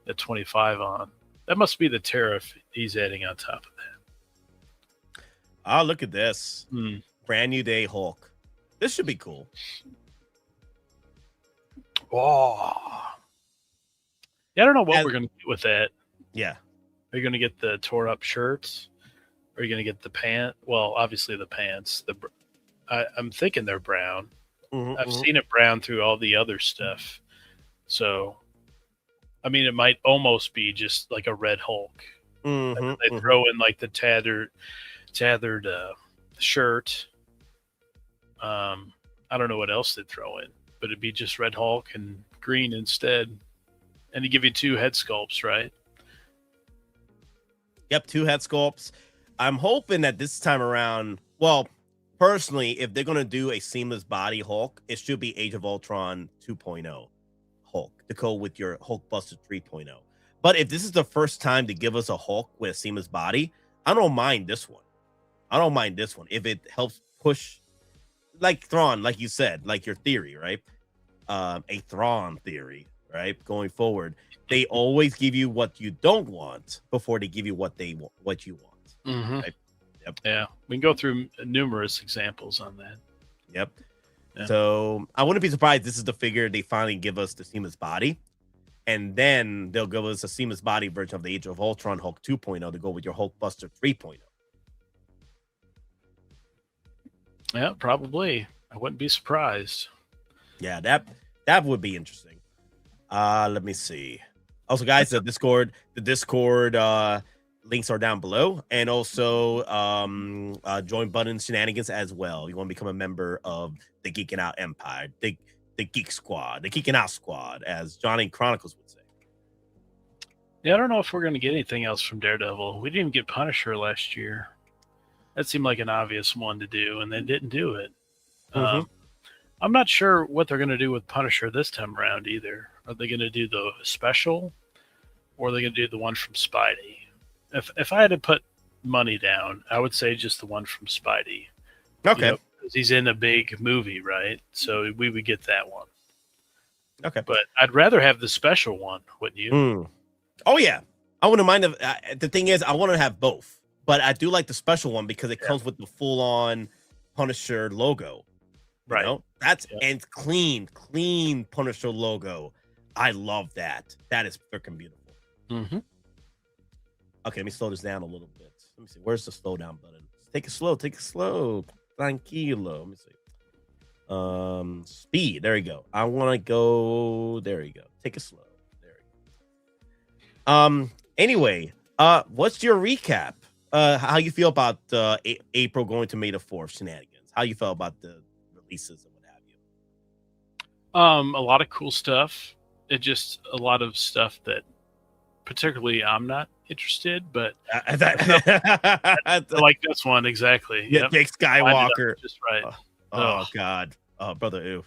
the 25 on. That must be the tariff he's adding on top of that. Oh, look at this. Brand new day Hulk. This should be cool. Oh. Yeah, I don't know what we're going to do with that. Yeah. Are you going to get the tore up shirts? Are you going to get the pant? Well, obviously the pants. I'm thinking they're brown. I've seen it brown through all the other stuff. So, I mean, it might almost be just like a red Hulk. They throw in like the tattered shirt. I don't know what else they'd throw in, but it'd be just red Hulk and green instead. And they give you 2 head sculpts, right? Yep, 2 head sculpts. I'm hoping that this time around, well, personally, if they're going to do a seamless body Hulk, it should be Age of Ultron 2.0 Hulk to go with your Hulk Buster 3.0. But if this is the first time to give us a Hulk with a seamless body, I don't mind this one. If it helps push, like Thrawn, like you said, like your theory, right? A Thrawn theory, right? Going forward, they always give you what you don't want before they give you what you want. Right? Yep. Yeah, we can go through numerous examples on that. Yep. Yeah. So I wouldn't be surprised this is the figure they finally give us the seamless body, and then they'll give us a seamless body version of the Age of Ultron Hulk 2.0 to go with your Hulk Buster 3.0. Yeah, probably. I wouldn't be surprised. Yeah, that would be interesting. Let me see. Also, guys, the Discord links are down below, and also join button Shenanigans as well. You want to become a member of the Geeking Out Empire, the Geek Squad, the Geeking Out Squad, as Johnny Chronicles would say. Yeah, I don't know if we're going to get anything else from Daredevil. We didn't even get Punisher last year. That seemed like an obvious one to do, and they didn't do it. I'm not sure what they're going to do with Punisher this time around either. Are they going to do the special, or are they going to do the one from Spidey? If I had to put money down, I would say just the one from Spidey. Okay. You know, 'cause he's in a big movie, right? So we would get that one. Okay. But I'd rather have the special one, wouldn't you? Oh, yeah. I wouldn't mind. The thing is, I want to have both. But I do like the special one because it comes with the full-on Punisher logo. Right. Know? And clean Punisher logo. I love that. That is freaking beautiful. Okay, let me slow this down a little bit. Let me see. Where's the slow down button? Take it slow. Tranquilo. Let me see. Speed. There you go. I want to go. There you go. Take it slow. There you go. Anyway, what's your recap? How you feel about April going to May the 4th Shenanigans? How you felt about the releases and what have you? A lot of cool stuff. It just a lot of stuff that particularly I'm not interested, but like this one exactly. Yeah, Jake Skywalker. Just right. Oh God. Oh, brother. Ew.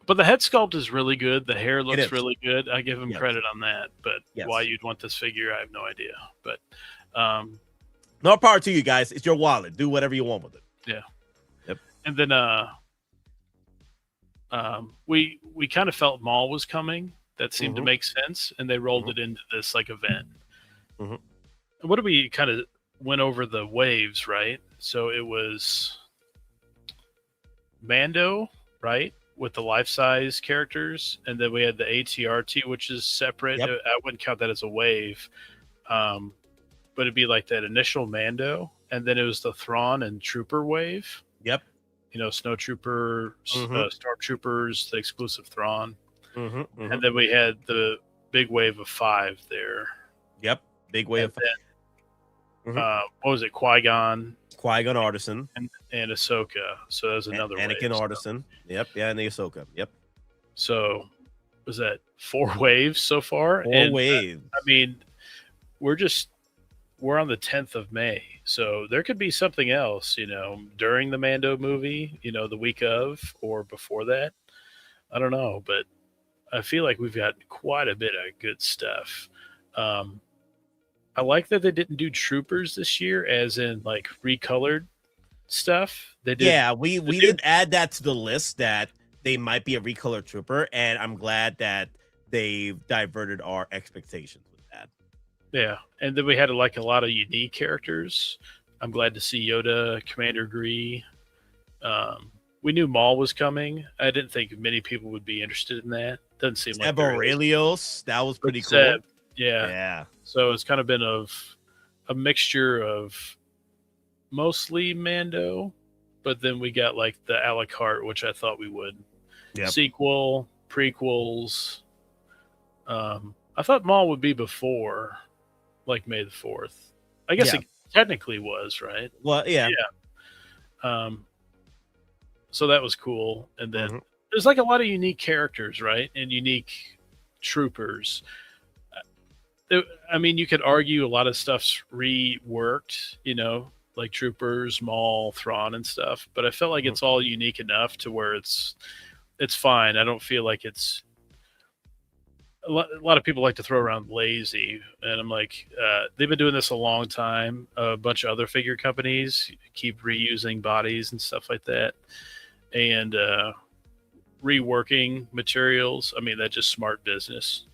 But the head sculpt is really good. The hair looks really good. I give him credit on that. But why you'd want this figure, I have no idea. But no power to you guys. It's your wallet. Do whatever you want with it. Yeah. Yep. And then we kind of felt Maul was coming. That seemed to make sense, and they rolled it into this like event. what did we kind of went over the waves, right? So it was Mando, right, with the life-size characters, and then we had the ATRT, which is separate. Yep. I wouldn't count that as a wave, but it'd be like that initial Mando, and then it was the Thrawn and Trooper wave. Yep. You know, SnowTrooper, Stormtroopers, the exclusive Thrawn, and then we had the big wave of 5 there. Yep, big wave and of 5. Then, what was it? Qui-Gon, Artisan, and Ahsoka. So that was another Anakin wave, Artisan. So. Yep, yeah, and the Ahsoka. Yep. So was that 4 waves so far? 4 waves. I mean, we're on the 10th of May, so there could be something else, you know, during the Mando movie, you know, the week of or before that. I don't know, but I feel like we've got quite a bit of good stuff. I like that they didn't do troopers this year, as in like recolored stuff. They did. Yeah, we did add that to the list that they might be a recolored trooper, and I'm glad that they've diverted our expectations with that. Yeah, and then we had like a lot of unique characters. I'm glad to see Yoda, Commander Gree. We knew Maul was coming. I didn't think many people would be interested in that. Doesn't seem like Aurelios. That was pretty cool. Seb, yeah. Yeah. So it's kind of been a mixture of mostly Mando, but then we got like the a la carte, which I thought we would. Yep. Sequel, prequels. I thought Maul would be before, like May the 4th. I guess it technically was, right? Well, yeah. Yeah. So that was cool. And then there's like a lot of unique characters, right? And unique troopers. I mean, you could argue a lot of stuff's reworked, you know, like Troopers, Maul, Thrawn, and stuff. But I felt like it's all unique enough to where it's fine. I don't feel like it's a lot of people like to throw around lazy, and I'm like, they've been doing this a long time. A bunch of other figure companies keep reusing bodies and stuff like that, and reworking materials. I mean, that's just smart business.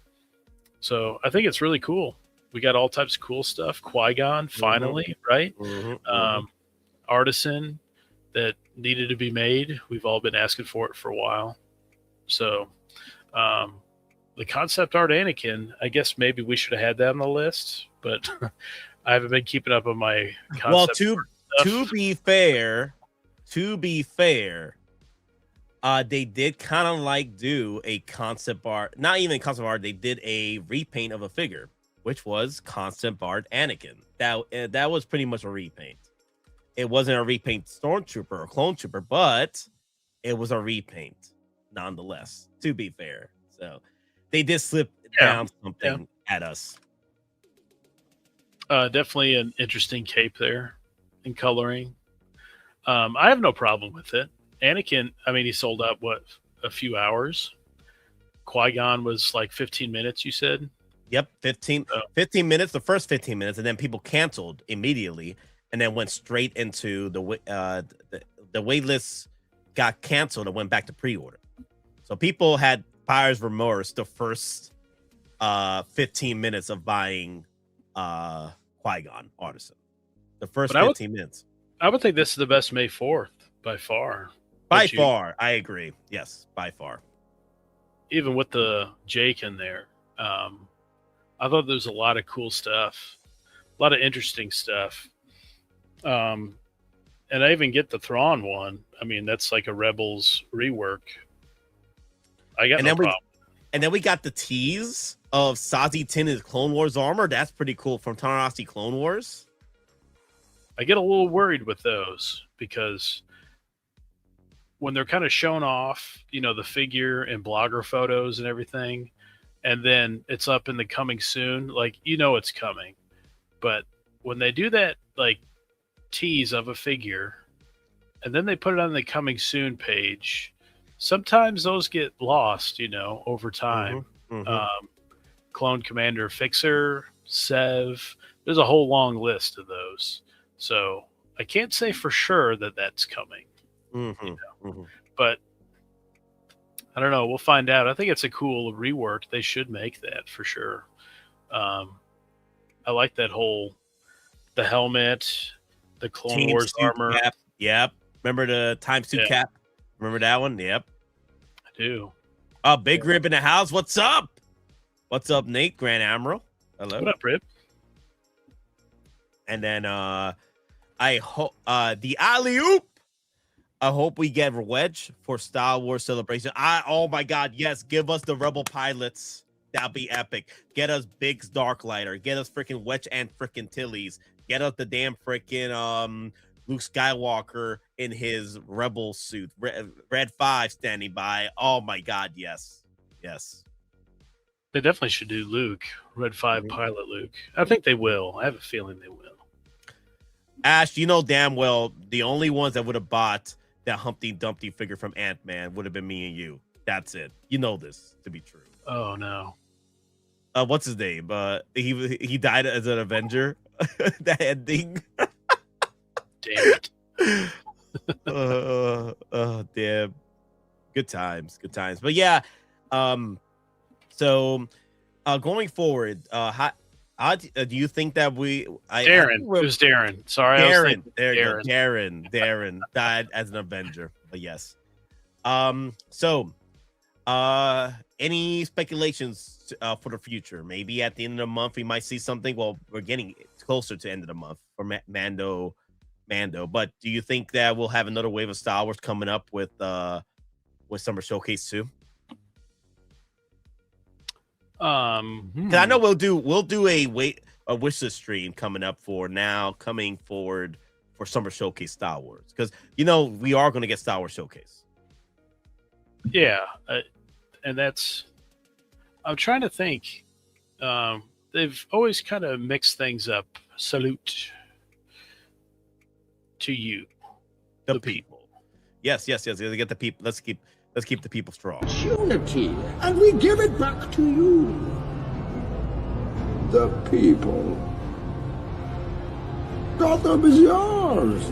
So I think it's really cool. We got all types of cool stuff. Qui-Gon, finally, right? Artisan that needed to be made. We've all been asking for it for a while. So the concept art Anakin, I guess maybe we should have had that on the list, but I haven't been keeping up on my concept art stuff. To be fair, they did kind of like do a concept art, not even concept art. They did a repaint of a figure, which was concept art Anakin. That was pretty much a repaint. It wasn't a repaint Stormtrooper or Clone Trooper, but it was a repaint nonetheless. To be fair, so they did slip down something at us. Definitely an interesting cape there in coloring. I have no problem with it. Anakin, I mean, he sold out, a few hours? Qui-Gon was like 15 minutes, you said? Yep, 15 minutes, the first 15 minutes, and then people canceled immediately and then went straight into the wait list got canceled and went back to pre-order. So people had buyer's remorse the first 15 minutes of buying Qui-Gon Artisan. The first 15 minutes. I would think this is the best May 4th by far. By far, I agree. Yes, by far. Even with the Jake in there, I thought there was a lot of cool stuff, a lot of interesting stuff. And I even get the Thrawn one. I mean, that's like a Rebels rework. I got no problem. And then we got the tease of Sazi Tin's Clone Wars armor. That's pretty cool from Ta-Nehisi Clone Wars. I get a little worried with those because when they're kind of shown off, you know, the figure and blogger photos and everything, and then it's up in the coming soon, like, you know, it's coming. But when they do that, like, tease of a figure, and then they put it on the coming soon page, sometimes those get lost, you know, over time. Clone Commander Fixer, Sev, there's a whole long list of those. So I can't say for sure that that's coming. You know? But I don't know. We'll find out. I think it's a cool rework. They should make that for sure. I like that whole the helmet, the Clone Team Wars suit armor. cap. Yep. Remember the time suit cap? Remember that one? Yep. I do. Big Rib in the house. What's up? What's up, Nate? Grand Admiral. Hello. What up, Rib? And then I hope the alley-oop. I hope we get Wedge for Star Wars Celebration. Oh my God, yes, give us the Rebel pilots. That'd be epic. Get us Biggs Darklighter. Get us freaking Wedge and freaking Tilly's. Get us the damn freaking Luke Skywalker in his Rebel suit. Red 5 standing by. Oh my God, yes. Yes. They definitely should do Luke, Red 5 pilot Luke. I think they will. I have a feeling they will. Ash, you know damn well the only ones that would have bought that Humpty Dumpty figure from Ant-Man would have been me and you. That's it. You know this to be true. Oh no. What's his name? He died as an Avenger. The ending. Damn it. Damn. Good times. Good times. But yeah. So going forward, how do you think that Darren. It was Darren. Sorry, Darren. There you go. Darren died as an Avenger. But yes. So any speculations for the future? Maybe at the end of the month we might see something. Well, we're getting closer to the end of the month for Mando. But do you think that we'll have another wave of Star Wars coming up with Summer Showcase 2? 'Cause I know we'll do a wish list stream coming up coming forward for Summer Showcase Star Wars, because we are going to get Star Wars Showcase. Yeah, and I'm trying to think. They've always kind of mixed things up. Salute to you, the people. Yes. Get the people. Let's keep the people strong. Unity, and we give it back to you, the people. Gotham is yours.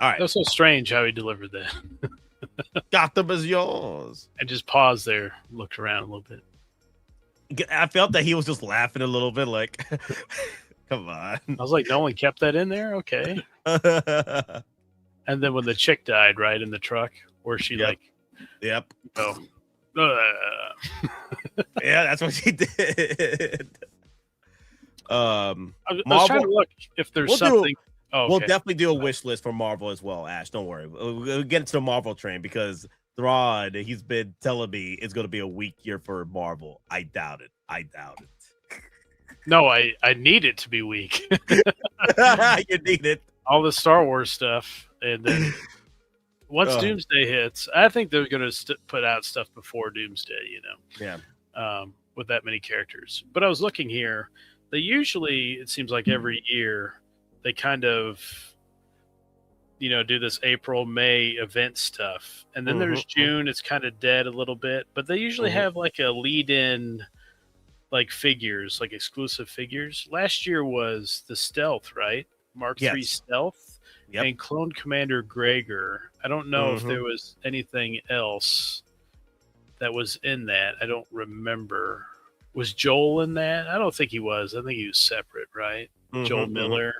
All right. That's so strange how he delivered that. Gotham is yours. I just paused there, looked around a little bit. I felt that he was just laughing a little bit, like, come on. I was like, no one kept that in there? Okay. And then when the chick died, right, in the truck, where she Yep. yeah, that's what she did. I was trying to look if there's something. We'll definitely do a wish list for Marvel as well, Ash. Don't worry. We'll get into the Marvel train, because Thrawn, he's been telling me it's going to be a weak year for Marvel. I doubt it. No, I need it to be weak. You need it. All the Star Wars stuff, and then once Doomsday hits, I think they're going to put out stuff before Doomsday. Yeah. With that many characters. But I was looking here. They usually, it seems like every year, they kind of, do this April, May event stuff. And then there's June. It's kind of dead a little bit. But they usually have like a lead-in, like figures, like exclusive figures. Last year was the Stealth, right? Mark III Stealth. Yep. And Clone Commander Gregor. I don't know if there was anything else that was in that. I don't remember. Was Joel in that? I don't think he was. I think he was separate, right? Joel Miller.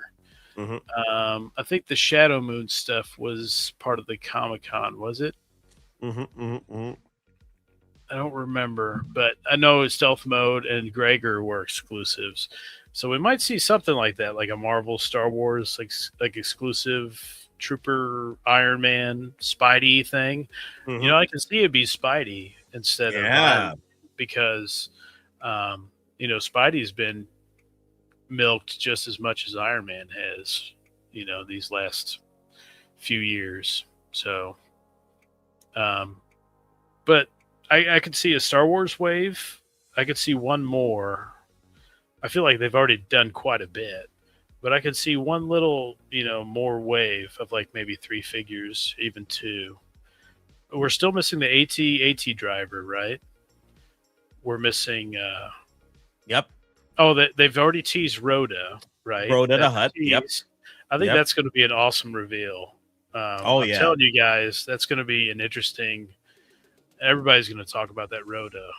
I think the Shadow Moon stuff was part of the Comic-Con, was it? I don't remember, but I know Stealth Mode and Gregor were exclusives. So we might see something like that, like a Marvel Star Wars like exclusive Trooper Iron Man Spidey thing. I can see it be Spidey instead of Iron Man, because Spidey's been milked just as much as Iron Man has, these last few years. So, but I could see a Star Wars wave. I could see one more. I feel like they've already done quite a bit, but I could see one little, more wave of like maybe 3 figures, even 2. We're still missing the AT driver, right? We're missing. Yep. Oh, they've already teased Rhoda, right? Rhoda the Hutt. Yep. I think that's going to be an awesome reveal. I'm telling you guys, that's going to be an interesting. Everybody's going to talk about that Rhoda.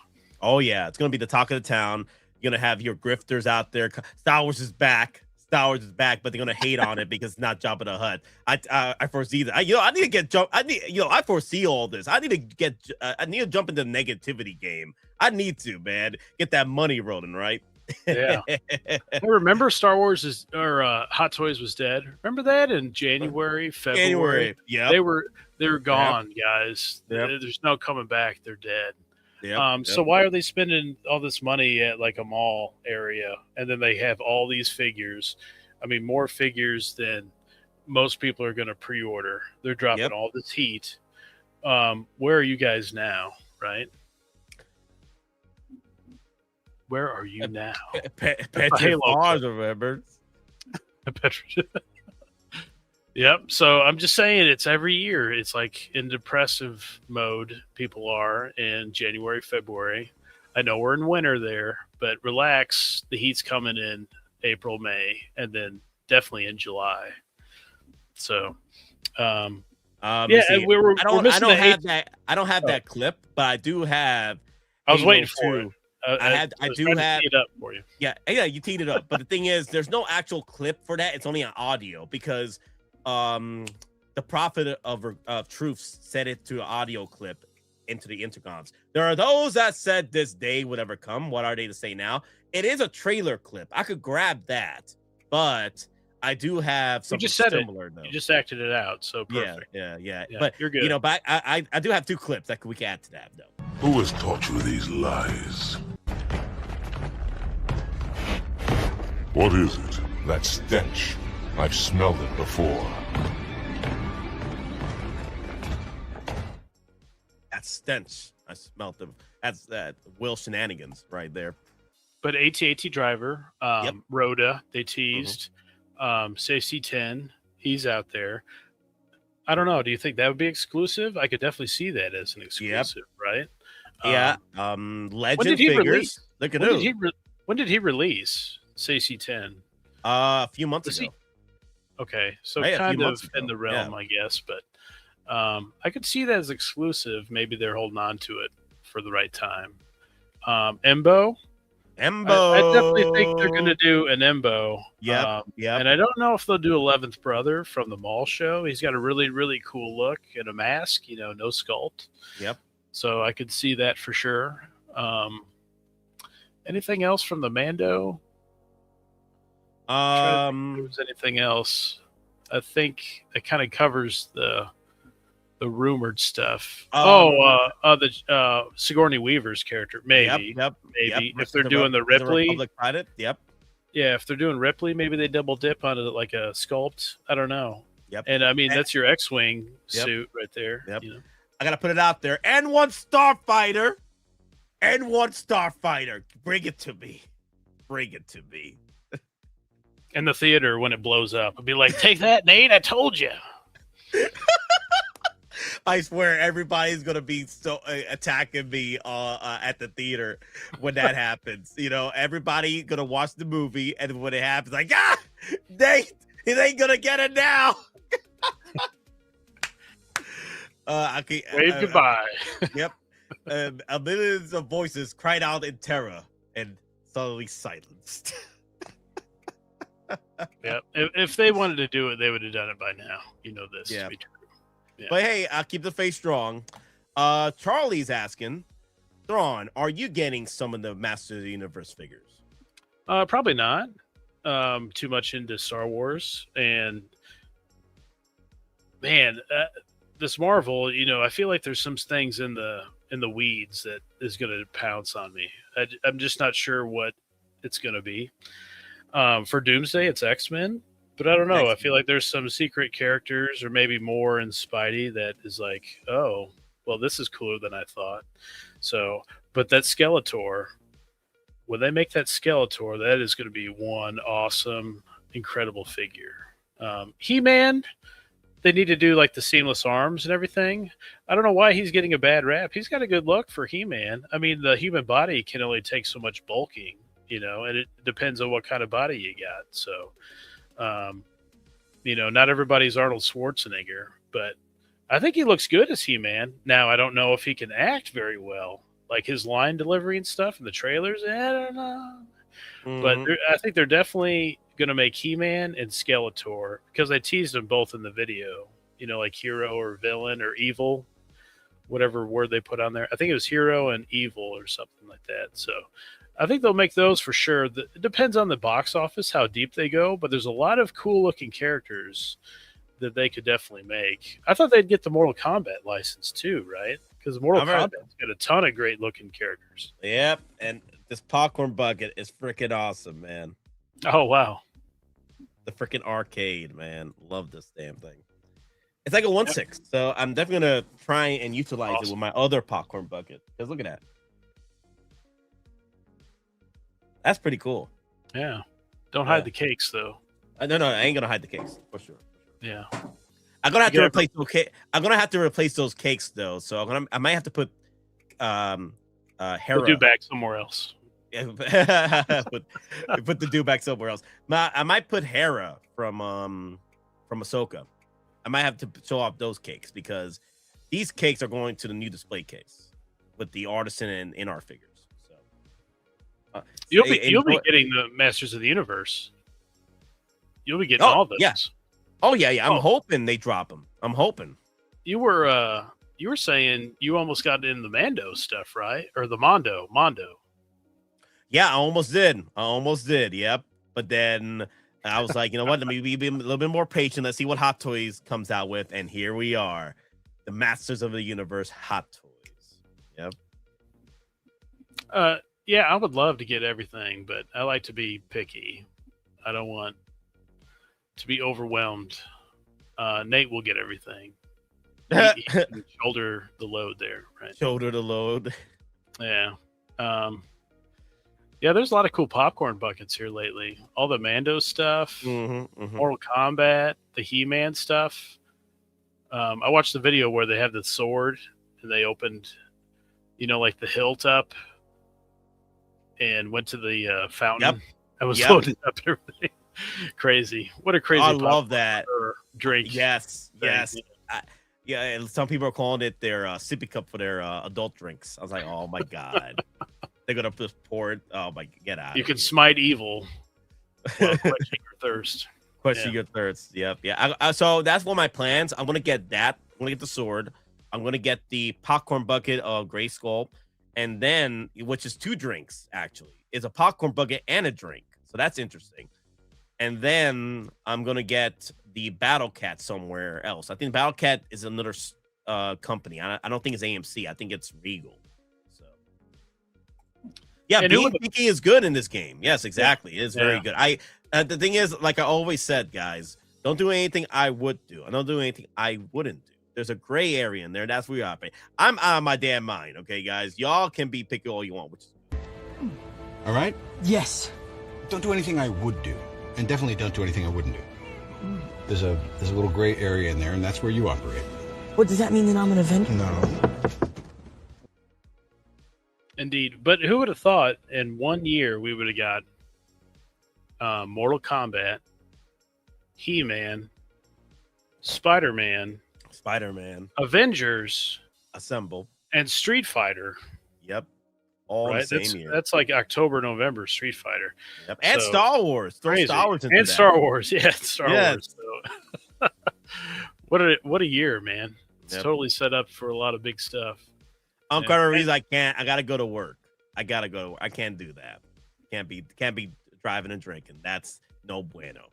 Oh yeah, it's going to be the talk of the town. You're gonna have your grifters out there. Star Wars is back. Star Wars is back, but they're gonna hate on it because it's not Jabba the Hutt. I foresee that. I need to get jump. I foresee all this. I need to get. I need to jump into the negativity game. I need to, man, get that money rolling, right? Yeah. I remember Star Wars Hot Toys was dead. Remember that in January, February? Yeah. They were gone, guys. There's no coming back. They're dead. So why are they spending all this money at like a mall area, and then they have all these figures? I mean, more figures than most people are going to pre-order. They're dropping all this heat. Where are you guys now, right? Where are you now? Petra remember? Yep. So I'm just saying, it's every year. It's like in depressive mode. People are in January, February. I know we're in winter there, but relax. The heat's coming in April, May, and then definitely in July. So, see, we're I don't missing have that. I don't have that clip, but I do have. I was waiting for it. I do have it up for you. Yeah, you teed it up. But the thing is, there's no actual clip for that. It's only an audio because the prophet of truth set it to an audio clip into the intercoms. There are those that said this day would ever come. What are they to say now? It is a trailer clip. I could grab that, but I do have something similar though. You just acted it out, so perfect. Yeah. But you're good. But I do have 2 clips that we can add to that though. Who has taught you these lies? What is it? That stench. I've smelled it before. That stench. I smelled them. That's that Will Shenanigans right there. But AT-AT driver, Rhoda, they teased. Safety 10, he's out there. I don't know. Do you think that would be exclusive? I could definitely see that as an exclusive, right? Legend figures. Look at those. When did he release CC10? A few months ago. Okay, so kind of in the realm, I guess. But I could see that as exclusive. Maybe they're holding on to it for the right time. Embo. I definitely think they're going to do an Embo. Yeah. And I don't know if they'll do 11th Brother from the mall show. He's got a really, really cool look and a mask, no sculpt. Yep. So I could see that for sure. Anything else from the Mando? If there's anything else, I think it kind of covers the rumored stuff. The Sigourney Weaver's character, maybe. Yep. If they're doing the Ripley, yep. Yeah, if they're doing Ripley, maybe they double dip on like a sculpt. I don't know. Yep. And I mean, that's your X-wing suit right there. Yep. I gotta put it out there. N1 Starfighter. Bring it to me. In the theater when it blows up, I'd be like, "Take that, Nate! I told you." I swear, everybody's gonna be so attacking me at the theater when that happens. Everybody gonna watch the movie, and when it happens, like, Nate, he ain't gonna get it now. Wave goodbye. Yep. Millions of voices cried out in terror and suddenly silenced. Yeah. If they wanted to do it, they would have done it by now. This to be true. Yeah. But hey, I'll keep the face strong. Charlie's asking, Thrawn, are you getting some of the Master of the Universe figures? Probably not. Too much into Star Wars, and man, this Marvel, I feel like there's some things in the weeds that is going to pounce on me. I'm just not sure what it's going to be. For Doomsday, it's X-Men, but I don't know. X-Men. I feel like there's some secret characters, or maybe more in Spidey, that is like, oh, well, this is cooler than I thought. So, but that Skeletor, when they make that Skeletor, that is going to be one awesome, incredible figure. He-Man, they need to do like the seamless arms and everything. I don't know why he's getting a bad rap. He's got a good look for He-Man. I mean, the human body can only take so much bulking, and it depends on what kind of body you got. So, not everybody's Arnold Schwarzenegger, but I think he looks good as He-Man. Now, I don't know if he can act very well like his line delivery and stuff in the trailers. I don't know, but Mhm. I think they're definitely going to make He-Man and Skeletor because they teased them both in the video. You know, like hero or villain or evil, whatever word they put on there. I think it was hero and evil or something like that. So I think they'll make those for sure. It depends on the box office how deep they go, but there's a lot of cool looking characters that they could definitely make. I thought they'd get the Mortal Kombat license too, right? Because Mortal Kombat's got a ton of great looking characters. Yep, and this popcorn bucket is freaking awesome, man. Oh wow, the freaking arcade, man. Love this damn thing. It's like a 1/6, so I'm definitely gonna try and utilize it with my other popcorn bucket. Because look at that. That's pretty cool. Yeah. Don't hide the cakes though. No, I ain't gonna hide the cakes for sure. Yeah. I'm gonna have to replace those cakes. I'm gonna have to replace those cakes though. So I might have to put Hera. We'll do back somewhere else. put the do back somewhere else. I might put Hera from Ahsoka. I might have to show off those cakes because these cakes are going to the new display case with the Artisan and in-art figures. So you'll be getting the Masters of the Universe. You'll be getting all those. Yeah. Oh yeah. I'm hoping they drop them. I'm hoping. You were saying you almost got in the Mando stuff, right? Or the Mondo. Yeah, I almost did. Yep. But then I was like, you know what? Let me be a little bit more patient. Let's see what Hot Toys comes out with. And here we are. The Masters of the Universe Hot Toys. Yep. Yeah, I would love to get everything, but I like to be picky. I don't want to be overwhelmed. Nate will get everything. He can shoulder the load there, right? Shoulder the load. Yeah. Yeah, there's a lot of cool popcorn buckets here lately. All the Mando stuff, Mortal Kombat, the He-Man stuff. I watched the video where they have the sword and they opened, like the hilt up and went to the fountain. Yep. I was loading up everything. Crazy. What a crazy I love that. Drink. Yes. Yeah, and some people are calling it their sippy cup for their adult drinks. I was like, oh my God. They're going to just pour it. Oh my, get out. You can smite evil while quenching your thirst. Quenching your thirst. Yep. Yeah. So that's one of my plans. I'm going to get that. I'm going to get the sword. I'm going to get the popcorn bucket of Gray Skull. And then, which is 2 drinks, actually. It's a popcorn bucket and a drink. So that's interesting. And then I'm going to get the Battle Cat somewhere else. I think Battle Cat is another company. I don't think it's AMC. I think it's Regal. So, yeah, being picky is good in this game. Yes, exactly. It is very good. The thing is, like I always said, guys, don't do anything I would do. I don't do anything I wouldn't do. There's a gray area in there. That's where we operate. I'm out of my damn mind. Okay, guys, y'all can be picky all you want. All right? Yes. Don't do anything I would do. And definitely don't do anything I wouldn't do. There's a little gray area in there, and that's where you operate. What does that mean, that I'm an Avenger? No. Indeed. But who would have thought in 1 year we would have got Mortal Kombat, He-Man, Spider-Man, Avengers, Assemble, and Street Fighter. Yep. All right? the same year. That's like October, November, Street Fighter. Yep. And Star Wars. Throw Star Wars into and that. Star Wars. Yeah, Star Wars. So. What a year, man. It's totally set up for a lot of big stuff. I'm kind of reason I gotta go to work. I can't do that. Can't be driving and drinking. That's no bueno.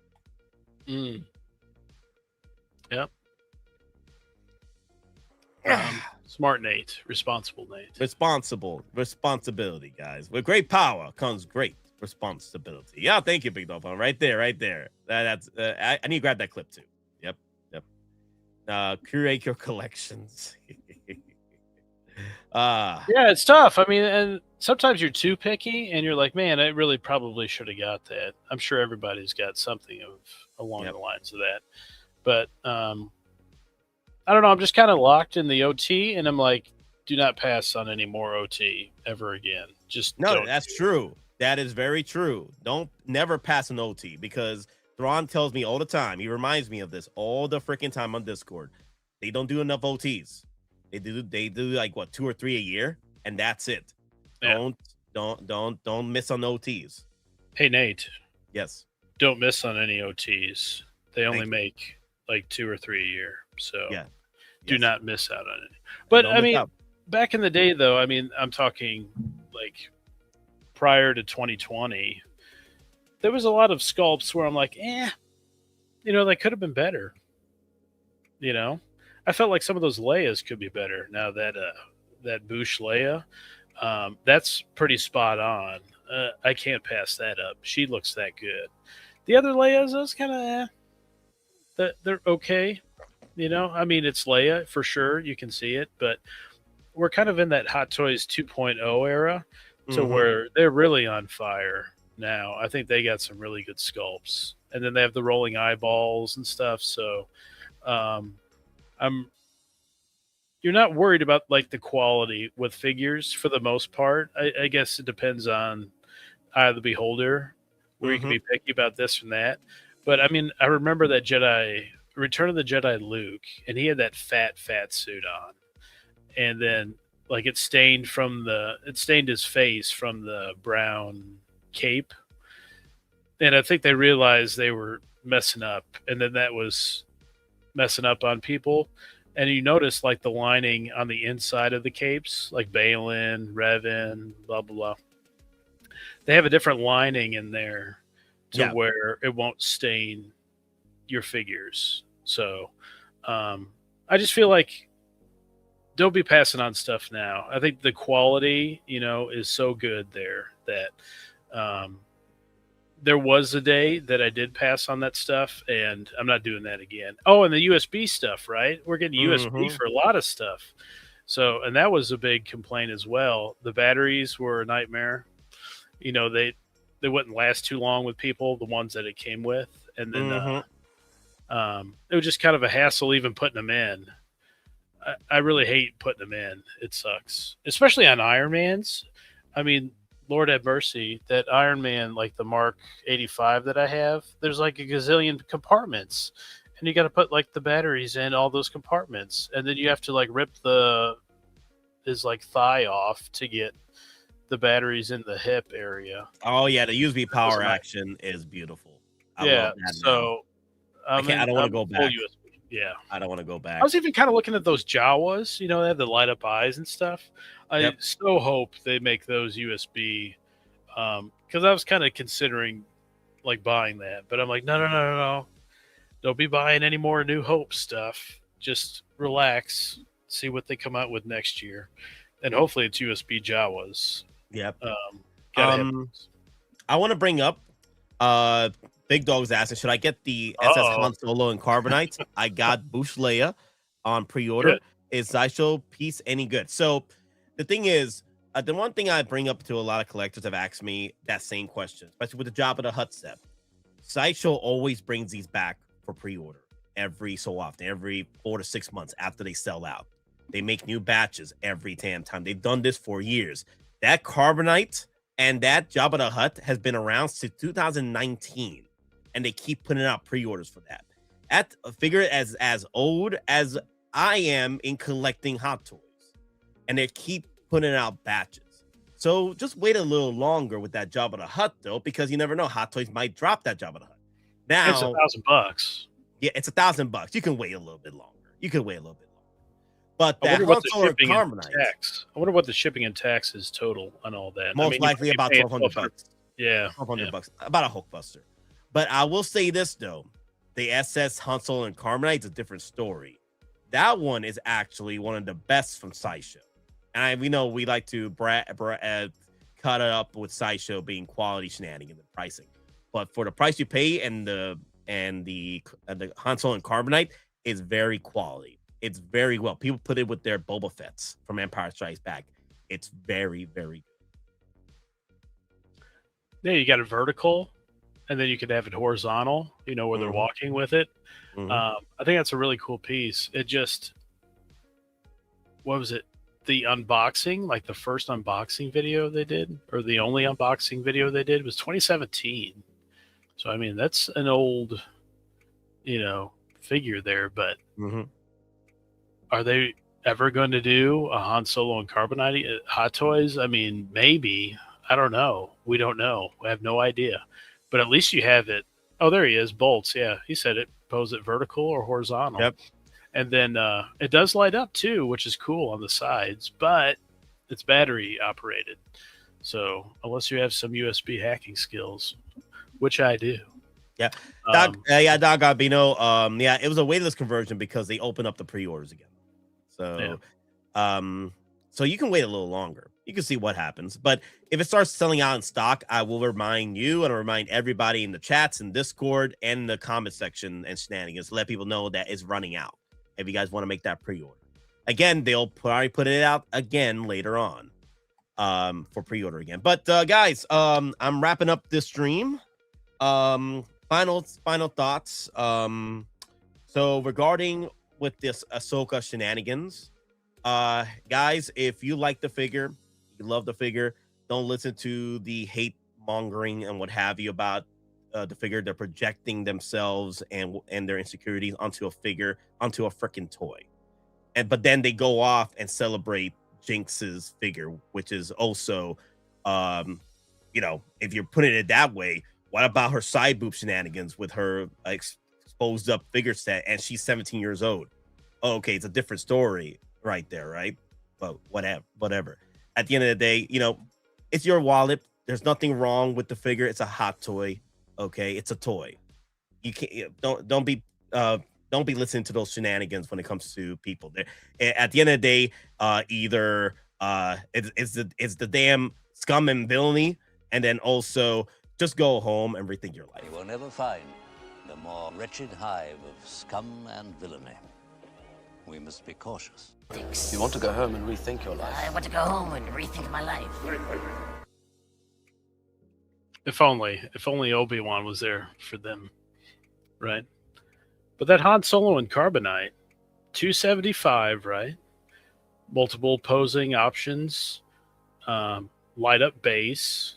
Yep. Smart Nate, responsible Nate. Responsibility, guys. With great power comes great responsibility. Yeah, thank you, Big Dog. Right there. That's I need to grab that clip too. Yep. Curate your collections. Yeah, it's tough. I mean, and sometimes you're too picky, and you're like, man, I really probably should have got that. I'm sure everybody's got something along the lines of that, but I don't know. I'm just kind of locked in the OT, and I'm like, do not pass on any more OT ever again. Just don't. That's true. That is very true. Don't never pass an OT because Thrawn tells me all the time. He reminds me of this all the freaking time on Discord. They don't do enough OTs. They do like what 2 or 3 a year. and that's it. Yeah. Don't miss on OTs. Hey, Nate. Yes. Don't miss on any OTs. They only Thank you. make like 2 or 3 a year. So Yeah. do not miss out on it. But Don't I miss mean, out. back in the day, though, I mean, I'm talking like prior to 2020, there was a lot of sculpts where I'm like, they could have been better. I felt like some of those Leias could be better. Now that Bouche Leia, that's pretty spot on. I can't pass that up. She looks that good. The other Leias, those kind of, they're okay. I mean, it's Leia for sure. You can see it, but we're kind of in that Hot Toys 2.0 era to where they're really on fire now. I think they got some really good sculpts, and then they have the rolling eyeballs and stuff. So, you're not worried about like the quality with figures for the most part. I guess it depends on eye of the beholder, where you can be picky about this and that. But I mean, I remember that Return of the Jedi Luke, and he had that fat suit on, and then like it stained his face from the brown cape, and I think they realized they were messing up, and then that was messing up on people. And you notice like the lining on the inside of the capes, like Balin, Revan, blah, blah, blah. They have a different lining in there to where it won't stain your figures. So I just feel like don't be passing on stuff now. I think the quality, is so good there that there was a day that I did pass on that stuff, and I'm not doing that again. Oh, and the USB stuff, right? We're getting USB for a lot of stuff. So, and that was a big complaint as well. The batteries were a nightmare. They wouldn't last too long with people, the ones that it came with. And then it was just kind of a hassle even putting them in. I really hate putting them in. It sucks, especially on Iron Mans. I mean, Lord have mercy, that Iron Man, like the Mark 85 that I have, there's like a gazillion compartments, and you got to put like the batteries in all those compartments, and then you have to like rip his like thigh off to get the batteries in the hip area. Oh yeah, the USB power action is beautiful. I love that. So I don't want to go back. USB. Yeah, I don't want to go back. I was even kind of looking at those Jawas. They have the light up eyes and stuff. I so hope they make those USB, because I was kind of considering like buying that, but I'm like, no, don't be buying any more New Hope stuff. Just relax, see what they come out with next year, and hopefully it's USB Jawas. Yep. I want to bring up Big Dog's asking, should I get the SS Han Solo and Carbonite? I got Bouche Leia on pre-order. Good. Is Sideshow piece any good? So the thing is, the one thing I bring up to a lot of collectors have asked me that same question, especially with the Jabba the Hutt set. Sideshow always brings these back for pre-order every so often, every 4 to 6 months after they sell out. They make new batches every damn time. They've done this for years. That Carbonite and that Jabba the Hutt has been around since 2019, and they keep putting out pre-orders for that. That figure as old as I am in collecting Hot Toys, and they keep putting out batches. So just wait a little longer with that Jabba the Hutt, though, because you never know. Hot Toys might drop that Jabba the Hutt. Now it's $1,000. Yeah, it's $1,000. You can wait a little bit longer. But I that wonder what the Han Solo shipping and Carbonite, tax. I wonder what the shipping and tax is total on all that. most likely about $1,200. Yeah, $1,200, about a Hulkbuster. But I will say this though, the SS Han Solo and Carbonite is a different story. That one is actually one of the best from Sideshow, and we know we like to cut it up with Sideshow being quality shenanigans and pricing. But for the price you pay and the Han Solo and Carbonite is very quality. It's very well. People put it with their Boba Fett's from Empire Strikes Back. It's very, very good. Yeah, you got it vertical, and then you could have it horizontal, where they're walking with it. I think that's a really cool piece. It just, what was it? The unboxing, like the first unboxing video they did, or the only unboxing video they did was 2017. So, I mean, that's an old, figure there, but are they ever going to do a Han Solo and Carbonite Hot Toys? I mean, maybe. I don't know. We don't know. We have no idea. But at least you have it. Oh, there he is. Bolts. Yeah, he said it. Pose it vertical or horizontal. Yep. And then it does light up too, which is cool on the sides, but it's battery operated. So unless you have some USB hacking skills, which I do. Yeah. Doc Garbino. Yeah, it was a waitlist conversion because they opened up the pre-orders again. So so you can wait a little longer. You can see what happens. But if it starts selling out in stock, I will remind you and remind everybody in the chats and Discord and the comment section and Shenanigans to let people know that it's running out. If you guys want to make that pre-order. Again, they'll probably put it out again later on for pre-order again. But guys, I'm wrapping up this stream. Final thoughts. So regarding with this Ahsoka Shenanigans, guys, if you like the figure, you love the figure, don't listen to the hate mongering and what have you about the figure. They're projecting themselves and their insecurities onto a figure, onto a freaking toy. But then they go off and celebrate Jinx's figure, which is also if you're putting it that way, what about her side boob shenanigans with her exposed up figure set and she's 17 years old? Oh, okay, it's a different story right there, right? But whatever. At the end of the day, it's your wallet. There's nothing wrong with the figure. It's a hot toy. Okay, it's a toy. You can't don't be listening to those shenanigans when it comes to people. At the end of the day, either it's the damn scum and villainy, and then also just go home and rethink your life. You will never find the more wretched hive of scum and villainy. We must be cautious. You want to go home and rethink your life? I want to go home and rethink my life. If only Obi-Wan was there for them, right? But that Han Solo and Carbonite, $275, right? Multiple posing options, light up base.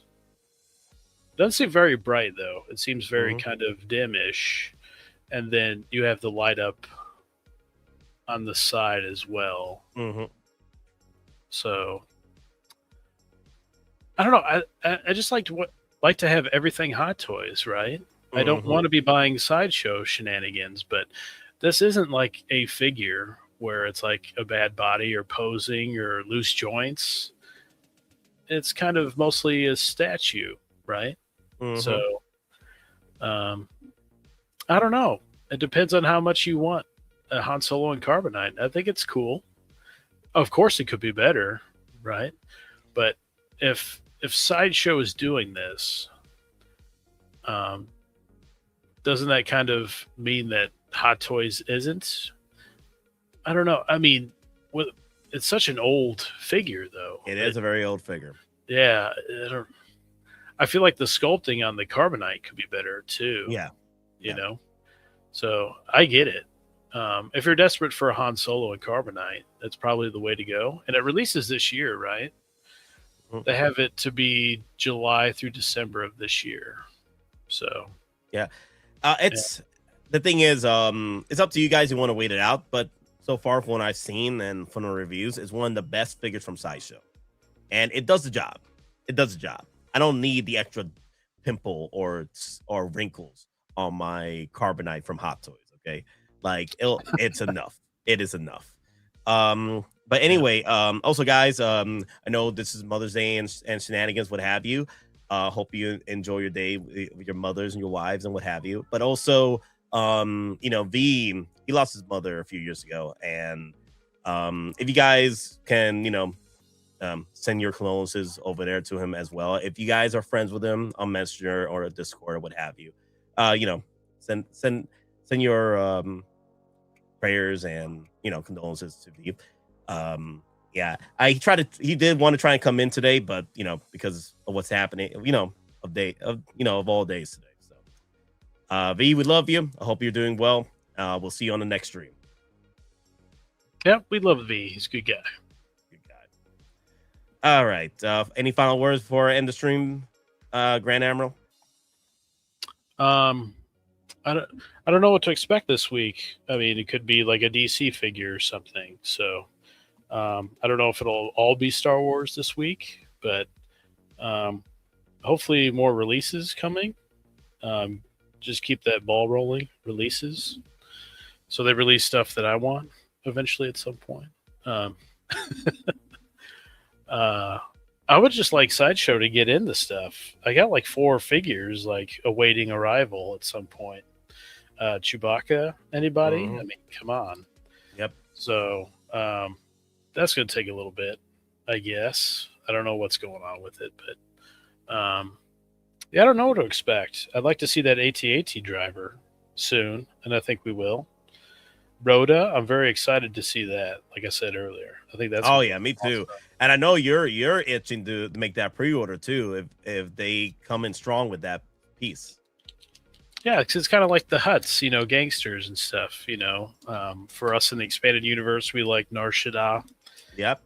Doesn't seem very bright though. It seems very kind of dim-ish, and then you have the light up on the side as well. So I don't know. I just like to have everything Hot Toys, right? I don't want to be buying Sideshow shenanigans, but this isn't like a figure where it's like a bad body or posing or loose joints. It's kind of mostly a statue, right? So I don't know. It depends on how much you want a Han Solo and Carbonite. I think it's cool. Of course, it could be better, right? But if Sideshow is doing this, doesn't that kind of mean that Hot Toys isn't? I don't know. I mean, it's such an old figure, though. It is a very old figure. Yeah, I feel like the sculpting on the Carbonite could be better too. Yeah, you know. So I get it. If you're desperate for a Han Solo and Carbonite, that's probably the way to go. And it releases this year, right? They have it to be July through December of this year. So yeah, the thing is, it's up to you guys who want to wait it out. But so far, from what I've seen and from the reviews, it's one of the best figures from Sideshow, and it does the job. It does the job. I don't need the extra pimple or wrinkles on my Carbonite from Hot Toys. Okay, like it's enough. It is enough. But anyway, also guys, I know this is Mother's Day and shenanigans, what have you. Hope you enjoy your day with your mothers and your wives and what have you. But also, V, he lost his mother a few years ago, and if you guys can, send your condolences over there to him as well. If you guys are friends with him on Messenger or Discord or what have you, send your prayers and condolences to V. He did want to try and come in today, but because of what's happening, of all days today. So V, we love you. I hope you're doing well. We'll see you on the next stream. Yeah, we love V. He's a good guy. All right. Any final words before I end the stream, Grand Admiral? I don't know what to expect this week. I mean, it could be like a DC figure or something. So I don't know if it'll all be Star Wars this week, but hopefully more releases coming. Just keep that ball rolling. Releases. So they release stuff that I want eventually at some point. I would just like Sideshow to get into stuff. I got like 4 figures like awaiting arrival at some point. Chewbacca, anybody? I mean, come on. Yep. So that's going to take a little bit, I guess. I don't know what's going on with it, but yeah, I don't know what to expect. I'd like to see that AT-AT driver soon, and I think we will. Rhoda, I'm very excited to see that. Like I said earlier, I think that's. Oh yeah, me too. And I know you're itching to make that pre-order too. If they come in strong with that piece. Yeah, because it's kind of like the Hutts, you know, gangsters and stuff. You know, for us in the expanded universe, we like Nar Shaddaa. Yep.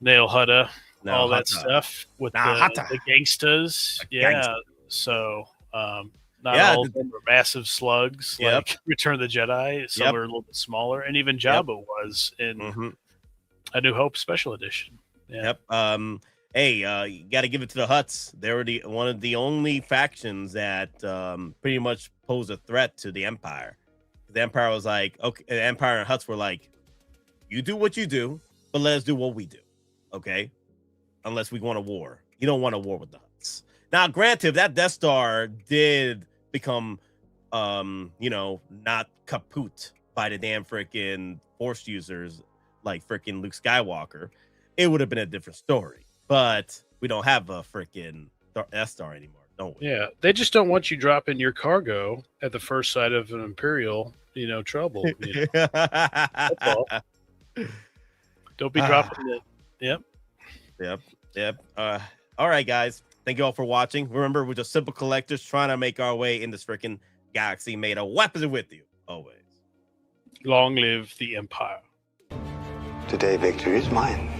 Nail Hutta, Nail all that Hutta. stuff with Nah, the gangstas. Yeah. So. Not Yeah, all of them are massive slugs like Return of the Jedi. Some are a little bit smaller, and even Jabba was in A New Hope Special Edition. Yeah. Yep. Hey, you got to give it to the Hutts. They were one of the only factions that pretty much pose a threat to the Empire. The Empire was like, okay, the Empire and Hutts were like, you do what you do, but let us do what we do, okay? Unless we want a war. You don't want a war with the Hutts. Now, granted, that Death Star did become, you know, not kaput by the damn freaking Force users like freaking Luke Skywalker, it would have been a different story. But we don't have a freaking Death Star anymore, don't we? Yeah, they just don't want you dropping your cargo at the first sight of an Imperial, you know, trouble. You know? That's all. Don't be dropping it. Yep. All right, guys. Thank you all for watching. Remember, we're just simple collectors trying to make our way in this freaking galaxy made of weapons with you, always. Long live the Empire. Today, victory is mine.